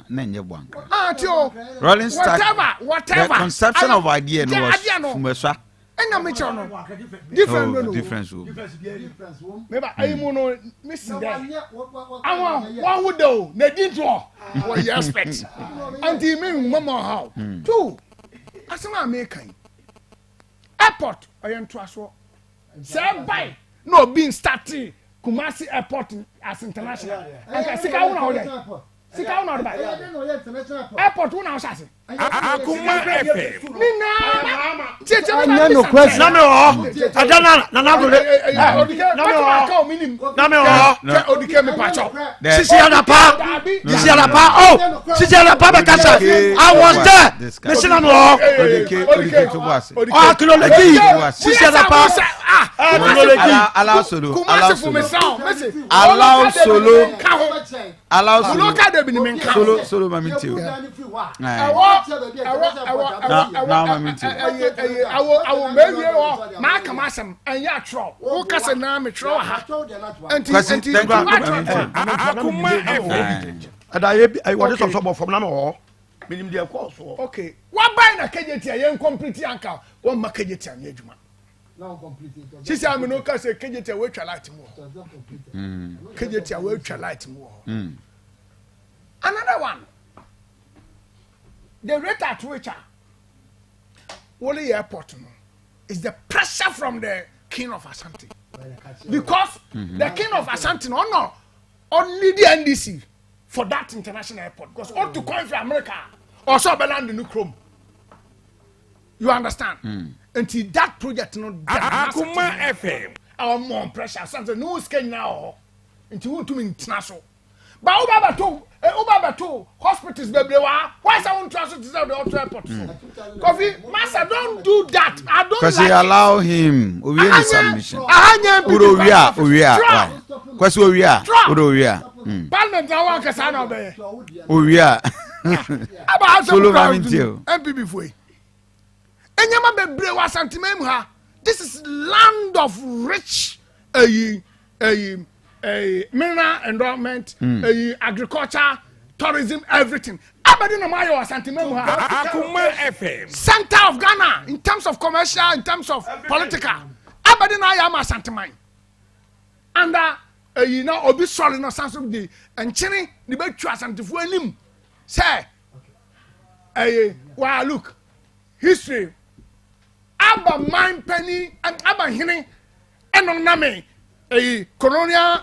Rollins whatever. The conception of idea was Femesha. Enya me chono. Different no. Difference. Maybe I no missing there. Awon one would do na din to. What you expect? Anti me mama how. Two. Asema me kan. Airport oyen to aso. Say bye. No being starting Kumasi Airport as international. And sika wona ho dey. Sika wona ho dey. Airport wona ho shase. Akuma FM. Nina. Cheche Anya no question. Na me o. Adana na na go le. Na me o. Odike me pacho. Sisi Adapa. Sisi Adapa. Oh. Sisi Adapa be kasa. I was there. Listen na me o. Odike to boss. Oh, Kilolegi. Sisi Adapa. Allow solo. Kumasi for me sound. Allow solo. Allow solo. Solo mami too. I will marry you. My commission and ya troll. Who can say na me troll ha? And I want to talk from now. Minimum dear course. Okay. What buying a kejeti a young complete uncle? One makejeti and yejuma. Now completely. She said, I'm no case kejeti a wait light more. Kejeti a wait light more. Another one. The rate at which Wally Airport is the pressure from the King of Asante. Because the King of Asante no only the NDC for that international airport. Because all to come from America also belong the new Chrome. You understand? Until that project no Akuma FM. Our more pressure. Asante no scan now. Until we to international. But Ubaba hospitals baby why someone transfer to the auto airport Kofi master don't do that. I don't because like he allow him we submission Uria kwesi Uria Parliament na wan kasa na obey Uria aba solo maminti MPP foi enyama bebre wa santimem ha. This is land of rich mineral endowment, agriculture, tourism, everything. Abadi na mayo Asante memu ha. Akuma FM. Center of Ghana in terms of commercial, in terms of political. Abadi na ya ma Asante man. And you know obi sorry no sense of the enchini the be twa Asante fu anim. Say wow look history. Aba man penny and aba hini eno na me colonial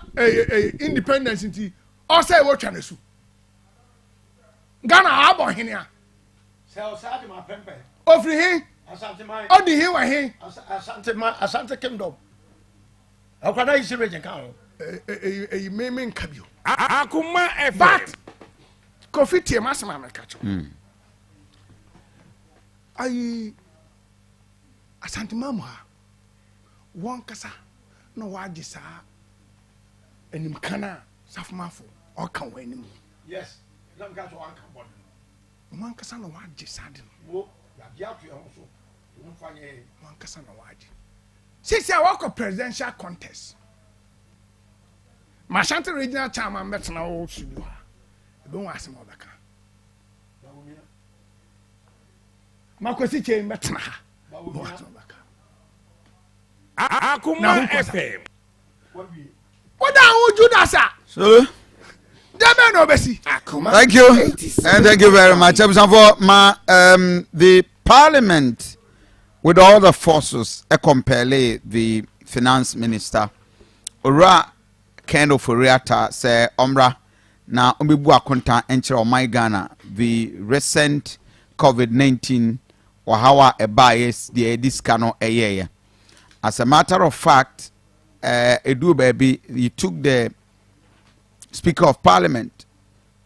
independence nti o say wo twa nesu Ghana abo henia say o say ade ma pempe ofri hin Asante man o di hin wa hin Asante kingdom akwada isi region kan me nkabio Akuma FM. But Kofi tie masema America cho Asante mamu ha won kasa no waje sa enim kana safmafo o kan wanim yes lam ka to an kan bod won kasa no waje sa de wo ya bia to e ho so won fanye won kasa no waje sisi a wako presidential contest Asante regional chairman betna wo sudu ha ebe won asem obeka makosi chain betna ha Akuma FM. What are Judas? So thank you. And thank you very much. For the parliament with all the forces compare the finance minister Ora Kendo Furiata say Omra na umbibu akonta enchira omai Ghana the recent COVID-19 or how a bias the discano a as a matter of fact, Edu baby, he took the Speaker of Parliament.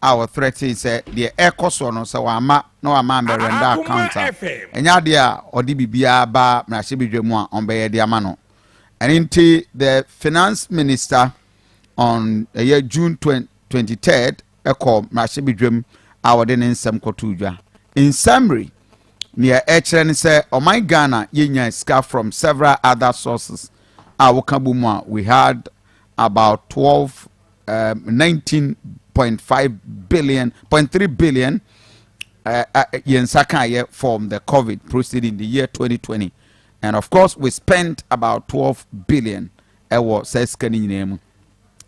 Our threat is the echo sono so ama no ama berenda counter. Enya dia odi bibia ba mrashibidwemu a onbeye dia ma no. And into the finance minister on June 23rd, echo mrashibidwem awode ne nsem kotudwa. In summary, near Echren say, oh my Ghana, yenya scar from several other sources. Our Kabuma, we had about 19.5 billion, 0.3 billion yen sakaye from the COVID proceeding in the year 2020. And of course, we spent about 12 billion. Says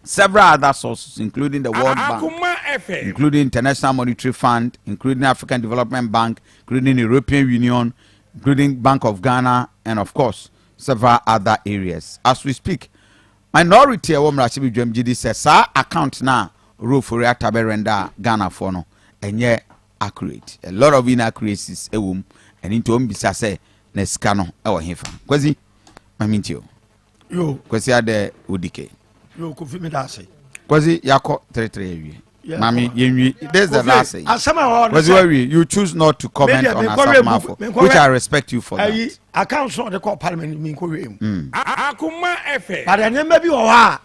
several other sources, including the World Bank, including International Monetary Fund, including African Development Bank, including European Union, including Bank of Ghana, and of course, several other areas. As we speak, minority of Mrachibi GD says, account now, rule for reactor render Ghana for no, and yet accurate. A lot of inaccuracies, and into Bisa say, Nescano, our Hifa. Quasi, I mean to you. Yo, Quasi ade Udike. Yo, Kofi me that say. Quasi Yako 3 Mami, this is the last say. Quasi you choose not to comment on Asama, which I respect you for that. I can't sort the court parliament in Korean. Akuma Efe. But I never be oha.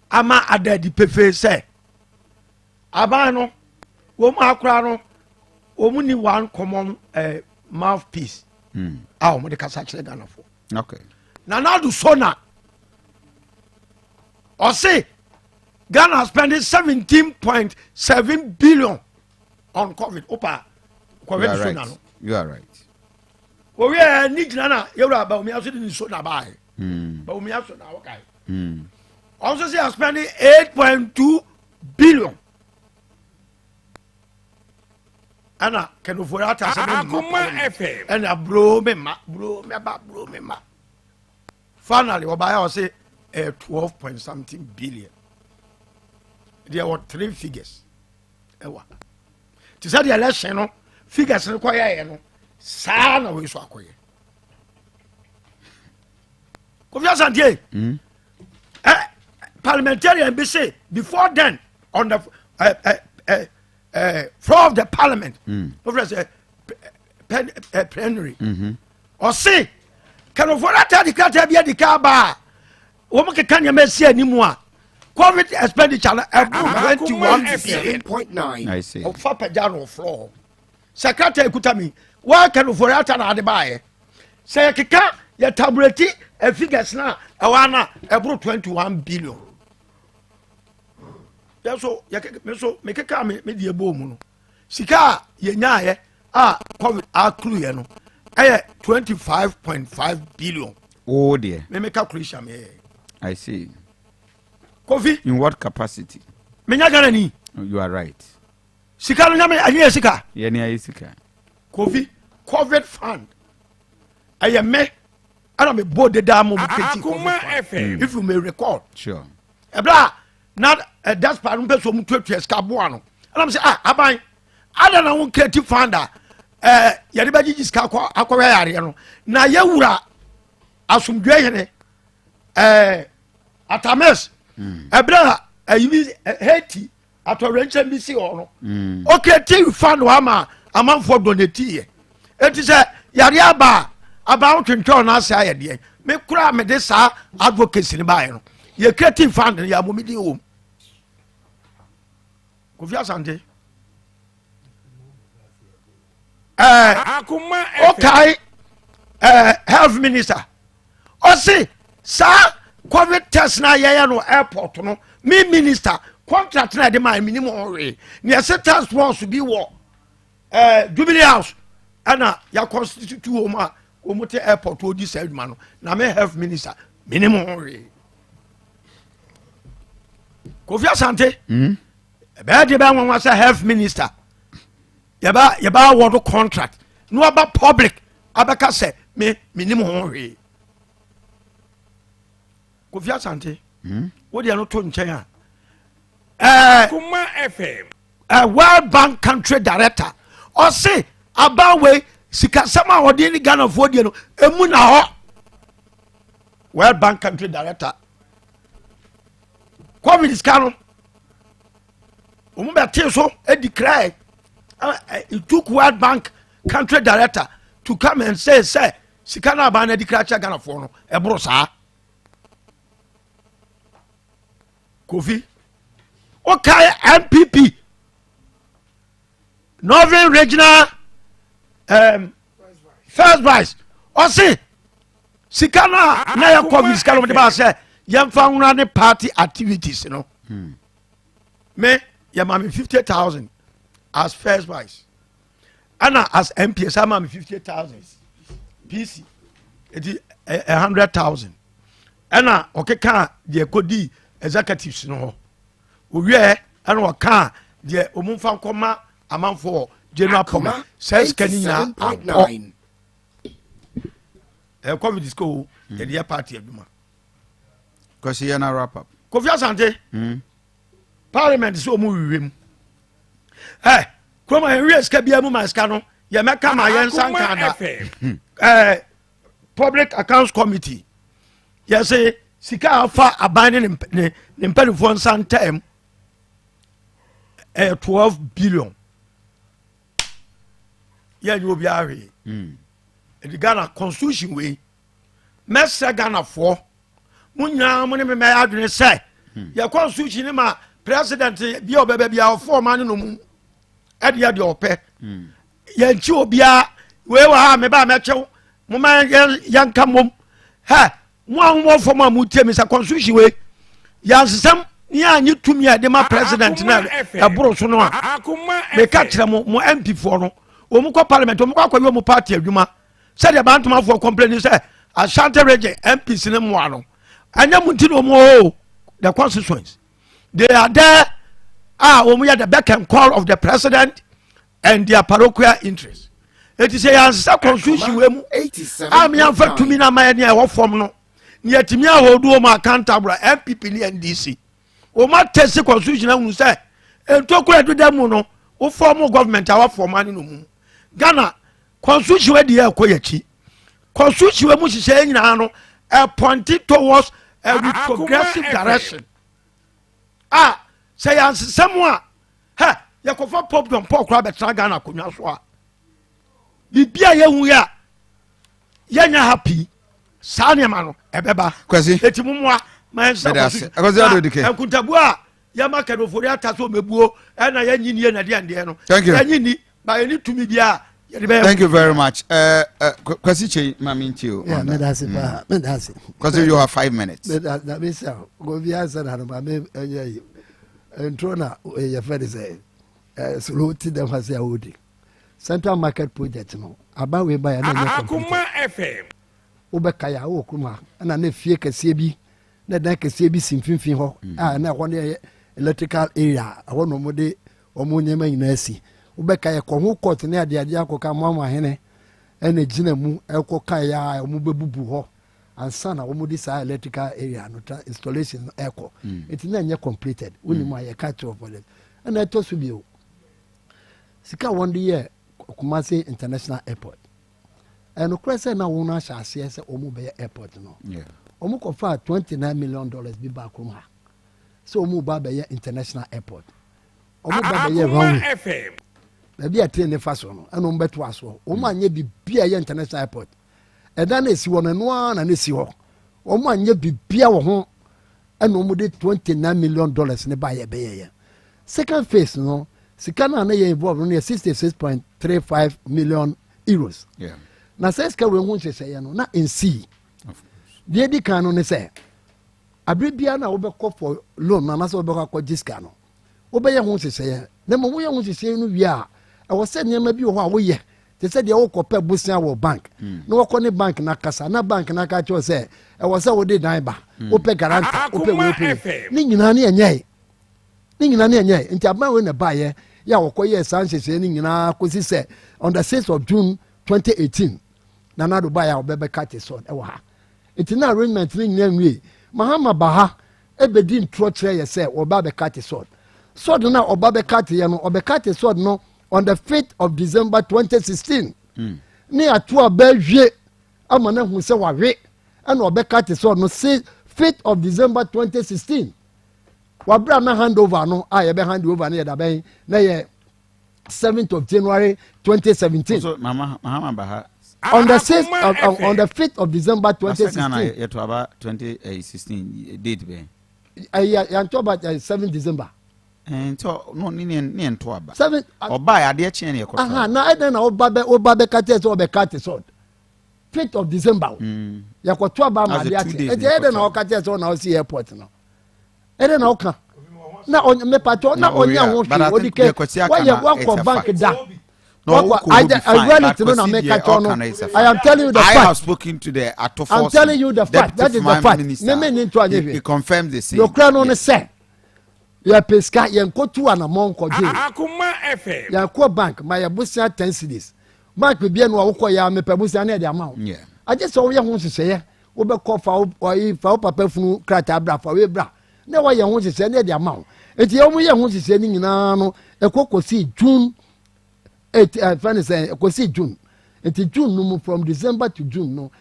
Ama ade di pefe say. Abano, Woma Akrano, Omuni one common mouthpiece. Ah, mo de kasa kire Ghana for. Okay. Nana do sona. Or say Ghana spending 17.7 billion on COVID. Opa, COVID. You are right. Well, we are need Nana. You're about me. I didn't so buy. But we have so now. Okay. Also, say I'm spending 8.2 billion. Anna can afford that as a and a bro me ma. Finally, what I was say. 12 point something billion. There were 3 figures. To say the election, no figures require no. Sana we so akoye. Kofi Asante. Parliamentarian be say before then on the floor of the parliament. Plenary. Or say can afford that the criteria be the car bar. Woman can you see anymore? COVID expenditure 21.9. I see. Of Fapajano floor. Secretary Kutami, why can you for that and buy? Say, Kika, your tablet, a figures now, a one, about 21 billion. That's so, make a comment, media boom. Sika, ye COVID are clue, 25.5 billion. Oh dear. Me make calculation. I see. Kofi. In what capacity? Menyagana you are right. Sika no nyame anye sika. Ye ne sika. Kofi, COVID fund. Aye me ana me board the dam mo petit. If you may recall. Sure. Ebla not that's part no person mu twetwe sika boa no. And I'm say aban ada na won creative founder ye de baji sika akwa yare no. Na ye wura asumdwe hene Atames ebra ayi Haiti atorenche bi si ono okay ti fan wa ma amanfo donate ye enti se yare aba twentwe na ase aye de me kura me de sa advocacy ni bae no ye creative fund ya momidi wo Kofi Asante akuma okay health minister o see sa COVID test na yaya no airport no me minister contract na de my minimum we near task force be wo Jubilee House ana ya constitute wo ma omote airport odi said man na me health minister minimum we Kofi Asante be de ba nwa say health minister yaba word contract no about public abaka say me minimum we Kofi Asante what they are not to nchen Kuma FM World Bank country director or say about way sika sama odi ni Ghana for die no emu na ho World Bank country director COVID is canon be tell so e declare it took World Bank country director to come and say sika na ba na declare Ghana for no e bro sa Kofi okay MPP Northern Regional first vice or say sikana na ya COVID sikana de ba say yemfa nwura ne party activities you know me ya mami 50,000 as first vice ana as MP sama me 50,000 PC eti 100,000 ɛna ɔkeka deɛ kɔdi executives no hɔ owie ɛna ɔka deɛ ɔmomfa nkɔma amanfoɔ general public sɛ sika ni nyinaa akɔ covid school yɛde yɛ party adwuma because yɛ na wrap up Kofi Asante parliament sɛ ɔmu wiwem kuroma yɛwie sika bia mu ma sika no yɛmɛka ma yɛnsa nka da public accounts committee yɛsɛ sika afa aban ne mpanifoɔ nsa ntam 12 billion yɛnyɛ obi ahwee ɛdi Ghana constitution wei mɛsɛ Ghanafoɔ mo nyinaa mo ne me mɛ adwene sɛ yɛ constitution ne ma president bia ɔbɛbɛ bia ɔfɔ ɔma ne no mu ɛde yɛ deɛ ɔpɛ yɛnkyi obiaa wei wɔ ha meba mɛkyɛw moma yɛnka mmom mo a momɔ fam a motie mi sɛ constitution wei yɛnsesɛm ne anye tumi a de ma president na ɛboro so no a meka kyerɛ mo MP foɔ no ɔmu kɔ parliament ɔmu kɔ akɔyɛ ɔmu party adwuma sɛdeɛ bantomafoɔ complain sɛ Asante region MPs ne mmoa no ɛnyɛ mo nti na ɔmu the constituents they are there ɔmu yɛ the beck and call of the president and their parochial interest ɛti sɛ yɛnsesa constitution wei mu a meyɛmfa tumi no ma yɛ ne ɛwɔ fam no ne yɛtumi ahodoɔ mu accountable MPP ne NDC ɔma tɛsi constitution ahunu sɛ ɛntokura ɛdeda mu no wofɔm government a wafɔma ne no mu Ghana constitution wei deɛ ɛkɔ yɛkyi constitution wei mu hyehyɛ nyinaa no pointing towards a progressive direction sɛ yɛnsesɛm a yɛkɔfa pop don paul koraa bɛtena Ghana akonnwa so a biribia yɛhu yɛ a yɛnyɛ happy saa nneɛma no ɛbɛba ɛti momoa ma yɛnsakuntabu a yɛma kadofori ata sɛ ɔmɛbuo ɛna yɛnyinie nadeandeɛ no yɛnyini ba yɛne tumi bia yɛde bɛyɛ. Thank you very much. Kwasi Chei Mamintio. Yeah, medasi. Because you have 5 minutes. That means so. Go via Sanado, and Trona, your friend is a salute them as a woody. Central Market Project, no. About we buy another FM. Ubekaya, Okuma, and a nephew can see na dan kɛseɛ bi si mfimfini hɔ na ɛhɔ ne electrical area ɛhɔ na ɔmode ɔmo nneɛma nyinaa si wobɛka yɛkɔ ho court ne adeade akɔka moama hene ɛna gyina mu ɛkɔka yɛ a ɔmo bɛbubu hɔ ansa na ɔmode saa electrical area no installation ɛkɔ ɛti na ɛnyɛ completed wonim a yɛka kyerɛ for them ɛna ɛtɔ so bio sika wɔnde yɛ Kumasi International Airport ɛnokorɛ sɛ na wo no ahyɛ aseɛ sɛ ɔmo bɛyɛ airport no ɔmo kɔfa $29 million bi back home ha so ɔmo ba bɛyɛ international airport ɔmo ba bɛyɛ runway baabi a train ne fa so no ɛna ɔmo bɛto aso ɔmo anyɛ bibia yɛ international airport ɛda na esi wɔ no noa na esi hɔ ɔmo anyɛ bibia wɔ ho ɛna ɔmo de $29 million ne ba yɛ bɛyɛ yɛ second phase no sika na yɛ involved no yɛ 66.35 million euros na sɛ sika wɔ ho nhyehyɛ yɛ no na nsi deɛ di kan no ne sɛ abere bia na wobɛkɔ for loan na nasɛ wobɛkɔ akɔ giska no wobɛyɛ ho nhyehyɛeɛ na ma woyɛ ho nhyehyɛeɛ no wie a ɛwɔ sɛ nneɛma bi wɔ hɔ a woyɛ te sɛ deɛ wokɔpɛ bosia wɔ bank na wɔkɔ ne bank na kasa na bank na ka kyerɛ sɛ ɛwɔ sɛ wode dan ba wopɛ garanta wopɛ wopɛ ne nyinaa ne ɛnyɛ nti aban wei na baayɛ yɛ a wɔkɔyɛ saa nhyehyɛeɛ no nyinaa kɔsi sɛ on the 6th of June 2018 na nado baayɛ a wɔbɛbɛka te sɔn ɛwɔ ha nti na arrangement ne nyinaa nwie mahama baha ebedi ntoro kyerɛ yɛ sɛ ɔba bɛka te sɔd na ɔba bɛka te yɛ no ɔbɛka te sɔd no on the 5th of December 2016 ne ato a bɛhwie ama na hu sɛ wawe ɛna ɔbɛka te sɔd no 5th of December 2016 wabra na handover no a yɛbɛ handover no yɛ dabɛn na yɛ 7th of January 2017 so mahama baha on the 6th on the 5th of December 2016 yet about 2016 date be yanto about 7th December so no ni ento aba 7 oba ya de kyen ne yakɔ aha na eden na oba be kate so oba kate so 5th of December yakɔto aba ma de ate eden na okate so na o si airport no eden na oka na me pato na onya ho hwe odike wa ye wa ko bank da No, I really to know make a turn. I am telling you the fact. I have spoken to the Atofos. I'm telling you the fact. That is the fact. He confirmed the same. No crown on the set. Ya pesca yanko 2 and among kodje. Akuma FM. Yanko bank my abusia 10 cedis. Bank be bia no awko ya me pabusia na the amount. Yeah. I just saw ya ho sese wo be call fa fa papa funu krata bra fa we bra. Na wa ya ho sese na the amount. Enti ya mu ya ho sese ni nyina no ekokosi June 8 friend say ekosi June. Enti June no from December to June no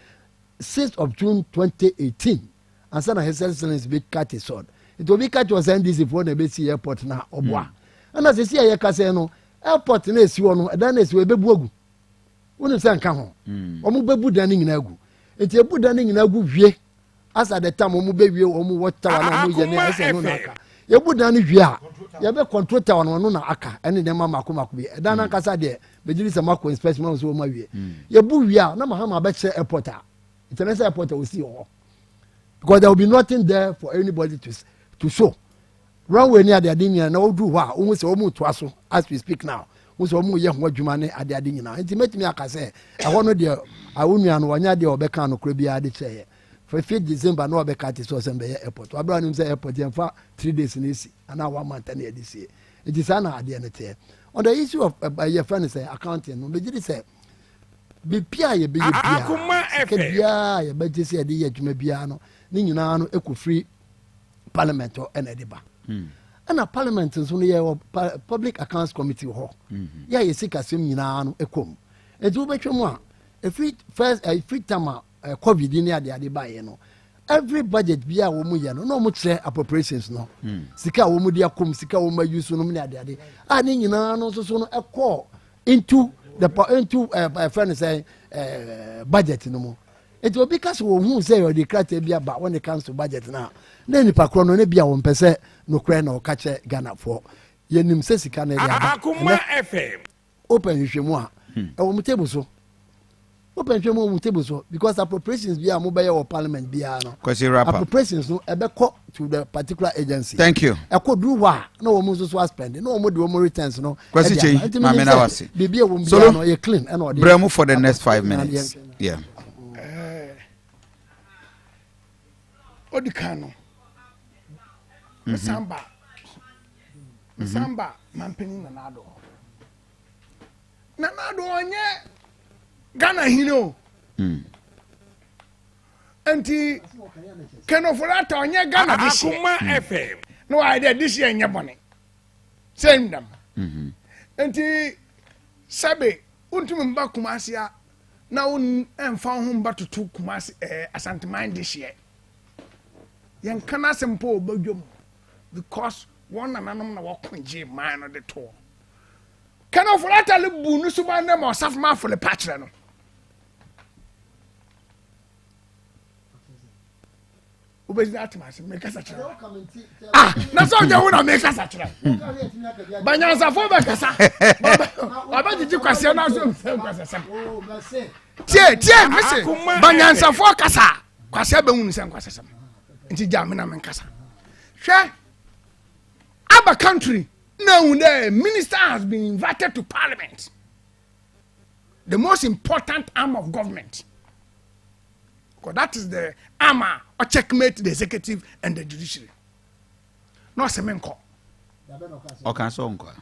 6th of June 2018. And sana his excellency be cut his sword. It will be catch was NDC for the BC airport na obwa. And as you see a kase no airport na esi wono dan esi we bebu agu. Wonu se nka ho. Omu bebu dan nyina agu. Enti ebu dan nyina agu wie. As at the time omu be wie omu water na omu ye na ese no na aka. Ebu dan wie a ye be control tower no na aka ene dem makoma ko bi. Dan na kasa de be jiri se mako inspection no so ma wie. Ye bu wie a na mahama be che airport a. International airport we see ho. Because there will be nothing there for anybody to show. Runway near the addinia no do wa almost almost twaso as we speak now. We so mu ye ho adwuma ne ade ade nyina. Intimate me aka say I want no there I wonu an wanya de obeka no kra bia de che. For 5th December no obeka te so sembe airport. Abra nim say airport yan fa 3 days na esi ana 1 month na edi sie. It is ana ade na te. On the issue of your friend say accounting no be just say be pia ye be pia. Akuma FM. Bia ye be just say de ye adwuma bia no. Ni nyina no ekofri parliament or enediba. And a parliament is only a public accounts committee ho. Yeah, you see kasem nyina no ekom. E do betwe mo a free time COVID near the adiba ye no. Every budget bia wo mu ye no no mu kire appropriations no. Sika wo mu dia kom sika wo ma use no near the ade. Ah ni nyina no so no ekọ into the friend say budget no mo. It will be because who say or the criteria be about when it comes to budget now. Then if a chrono be a 1% no crane or catch Ghana for Yenim says he can Akuma FM. Open you more. Our table so. Open your table so because appropriations be a mobile or parliament be a no. Appropriations no ever call to the particular agency. Thank you. I could do what no one was spending, no more do more returns no. Question Be a woman so you clean and all Bremo for the next 5 minutes. Yeah. Odikano. Samba mampeni nanado onye Ghana hino anti kenofurata onye Ghana Akuma FM no idea this year nyabone send them anti sabe untumi mba kumasi a na un emfa ho mba tutu kumasi Asante mind this year yen kana sempo badwom because one nanom na wakonje man no de to kana of latale bu nu suba na mo saf ma fole patre no obezi atmas me kasa kire na so je wo na me kasa kire banyansa fo be kasa baba jiji kwase na so kasa tie mese banyansa fo kasa kwase be hu sen kwase sam nti jamina men kasa hwe Aba country now the minister has been invited to parliament, the most important arm of government, because that is the armor or checkmate the executive and the judiciary. No semenko. Okay, so unko.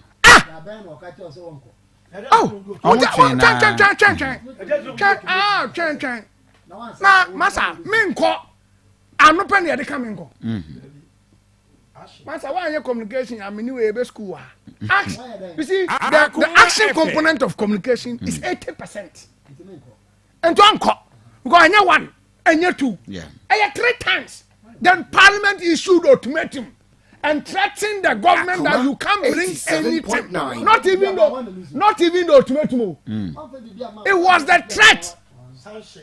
Chen. Na masa menko. I'm not penny at coming. Master, why your communication? I mean, you have school. You see, the action component of communication is 80%. And to uncle, because I one and you two, I 3 times. Then Parliament issued ultimatum and threatened the government that you can't bring anything. Not even the ultimatum. It was the threat.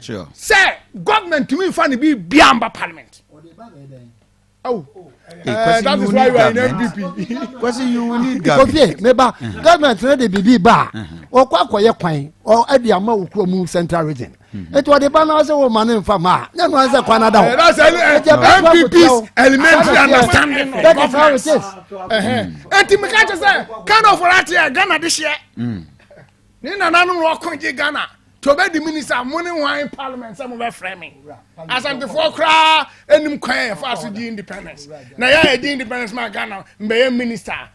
Sure. Say, government to me funny be beyond Parliament. Oh, that is why we are in MPP. Question you will need government. Government ready be bar or kwakwa kwan or edi ama ukromu central region. It was the banner so man in farmer. Then was a Canada. That's MPP's elementary understanding. That is how it is. And Timikacha say, kind of Ghana this year. Ni na nanu ro konje Ghana. To be the minister money wine parliament some be framing. Asante for kra enim kwan for so di independence. Na ya di independence ma Ghana mbe minister.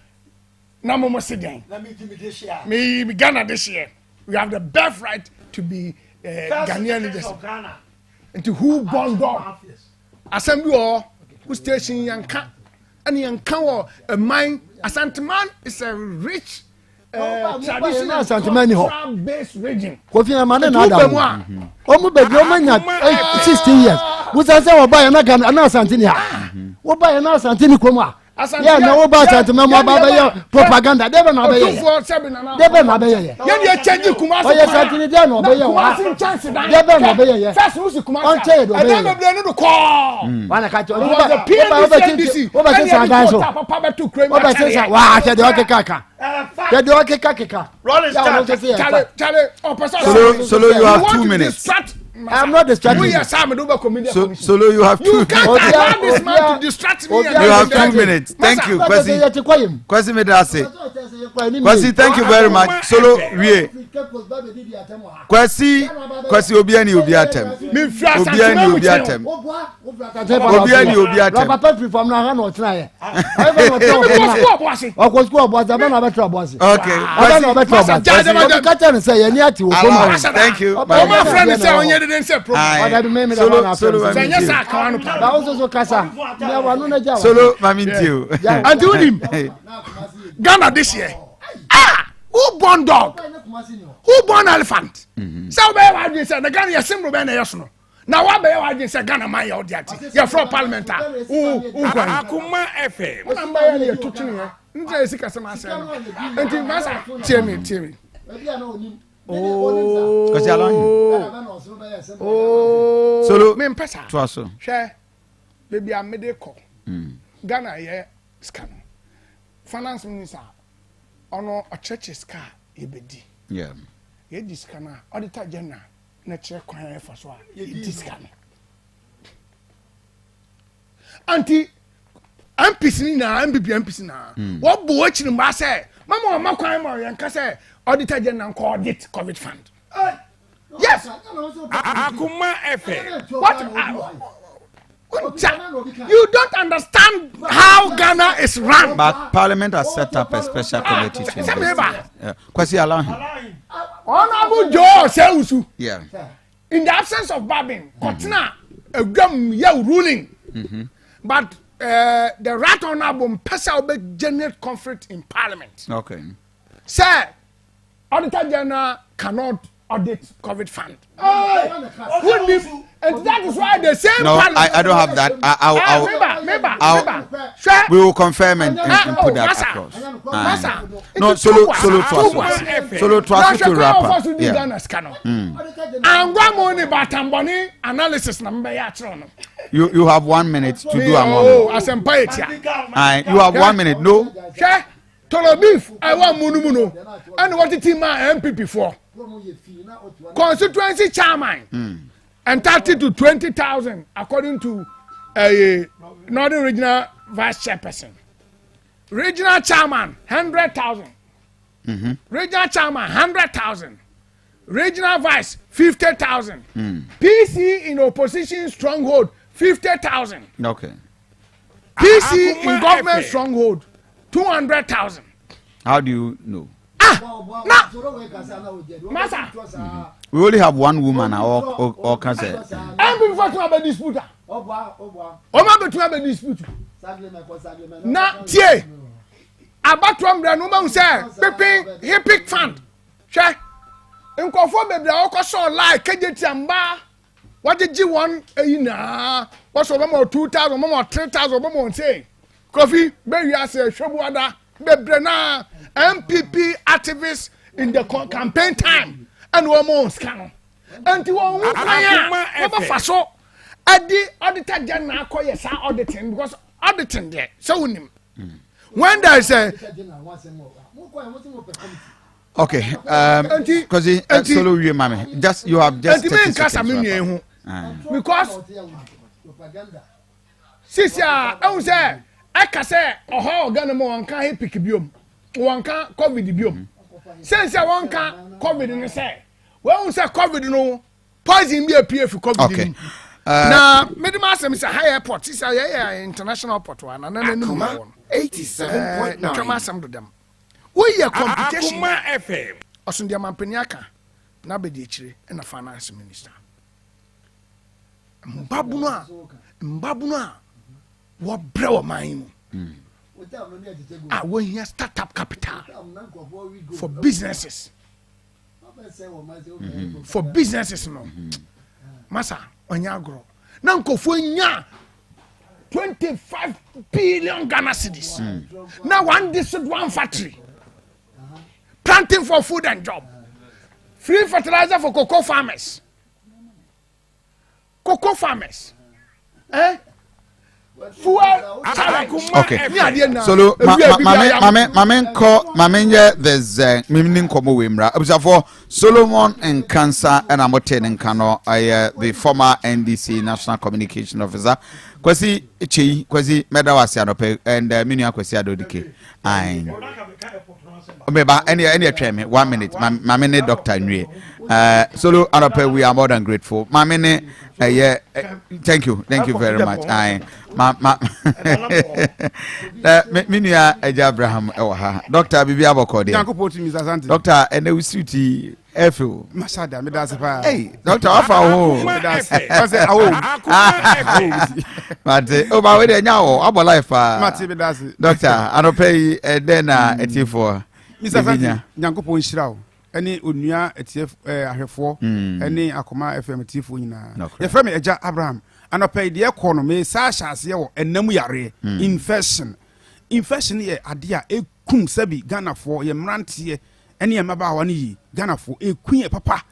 Na mo den. Na me give me this year. Me Ghana this year. We have the birthright to be Ghanaian leaders. And to who bond up. Assembly or who station yanka and yanka a mine. Asante man is a rich traditional based region. Kofi Amane na da. Omu be do manya 16 years. Musa say wo buy na Ghana na Asante ni ha. Wo buy na Asante ni komu a. Yeah, na wo buy Asante me mo ba be propaganda. Debe na be ye. Debe na be ye. Ye dey change Kumasi. O ye Asante ni dey na be ye wa. Debe na be ye. First who Kumasi. On che do be ye. And then no do call. Wana ka cho. Wo the PNDC. Wo ba say sa guys so. Papa be to cream. Wo ba say sa wa che de o keka. Che de o keka. Rolling start. Solo, you have 2 minutes. I'm not distracting. Solo, you have 2 minutes. You can't allow this man to distract me. You have 2 minutes. Thank you, Kwesi Medase. Kwesi, thank you very much. Solo, we. Kwesi Obiani Obiatem. Obiani Obiatem. Obiani Obiatem. Okay. Thank you. My friend say didn't say Solo, Mamintio. And do him. Ghana this year. Who born dog? Who born elephant? So be I say the Ghana symbol be na yeso. Now what be I say Ghana man your diati. You from parliament. Akuma FM. What am I here to here? Nje sika sama say. Enti masa tie me. Oh, because Solo, me mpesa. Twaso. Share. Baby, I made a call. Ghana here scan. Finance minister. Ono a church's car. Ebedi. Yeah. Ye discana. Auditor general. Nature choir for so. Ye discana. Auntie. MPC na MPC na. What boy watching ma say? Mama ma kwan mo yanka say auditor general ko audit COVID fund. Yes. Akuma FM. What? You don't understand how Ghana is run. But Parliament has set up a special committee to investigate. Kwesi allow him. Honorable Joe Seusu. Yeah. In the absence of Babin, Kotna, a gum ruling. But the right honorable Pesa will generate conflict in Parliament. Okay. Sir, Auditor General cannot audit COVID fund. And that is why the same. No, I don't have that. We will confirm and put that across. No, solo twaso to wrap up. Yeah. And one money batamboni analysis number ya. You have 1 minute to do a moment. Oh, Asante. You have 1 minute. No. Tolo beef, I want munumu. And what the team MPP for? Constituency chairman. And 30 to 20,000 according to Northern Regional Vice Chairperson. Regional chairman 100,000. Regional chairman 100,000. Regional vice 50,000. PC in opposition stronghold 50,000. Okay. PC in government stronghold 200,000. How do you know? Masa. We only have one woman or can say. I'm before to have a dispute. I'm to have a dispute. Na tie. Abatwam bra no ma say pepin hippic fund. Hwe. Nkofo bebre akoso like kejetiamba. What did you want na? What's over more 2,000 more 3,000 more say. Kofi be we say hwebuada bebre na MPP activists in the campaign time. And one more scan. And you won't faso. Adi auditor general call yes auditing because auditing there. So when there is a okay, because solo you mama. Just you have just because since I say I can say oh Ghana mo one can pick biom. One can COVID biom. Since I won't COVID in the say, well, say COVID no poison me appear for COVID. Okay. Now, Medimasem is a high airport. It's a international port one, and then 87.9. Some of them. We are competition. Akuma FM. Osundia Mampeniaka, Nabedichiri, and a finance minister. Mbabuna, what brew mine. When he has startup capital for businesses. For businesses, no. Massa, on Yagro. Nanko for 25 billion Ghana cedis. Now one district, one factory. Planting for food and job. Free fertilizer for cocoa farmers. Cocoa farmers. Fuel. Okay. Solo, mamenye there's miminin komo wemra. Observe Solomon and Cancer and Amoten and Kano, the former NDC National Communication Officer. Kwasi Chi, Kwasi Medawasianope, and Minia Kwasiado Dike. Any train 1 minute. My minute, Dr. Nwe. Solo Anope, we are more than grateful. My minute, thank you very much. Minia Abraham, Dr. Bibi Abokode. Doctor, and we see Efil. Masada, me that's a hey, Doctor, off our home. But oh, my way now, our life, Doctor, I don't pay then a tea for Mr. Asante, Nyankopo Nshirao. Any Unia ETF ahefo any Akoma FM tifu nyina ye frame Eja Abraham anopa de economy sa hyase ye enam yare infection ye ade a ekum sabi Ghana for ye mrante ene ye maba wa yi Ghana for ekun ye papa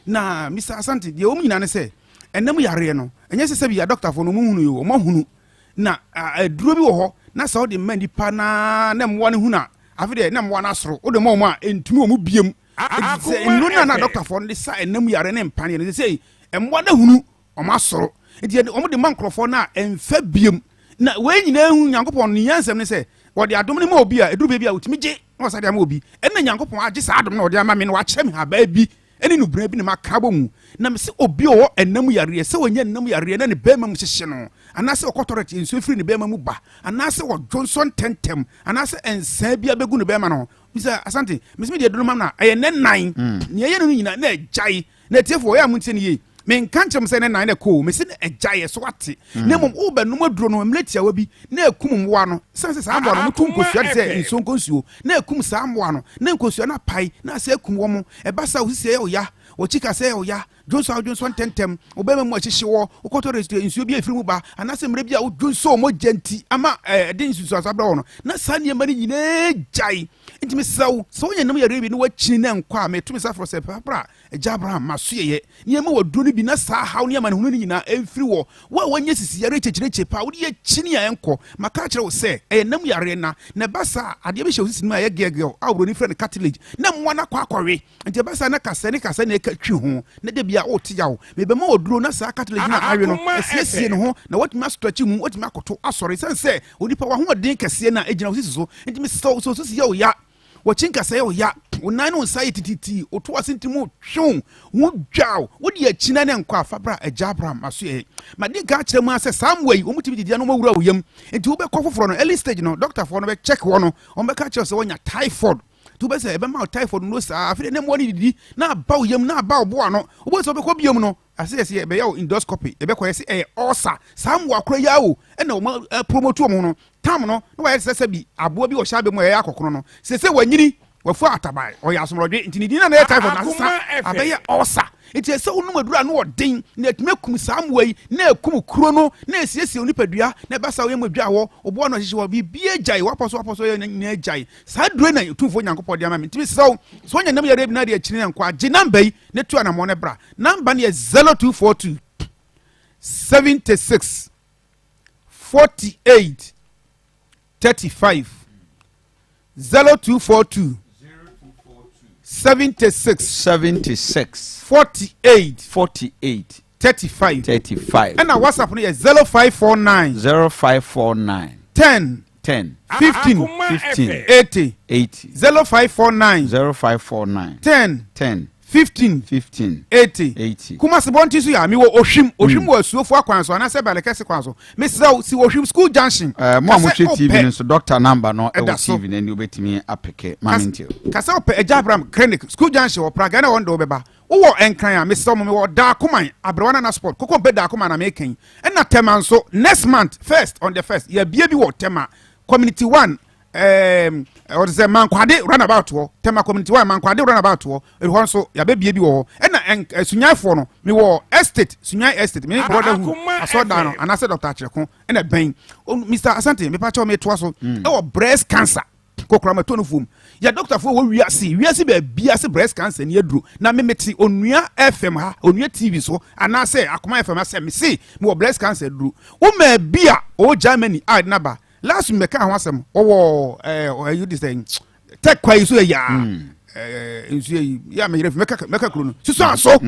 na Mr. Asante de o nyina ne se enam yare no enye se sabi ya doctor for no muhunu yo o mahunu na aduro bi wo ho na sa o de mandi pa na mwa ne huna afide na mwa na soro o de mo a entumi o mu biem nuna na doctor for the side enam yare ne mpane ne say emwa na hunu o masoro enti o de mankrofo na emfa biem na we nyina hu Nyankopon ne yansem ne say wo de adom ne ma obi a eduru be bia otimi je na osade ama obi ena Nyankopon age sa adom na wo de ama me na wa kyem ha ba bi eni no bra bi ne makabo mu na me se obi o enam yare se wonya enam yare na ne bema mu hyehye no anase okotorati nso firi ne bema mu ba anase wo Johnson tentem anase ensa bia begu ne bema no Mr. Asante mesimi de donoma na eye ne nan ne eye no nyina na ejai na tiefo ya muntie ne ye men kanchem se ne nan na ko mesi ne ejai so ate ne mom wo ba no maduro no mletia wa bi na ekum mwa no sense sa amwa no mutum kosua se nsonko nsuo na ekum sa amwa no na nkosua na pai na se ekum wo mo ebasa osisi ye oya ochika se oya Johnson tentem obema mu ahyehye wo okoto register nsuo bi afiri mu ba anase mre bi a Johnson mo genti ama den nsuo asabra wo no na sane mari nyina jai ntimi saw so nya nam yare bi no wachini na nkwa me tumi safro se papra Eja Abraham masoye ne ma waduro bi na sa haw ne ma ne hunu nyina afiri wo wanya sisi yare chechireche pa wo ye chini ya enko maka kire wo se nam yare na basa ade be hye osisi ma ye gegel awro ni friend cartilage na mwa na kwa akwawe nti basa na kasa na ekatwi ho na de bia o tiyawo me be ma oduro na sa cartilage na awe no esiesie no ho na watimi stretch mu watimi akoto asori sense onipa wa ho den kase na ejina osisi so nti me so osisi ya o ya wachinka sayo ya unani unsayi tititi otu asintimu shun wudjao wudi ya china ne nkwa fabra Eja Abraham asuye madinka achire mu ase samway omuti bidia no mawura oyam enti ube kofo fro no early stage no doctor for no be check wono ombeka achire se wonya typhoid tu be se ebe ma typhoid no sa afide ne mo ni didi na ba oyam na ba obo ano obo se obekọ biom no ase ebe ya endoscopy ebe ko yesi ulcer samwa akora ya o na o promote mo no tam no na wa yesi se bi abo bi o sha be mo ya akokoro no se wanyini wafu atabai o ya asomrodwe ntinidi na na typhoid na sa abeya ulcer enti ese wonu adura no odin na etmekum samwai na ekum kuro no na esiesie onipadua na basa wo yemodwa wo obo no hyehye wo bi ejai waposo ye na ejai sa dure na tumfo Nyankopɔ de ama me ntimi so nya nam yare bi na de akiri na nkwa age number yi na tu anamo ne bra number ne 0242 76 48 35 0242 76 48 35 35 and our WhatsApp is 0549 0549 10 10 15 15 80 80 0549 0549 10 15 80 Kumasi bonti so ya mi wo ohwim wo asuofo akwan so na se bele kese kwan so me sraw si ohwim school junction mo amotwe TV no so doctor number no e wo TV na ni obetimi apeke mamintio kasa ope eja Abraham clinic school junction wo praga na won do beba wo enkran a me sraw mo wo da koman abrewana na sport kokon be da koman na me ken na tema so next month first on the first ya bia bi wo tema community 1 or the mankwade runabout wo tema community 1 mankwade runabout wo e ho so ya be bie bi wo na sunyafo no me wo estate sunyai estate me brother hu aso da no anase Dr. Chireko na ben Mr. Asante me pa cho me to so e wo breast cancer kokra mato no fum ya doctor fo wo wiase be bia se breast cancer ni aduro na me meti onua FM ha onua TV so anase akoma FM ase me see me wo breast cancer duro wo ma bia o Germany Adaunaba last week meka ho asem owo you this thing take kwai so ya nsu ya me ref meka kuro no so aso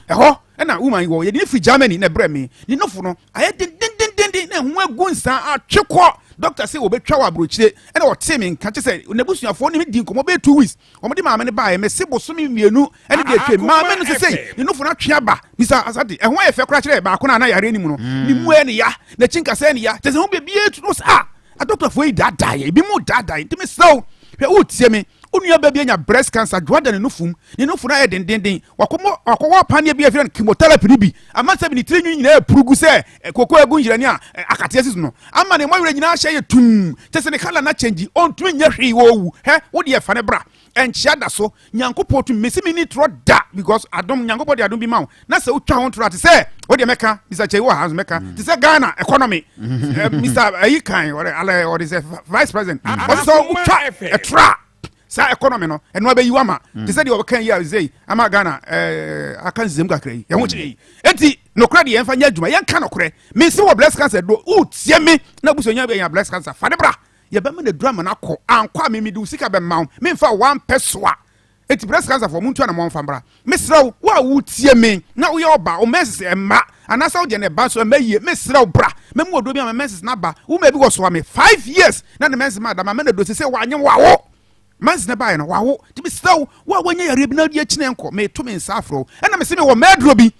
ho na woman wo ye ni free Germany na bre me ni nofo no aye din na ho agu nsa atwekọ doctor say obetwa wa brochire na o te me nka che say nebusuafo ni di nkomo be 2 weeks omo di maame ne ba me se bosomi mienu ene de atwe maame no say ni nofo na twa ba Mr. Asante ho ye fe kora kire ba ko na yare ni mu no ni mu ene ya na chinka say ne ya te se ho be bie tu no sa a doctor for yi dada ye bi mu dada ye ntimi so hwe o tie me onua ba bi anya breast cancer dwada ne nufum na ye den wakomo panie bi afira chemotherapy ni bi amansa bi ni tiri nyina epurugu se kokko egu njirani a akatia sisu no ama ne moyere nyina hye ye tum tese ne kala na change on tumi nya hwe wo wu he wo de ye fa ne bra enchia da so nyankopɔ tu mesi mi ni tro da because adom nyankopɔ de adom bi ma na se utwa ho tro ate se wo de meka Mr. Chei wo hands meka te se Ghana economy Mr. Ayikan or is vice president so utwa etra sa economy no eno abayi wama te se de obekan yi azei ama Ghana akan zem kakra yi ye ho chei enti nokra de yemfa nya adwuma yenka nokre me se wo breast cancer do utie me na busonya be nya breast cancer fa de bra ye be me the drama na ko ankwa me du sika be maw me mfa one pesoa eti breast cancer for muntu na mo mfa bra me sraw wa wutie me na wo ye oba o meses emma anasa wo de ne ba so maye me sraw bra me mu odo bi ma meses na ba wo ma bi go so me 5 years na ne meses ma da ma na do se wa anye wa wo mans ne ba ye no wa wo ti be sraw wa wanya yare bi na di akine enko me to me nsafro na me se me wo medro bi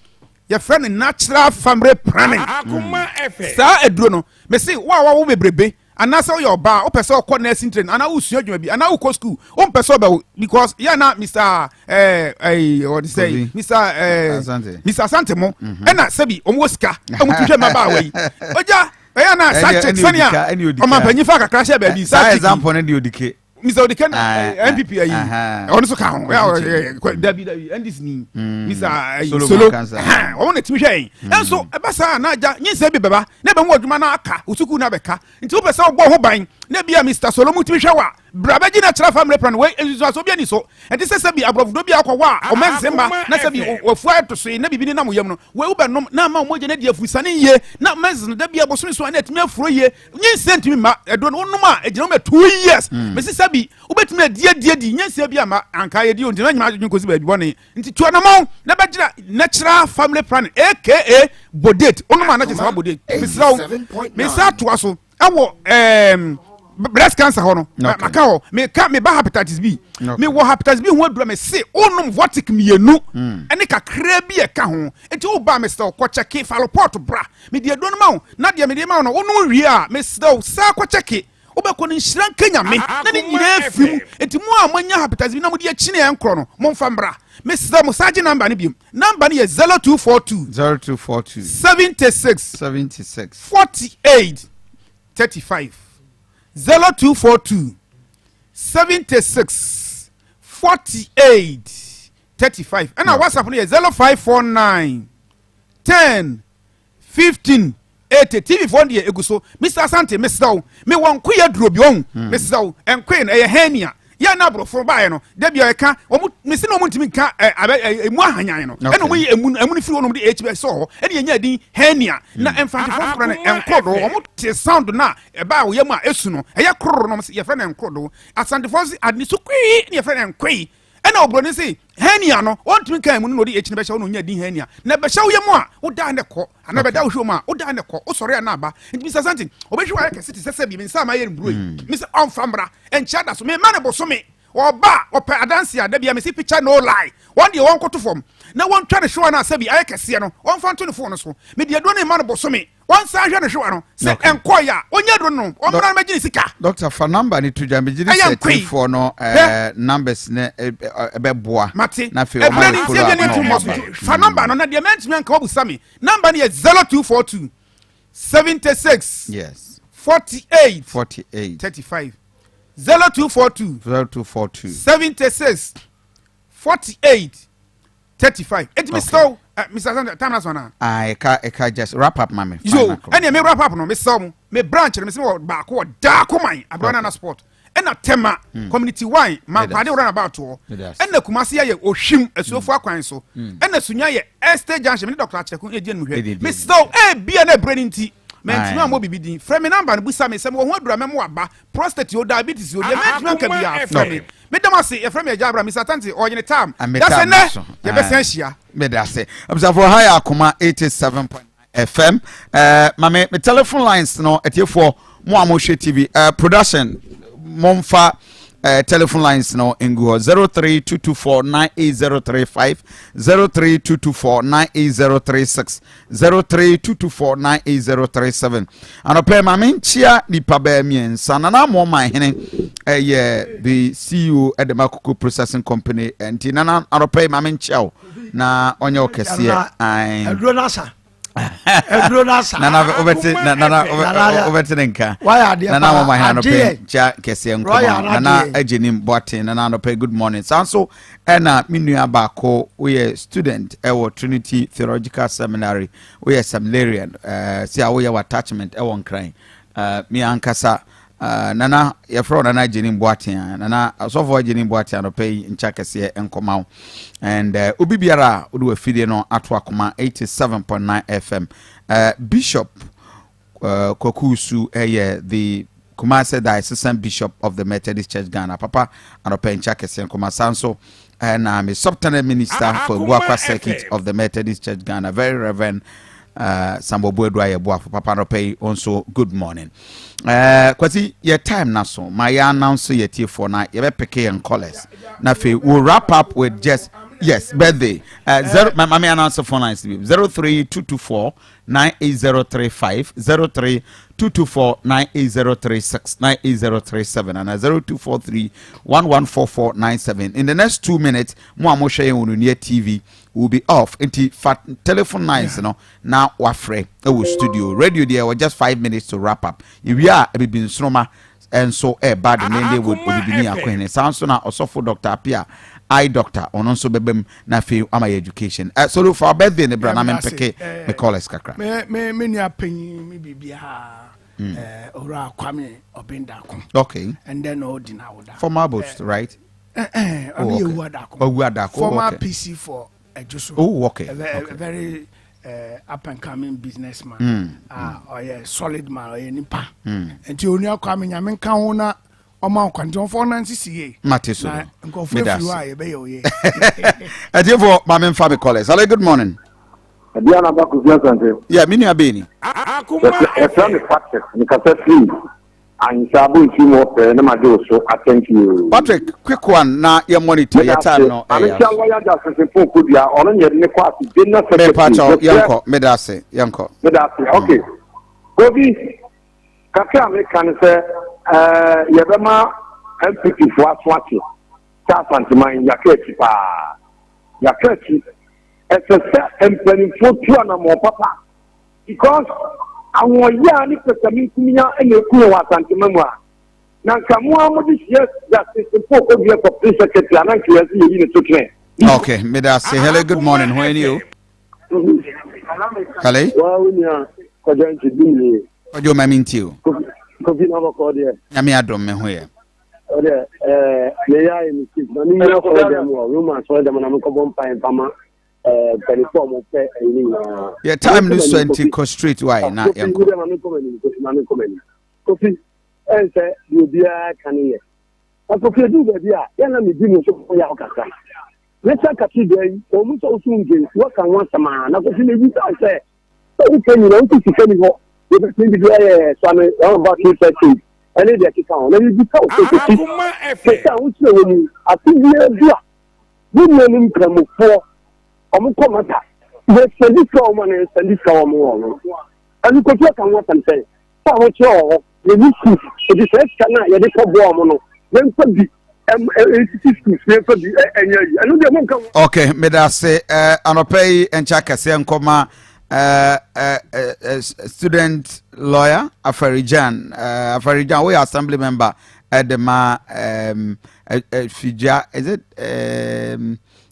ye friend natural family planning akuma efe sa edro no me se wa wo bebrebe anasa yo ba o pese o nursing train ana usu adwuma bi ana uko school o pese ba because ya na Mr. What say Mr. Asante mo na sebi o mo sika o mo tuhwe maba we oja ya na sache sania o ma panyi fa kakra hye ba bi sa example na de odike Mr. Odiken MPP ayi on so ka ho ya David endis ni Mr. Solo o na timi hwe enso e ba sa na aja nyinsa bi beba na be ho adwuma na aka usuku na beka nti wo pese ogbo ho ban na bia Mr. Solo mu timi hwe wa brabaji na tra family plan we enso so bia ni so enti se bi abrofudo bi akwa o mensemba na se bi ofua to so na bibini na moyam no we wo benom na ma mo je na dia fusane ye na mensen da bia boso so na timi afuro ye nyinsa ntimi ma edo no noma ejina me 2 years me se bi ubetimi die nyansia bi ama anka ye di onti na nyima adwun kosi ba bi bone nti tuo na mo na bajira natural family plan aka bodate onuma na chesa bodate me sa to aso awo breast cancer ho no maka ho me ba hepatitis B me wo hepatitis B ho adura me se onum votic mienu ene kakra bi e ka ho enti wo ba me se ko check faloport bra me de do no ma na de me de ma no onu wie a me se sa ko check obeko ni nhyiran kenya me na ni nyina afim enti mu a manya hepatitis B na mu de akine enkro no mo mfa mbra me se mo saje number ni biem number ni ye 0242 76 48 35 0242 76 48 35 and our WhatsApp no 0549 10 15 80 TV phone dey eguso Mr. Asante Mr. me won kuya drobi on Mr. enkwe na ye hania ya na brofo bae no da bia e ka me se no mo ntimi ka emu ahanyan no e no mo emu firi no de HB so e de nya din hania na emfantifo fro no enkodo o te sound na e ba wo yam a esu no e ye kroro no ye fe na enkodo asantefo si adni so kwi ye fe na enkwi ɛna obroni si henia no wontumi kan mu no odi echine bɛhyɛ wo no nya din henia na bɛhyɛ wo yɛ mu a woda ne kɔ ana bɛda wo hwɛ mu a woda ne kɔ wo sɔre ana aba nti Mr. Asante obɛhwɛ wa kɛse te sɛ bi nsa ma yɛ mburo yi Mr. Ɔmfa mbra ɛnkyɛ da so me ma ne bosome ɔba ɔpɛ adanse a da bia me si picture no lie wɔn deɛ wɔn koto fam na wɔn twa ne hwewa no asɛ bi ayɛ kɛseɛ no wɔn fa nto ne phone so me deɛ do ne ma no bosome wɔn san hwɛ ne hwewa no sɛ ɛnkɔ ya onye do no wɔn mra ma gye ne sika Doctor for number ni to jam gye ne setting for no numbers ne ɛbɛboa na fe o ma follow fa number no na deɛ mentimi anka obusa me number no yɛ 0242 76 yes 48 35 0242 76 48 35 it me so Mr. Asante time last one I can just wrap up mama yo any me wrap up no me so me branch me say back wo da koman abrana na sport ena tema community wine man pade run about to ena kumase ye ohwim asuofo akwan so ena sunya ye estate junction me Dr. Achekun eje no hwe me so bia na brand nti mentimi amo bibidin frame number no busa me sem wo ho adura me mo aba prostate o diabetes o de mentimi anka bia frame me damase ye frame ya abra Mr. Asante oyene tam that's ne ye besan hia me dase observe for high akoma 87.9 FM mame me telephone lines no etiefo mo amohwe TV production momfa telephone lines no ingo 0322498035 0322498036 0322498037 anope mame nchia nipa ba miensa na mo man hene the CEO Edema Cocoa Processing Company enti na anope mame nchia na onye okese ai Edronasa nana obete nka nana mama ha no pe cha kese nko nana ajenim boate nana no pe good morning sanso ena minua baako we student ewo Trinity Theological Seminary we seminarian see we attachment ewo nkran mi ankasa nana yefro nana ajenim boate nana asofo ajenim boate no pe ncha kese enkomaw and obi biara odu afide no ato akoma 87.9 FM Bishop Kokusu the Kumase Diocesan Bishop of the Methodist Church Ghana Papa anope ncha kese enkomasanso and I'm a subtenant minister for Guakwa Circuit of the Methodist Church Ghana very reverend Sambo Bwedwa Yeboafo Papa anope also good morning kwasi your time na so my announce your tie for na ye be pick and callers na fe we'll wrap up with just yes birthday my announce phone lines 03224 98035 03224 98036 98037 and 0243 114497 in the next 2 minutes mo amoshe yen near TV will be off into telephone lines no now wafre e studio radio there were just 5 minutes to wrap up if we are be bin sroma and so bad nende would be near kwene sounds na osofo Dr. Apia eye doctor on also bebem na fe ama education so for birthday ne bra na me peke me call us kakra me ni apanyi me bibia ora kwame obendako okay and then odina oda former boss right former PC for Ejuso. Oh, okay. A very up and coming businessman. Or a solid man or any pa. And you know coming, I mean, Kauna or Mount Canton for Nancy CA. Matiso. Go for you. I do for my men family callers. Hello, good morning. Adaunaba Asante. Yeah, mini abeni. Patrick, quick one. Now your monitor your time no. Medase, yanko. Okay. Kofi, kakra me kan say yebema MPP for Asante. Asante man yaketi pa. Yaketi. Ese empenifo tu na mo papa. Because awon ya ni pesami kumiya eneku wa Asante mamwa. Na nkamu amodi yes justice for Kofi for secretary na nkiyasi yi ne tutwe. Okay, Medase, hello, good morning. Who are you? Hello? Kojanti bimle. Ojo maminti o. Kofi na bako de. Nyame adom me ho ye. Ode me ya ni chief na ni na ko dem o Roman so dem na me ko bom pan pama telephone pe ni na. Your time no 20 co street why na yanko. Kofi ense you bia kan ye. Kofi do baby a ya na me di no so ya okaka let's kati dey o mu so sun ge what can want sama na Kofi me bi say so we can you know to see me ho we be think dey so me about 230 and they dey count na bi count so Akuma FM so we say we ati bi a we no nkramofo omo komata we send this one and send this one and Kofi can want am say so we say the issue the first kana ya dey ko bo omo no then for the okay, me da say anopay encha kase nkoma student lawyer Afarijan we assembly member at the ma Fija is it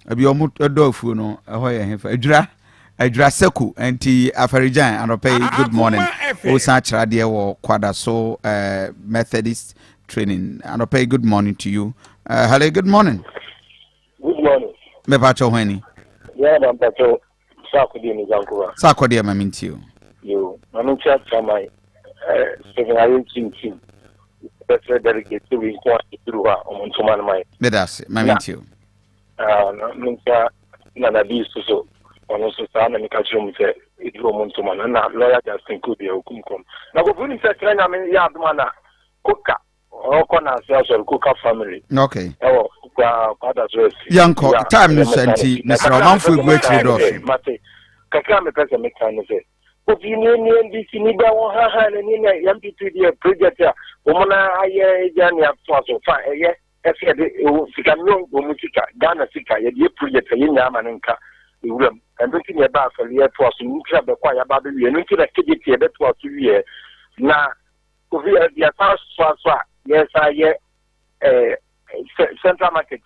abi omu dofu no hoye hefa Adra Seku enti Afarijan anopay good morning o san kira de wo kwada so Methodist training and pay good morning to you. Hello, good morning. Good morning. Me pacho hweni. Yeah, I'm pacho Sakodi ni Zankuwa. Sakodi ya maminti you. You, maminti chama seven iron team. That's where delegate to we want to do on Suman mai. Medasi, maminti you. Maminti na nabi so ono so sana nikachiro mse idro Montumana na lawyer Justin Kubi hukumkom. Na go vuni se trena me ya admana koka. Okona sio Kuka family. Okay. Ewo kwa that's Yanko time no senti Mr. Omanfu great leader. Mate. Kaka me pesa me kan say. Kofi ni ndisi ni ba won ha na ni na MPP dia project a wo na aye jani afo so fa eye efe de sika no go mu sika Ghana sika ye die project ye nya ma nka ewuram ndoti ne ba afali e to so nkira be kwa ya ba be wie no nkira kejeti e be to so wie na Kofi dia fa so yes, I Central Market.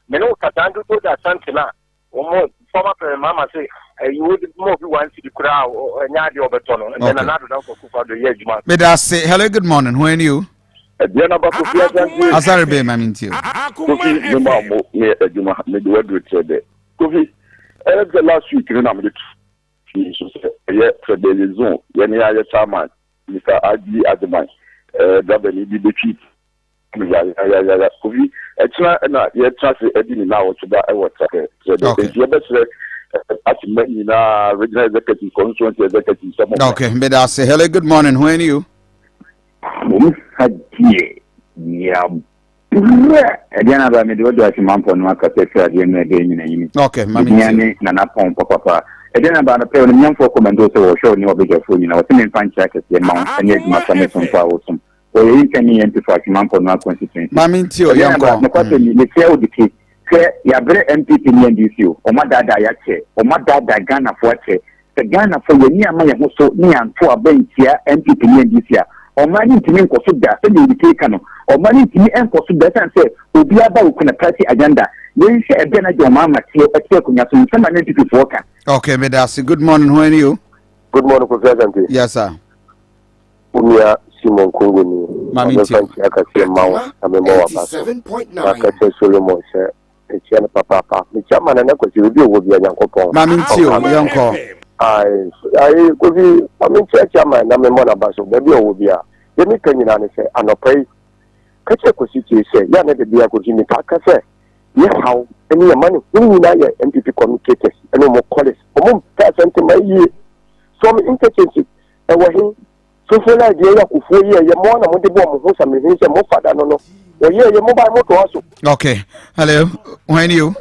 Meno Katango to that Asante na. Former Mama say you would more be one city crowd or Nyadi Obertono and then another down for the year. May I say hello, good morning. Who are you? Azari Bay, Maminti. Kofi, the last week, you know, for the zone, when you are a chairman, Mr. Adi Adaman. Dabeni bi betwi ya Kofi etna na ye trust edini na wo tuba e wo trake so the better atimani na regional executive constituency executive some. Okay, me da say hello, good morning. Who are you? Hadie ya Ediana ba me do asimampo no akase fe ade no ede nyina yimi. Okay, mami ni na na pon papa Ediana ba na pe no nyamfo komando se wo show ni obejafo nyina wo teme fancha akase ma anya adwuma sa me so fa wo so o yi kan ni enti fa asimampo no constituency. Mami nti o yanko. Na kwate ni se o dike se ya bre MPP ni NDC o ma dada ya che o ma dada Ghana fo che se Ghana fo ye ni ama ye ho so ni anto abantia MPP ni NDC a o ma ni ntimi nkoso da se ni dike ka no o ma ni ntimi enkoso da san se obi aba wo kuna party agenda yen se ebe na jo ma tie e kunya so se ma ni MPP fo ka. Okay, me da say good morning. Who are you? Good morning, President. Yes, sir. Unia Simon Kungu ni Maminti akase mawo amemo wa paso. 7.9 Akase Solomon se echiana papa. Mi chama na kwesi obi owo bi Yankopon. Maminti o yanko. Ai Kofi Maminti chama na memo na baso bebi owo bi a. Yemi kanyina ne se anopai. Kache kwesi ti se ya na de bia Kofi mi ka se. Ye how any money we na ye MPP communicators and mo college. Omo Asante mai yi. So me interchange e wo hin so for na dia yakufo ye mo na mo de bo mo ho sa me hin se mo fada no o ye mo ba mo to aso. Okay, hello, when you?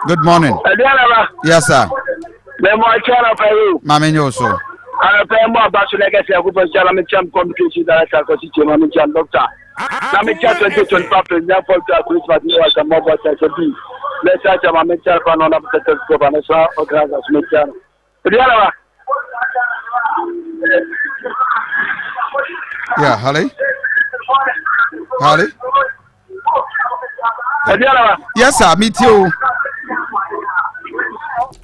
Good morning. Adaunaba. Yes, sir. Me mo chana pa you. Mama nyoso. Ana pa mo abaso na gese ku pon chala me cham communication director ko si chema me cham doctor. Na me chat 2025 president for the Christmas ni wa mo ba sa so bi. Le sa chama me chat pa no na protect ko ba na sa o graza me chat. Adaunaba. Yeah, Holly. Holly. Yes, sir. Me too.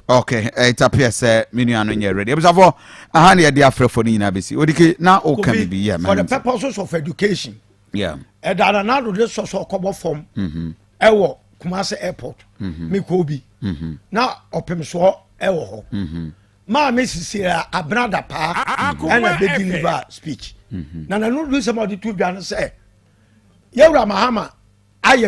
Okay, it appears menu anu nye ready. But for ahani adi afrefo ni na besi. Odike na o can be yeah. For the purposes of education. Yeah. Edana na do this so kobo form. Ewo Kumasi Airport. Me Kobi. Na opem so ewo ho. Ma Mrs. Abrada pa and a big deliver speech. Na no do some of the two bian say yewura mahama